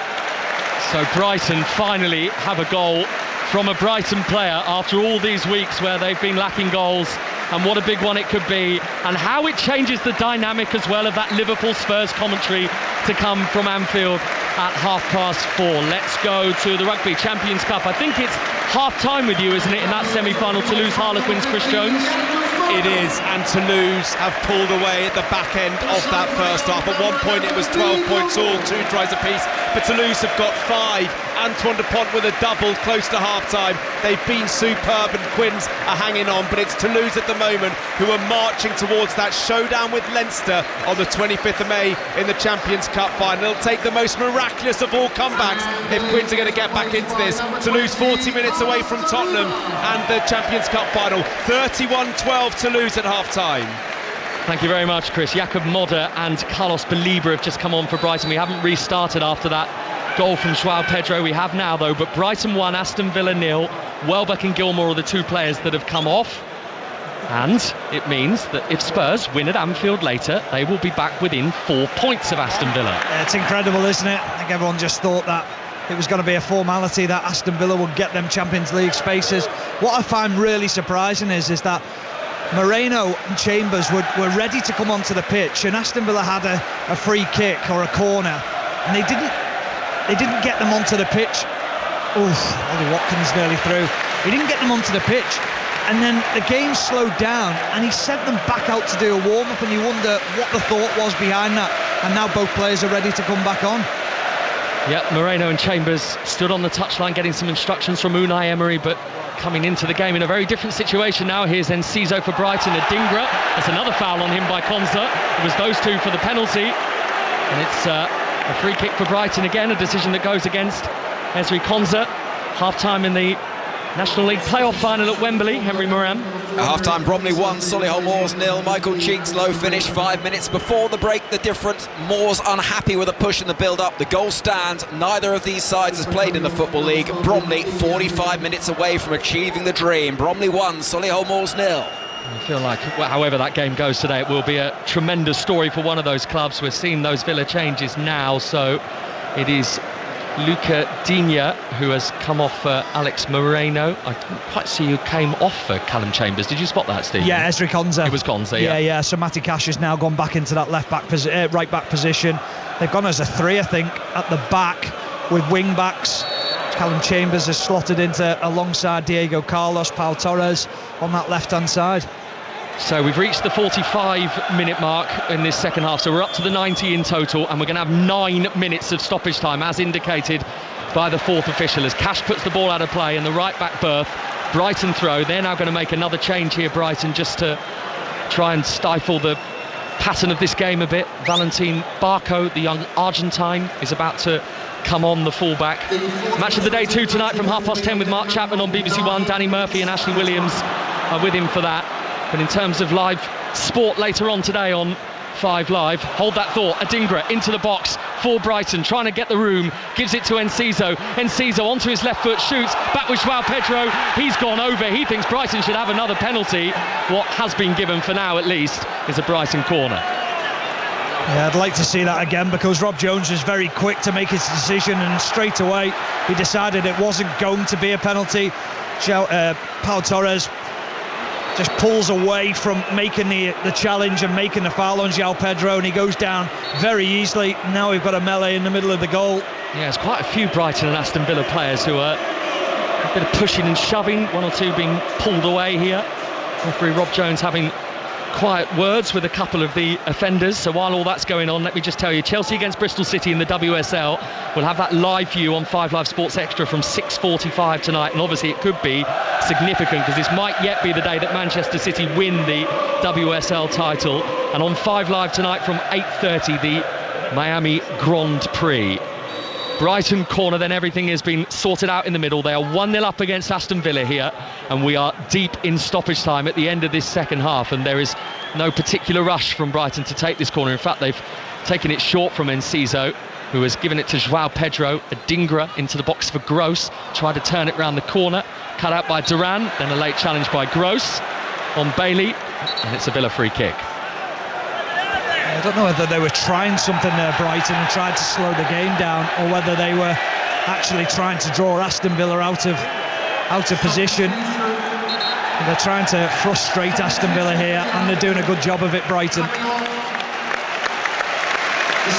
So Brighton finally have a goal from a Brighton player after all these weeks where they've been lacking goals. And what a big one it could be, and how it changes the dynamic as well of that Liverpool Spurs commentary to come from Anfield at 4:30. Let's go to the Rugby Champions Cup. I think it's half time with you, isn't it, in that semi-final? Toulouse Harlequins, Chris Jones? It is, and Toulouse have pulled away at the back end of that first half. At one point it was 12 points all, 2 tries apiece, but Toulouse have got 5. Antoine Dupont with a double close to half-time. They've been superb, and Quins are hanging on, but it's Toulouse at the moment who are marching towards that showdown with Leinster on the 25th of May in the Champions Cup final. It'll take the most miraculous of all comebacks if Quins are going to get back into this. Toulouse 40 minutes away from Tottenham and the Champions Cup final. 31-12 Toulouse at half-time. Thank you very much, Chris. Jakob Modder and Carlos Belibra have just come on for Brighton. We haven't restarted after that goal from João Pedro. We have now, though, but Brighton 1, Aston Villa 0. Welbeck and Gilmour are the 2 players that have come off, and it means that if Spurs win at Anfield later, they will be back within 4 points of Aston Villa. Yeah, it's incredible, isn't it? I think everyone just thought that it was going to be a formality that Aston Villa would get them Champions League spaces. What I find really surprising is that Moreno and Chambers were ready to come onto the pitch, and Aston Villa had a free kick or a corner, and they didn't get them onto the pitch. Ollie Watkins nearly through. He didn't get them onto the pitch, and then the game slowed down, and he sent them back out to do a warm-up, and you wonder what the thought was behind that. And now both players are ready to come back on. Yep, Moreno and Chambers stood on the touchline getting some instructions from Unai Emery, but coming into the game in a very different situation now. Here's Enciso for Brighton, Adingra. That's another foul on him by Konza. It was those 2 for the penalty, and it's a free kick for Brighton again, a decision that goes against Ezri Konza. Half-time in the National League playoff final at Wembley. Henry Moran. At half-time, Bromley 1, Solihull Moors 0. Michael Cheek's low finish 5 minutes before the break. The difference, Moors unhappy with the push and the build-up. The goal stands. Neither of these sides has played in the Football League. Bromley 45 minutes away from achieving the dream. Bromley 1, Solihull Moors 0. I feel like, however that game goes today, it will be a tremendous story for one of those clubs. We're seeing those Villa changes now, so it is Luca Digne who has come off for Alex Moreno. I didn't quite see who came off for Callum Chambers. Did you spot that, Steve? Yeah, Ezri Konza. It was Konza, yeah. Yeah. So Matty Cash has now gone back into that right back position. They've gone as a 3, I think, at the back with wing backs. Callum Chambers has slotted into alongside Diego Carlos, Pau Torres on that left-hand side. So we've reached the 45-minute mark in this second half, so we're up to the 90 in total, and we're going to have 9 minutes of stoppage time, as indicated by the 4th official, as Cash puts the ball out of play in the right-back berth. Brighton throw. They're now going to make another change here, Brighton, just to try and stifle the pattern of this game a bit. Valentin Barco, the young Argentine, is about to come on, the fullback. Match of the day 2 tonight from 10:30 with Mark Chapman on BBC One. Danny Murphy and Ashley Williams are with him for that. But in terms of live sport later on today on 5 Live, hold that thought. Adingra into the box for Brighton, trying to get the room, gives it to Enciso. Enciso onto his left foot, shoots, back with João Pedro. He's gone over. He thinks Brighton should have another penalty. What has been given for now, at least, is a Brighton corner. Yeah, I'd like to see that again, because Rob Jones was very quick to make his decision, and straight away he decided it wasn't going to be a penalty. Pau Torres just pulls away from making the challenge and making the foul on João Pedro, and he goes down very easily. Now we've got a melee in the middle of the goal. Yeah, there's quite a few Brighton and Aston Villa players who are a bit of pushing and shoving, one or two being pulled away here. Referee Rob Jones having quiet words with a couple of the offenders. So while all that's going on, let me just tell you, Chelsea against Bristol City in the WSL. We'll have that live view on 5 Live Sports Extra from 6:45 tonight, and obviously it could be significant, because this might yet be the day that Manchester City win the WSL title. And on 5 Live tonight from 8:30, the Miami Grand Prix. Brighton corner, then everything has been sorted out in the middle. They are 1-0 up against Aston Villa here, and we are deep in stoppage time at the end of this second half, and there is no particular rush from Brighton to take this corner. In fact, they've taken it short from Enciso, who has given it to João Pedro. Adingra into the box for Gross, tried to turn it round the corner, cut out by Duran, then a late challenge by Gross on Bailey, and it's a Villa free kick. I don't know whether they were trying something there, Brighton, and tried to slow the game down, or whether they were actually trying to draw Aston Villa out of position. They're trying to frustrate Aston Villa here, and they're doing a good job of it, Brighton.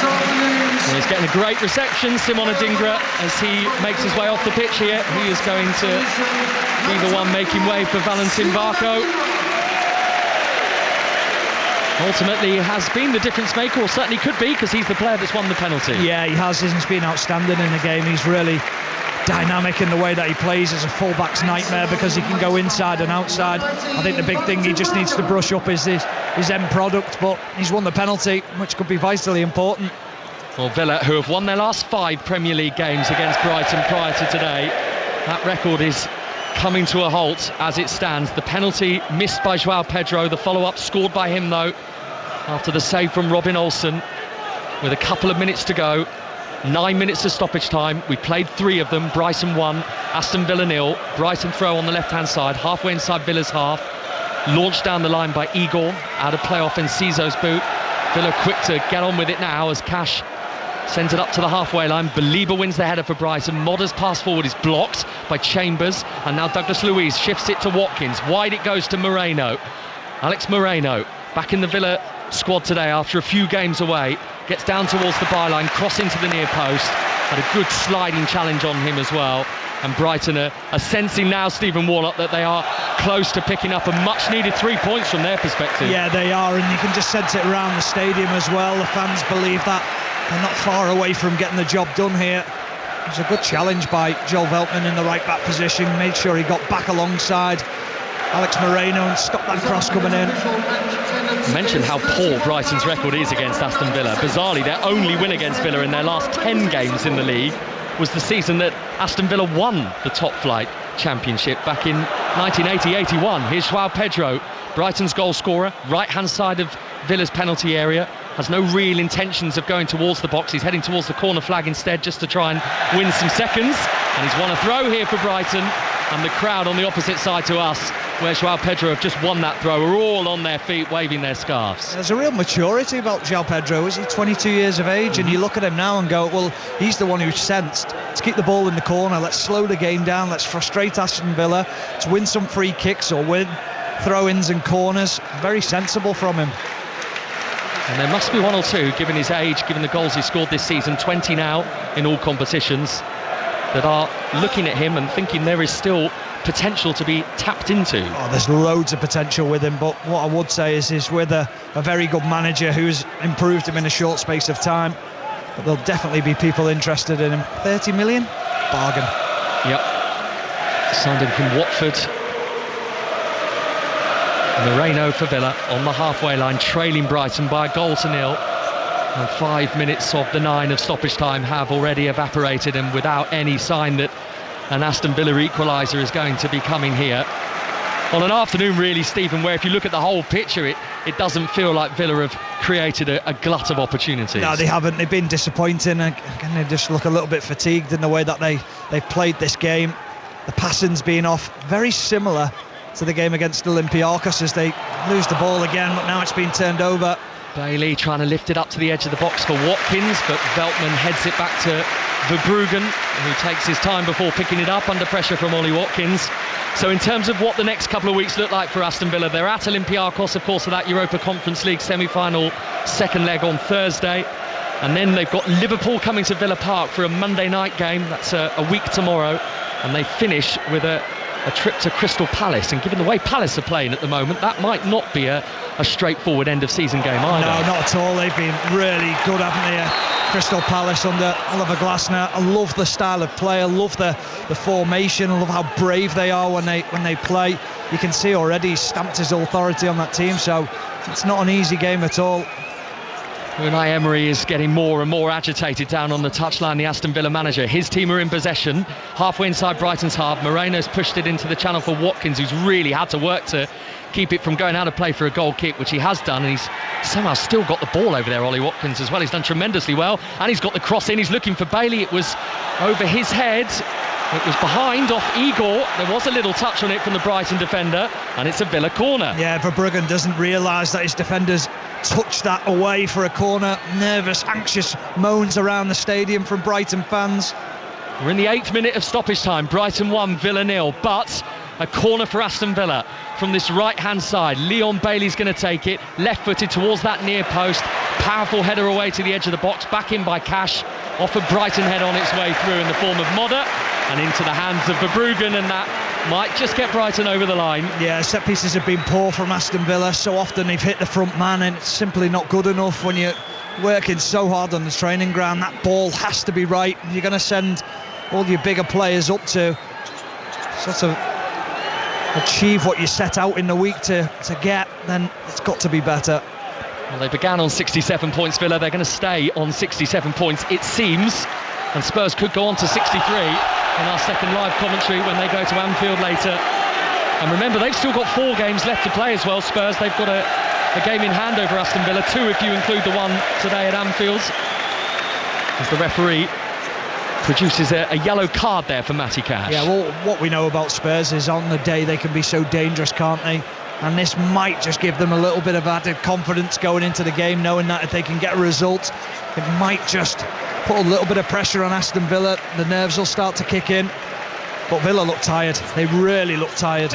Well, he's getting a great reception, Simon Adingra, as he makes his way off the pitch here. He is going to be the one making way for Valentin Barco. Ultimately has been the difference maker, or certainly could be, because he's the player that's won the penalty. Yeah, he has. He's been outstanding in the game. He's really dynamic in the way that he plays. As a fullback's nightmare, because he can go inside and outside. I think the big thing he just needs to brush up is his end product, but he's won the penalty, which could be vitally important. Well, Villa, who have won their last 5 Premier League games against Brighton prior to today, that record is coming to a halt as it stands. The penalty missed by João Pedro, the follow-up scored by him though after the save from Robin Olsen with a couple of minutes to go. 9 minutes of stoppage time. We played 3 of them. Brighton 1, Aston Villa 0. Brighton throw on the left-hand side, halfway inside Villa's half, launched down the line by Igor out of play off Enciso's boot. Villa quick to get on with it now as Cash sends it up to the halfway line. Belieber wins the header for Brighton. Modder's pass forward is blocked by Chambers, and now Douglas Luiz shifts it to Watkins. Wide it goes to Moreno. Alex Moreno back in the Villa squad today after a few games away, gets down towards the byline, crossing to the near post, had a good sliding challenge on him as well. And Brighton are sensing now, Stephen Warnock, that they are close to picking up a much needed 3 points from their perspective. Yeah, they are, and you can just sense it around the stadium as well. The fans believe that they're not far away from getting the job done here. It was a good challenge by Joel Veltman in the right back position, made sure he got back alongside Alex Moreno and stopped that cross coming in. You mentioned how poor Brighton's record is against Aston Villa. Bizarrely, their only win against Villa in their last 10 games in the league was the season that Aston Villa won the top flight championship back in 1980-81. Here's João Pedro, Brighton's goal scorer, right hand side of Villa's penalty area, has no real intentions of going towards the box. He's heading towards the corner flag instead, just to try and win some seconds, and he's won a throw here for Brighton. And the crowd on the opposite side to us, where João Pedro have just won that throw, are all on their feet waving their scarves. There's a real maturity about João Pedro. Is he 22 years of age? And you look at him now and go, well, he's the one who sensed, let's keep the ball in the corner, let's slow the game down, let's frustrate Aston Villa, let's win some free kicks or win throw-ins and corners. Very sensible from him. And there must be one or two, given his age, given the goals he scored this season, 20 now in all competitions, that are looking at him and thinking there is still potential to be tapped into. Oh, there's loads of potential with him, but what I would say is he's with a very good manager who's improved him in a short space of time. But there'll definitely be people interested in him. 30 million? Bargain. Yep. Signed him from Watford. Moreno for Villa on the halfway line, trailing Brighton by a goal to nil. And 5 minutes of the 9 of stoppage time have already evaporated, and without any sign that an Aston Villa equaliser is going to be coming here. On an afternoon, really, Stephen, where if you look at the whole picture, it doesn't feel like Villa have created a glut of opportunities. No, they haven't. They've been disappointing. Again, they just look a little bit fatigued in the way that they've played this game. The passing's been off, very similar to the game against Olympiacos, as they lose the ball again, but now it's been turned over. Bailey trying to lift it up to the edge of the box for Watkins, but Veltman heads it back to Verbruggen, who takes his time before picking it up under pressure from Ollie Watkins. So in terms of what the next couple of weeks look like for Aston Villa, they're at Olympiacos, of course, for that Europa Conference League semi-final second leg on Thursday. And then they've got Liverpool coming to Villa Park for a Monday night game. That's a week tomorrow. And they finish with a trip to Crystal Palace. And given the way Palace are playing at the moment, that might not be a straightforward end-of-season game either. No, not at all. They've been really good, haven't they? Crystal Palace under Oliver Glasner. I love the style of play. I love the formation. I love how brave they are when they play. You can see already he's stamped his authority on that team, so it's not an easy game at all. Unai Emery is getting more and more agitated down on the touchline, the Aston Villa manager. His team are in possession, halfway inside Brighton's half. Moreno's pushed it into the channel for Watkins, who's really had to work to keep it from going out of play for a goal kick, which he has done, and he's somehow still got the ball over there, Ollie Watkins, as well. He's done tremendously well, and he's got the cross in. He's looking for Bailey. It was over his head. It was behind, off Igor. There was a little touch on it from the Brighton defender, and it's a Villa corner. Yeah, Verbruggen doesn't realise that his defenders touched that away for a corner. Nervous, anxious moans around the stadium from Brighton fans. We're in the 8th minute of stoppage time. Brighton 1, Villa 0, but a corner for Aston Villa from this right-hand side. Leon Bailey's going to take it, left-footed towards that near post. Powerful header away to the edge of the box, back in by Cash. Off a Brighton head on its way through in the form of Modder, and into the hands of Verbruggen, and that might just get Brighton over the line. Yeah, set pieces have been poor from Aston Villa. So often they've hit the front man, and it's simply not good enough when you're working so hard on the training ground. That ball has to be right. You're going to send all your bigger players up to sort of achieve what you set out in the week to get, then it's got to be better. Well, they began on 67 points, Villa. They're going to stay on 67 points, it seems. And Spurs could go on to 63 in our second live commentary when they go to Anfield later. And remember, they've still got 4 games left to play as well, Spurs. They've got a game in hand over Aston Villa, 2 if you include the one today at Anfield, as the referee produces a yellow card there for Matty Cash. Yeah, well, what we know about Spurs is on the day they can be so dangerous, can't they? And this might just give them a little bit of added confidence going into the game, knowing that if they can get a result, it might just put a little bit of pressure on Aston Villa. The nerves will start to kick in. But Villa look tired. They really look tired.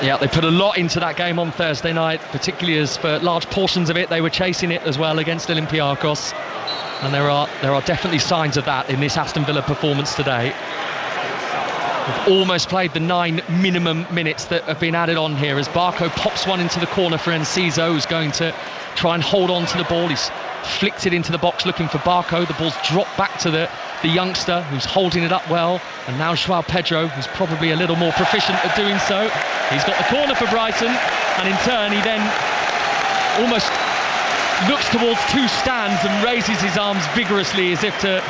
Yeah, they put a lot into that game on Thursday night, particularly as for large portions of it they were chasing it as well against Olympiacos. And there are definitely signs of that in this Aston Villa performance today. We've almost played the 9 minimum minutes that have been added on here as Barco pops one into the corner for Enciso, who's going to try and hold on to the ball. He's flicked it into the box looking for Barco. The ball's dropped back to the youngster, who's holding it up well. And now Joao Pedro, who's probably a little more proficient at doing so. He's got the corner for Brighton, and in turn he then almost looks towards 2 stands and raises his arms vigorously as if to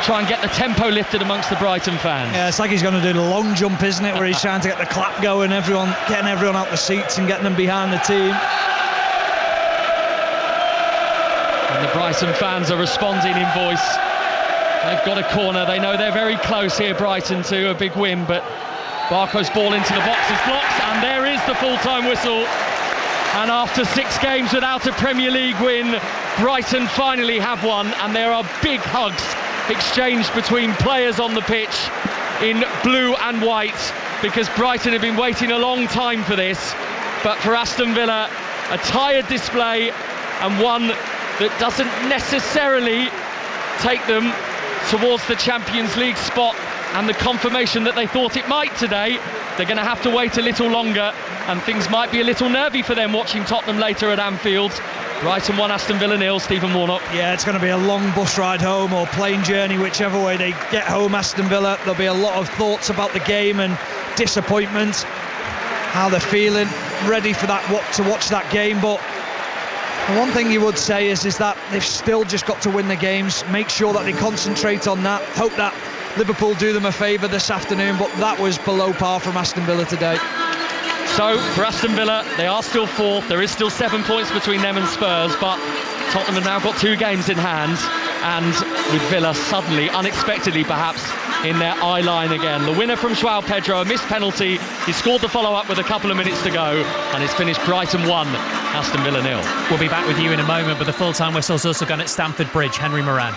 try and get the tempo lifted amongst the Brighton fans. Yeah, it's like he's going to do the long jump, isn't it, where he's trying to get the clap going, getting everyone out the seats and getting them behind the team. And the Brighton fans are responding in voice. They've got a corner. They know they're very close here, Brighton, to a big win, but Barco's ball into the box is blocked, and there is the full-time whistle. And after 6 games without a Premier League win, Brighton finally have one, and there are big hugs exchanged between players on the pitch in blue and white, because Brighton have been waiting a long time for this. But for Aston Villa, a tired display, and one that doesn't necessarily take them towards the Champions League spot and the confirmation that they thought it might today. They're going to have to wait a little longer, and things might be a little nervy for them watching Tottenham later at Anfield. Brighton 1, Aston Villa 0, Stephen Warnock. Yeah, it's going to be a long bus ride home or plane journey, whichever way they get home, Aston Villa. There'll be a lot of thoughts about the game and disappointment, how they're feeling, ready for that to watch that game. But The one thing you would say is that they've still just got to win the games. Make sure that they concentrate on that. Hope that Liverpool do them a favour this afternoon, but that was below par from Aston Villa today. So for Aston Villa, they are still fourth. There is still 7 points between them and Spurs, but Tottenham have now got 2 games in hand, and with Villa suddenly, unexpectedly perhaps, in their eye line again. The winner from João Pedro, a missed penalty. He scored the follow-up with a couple of minutes to go, and it's finished Brighton 1, Aston Villa 0. We'll be back with you in a moment, but the full-time whistle's also gone at Stamford Bridge. Henry Moran.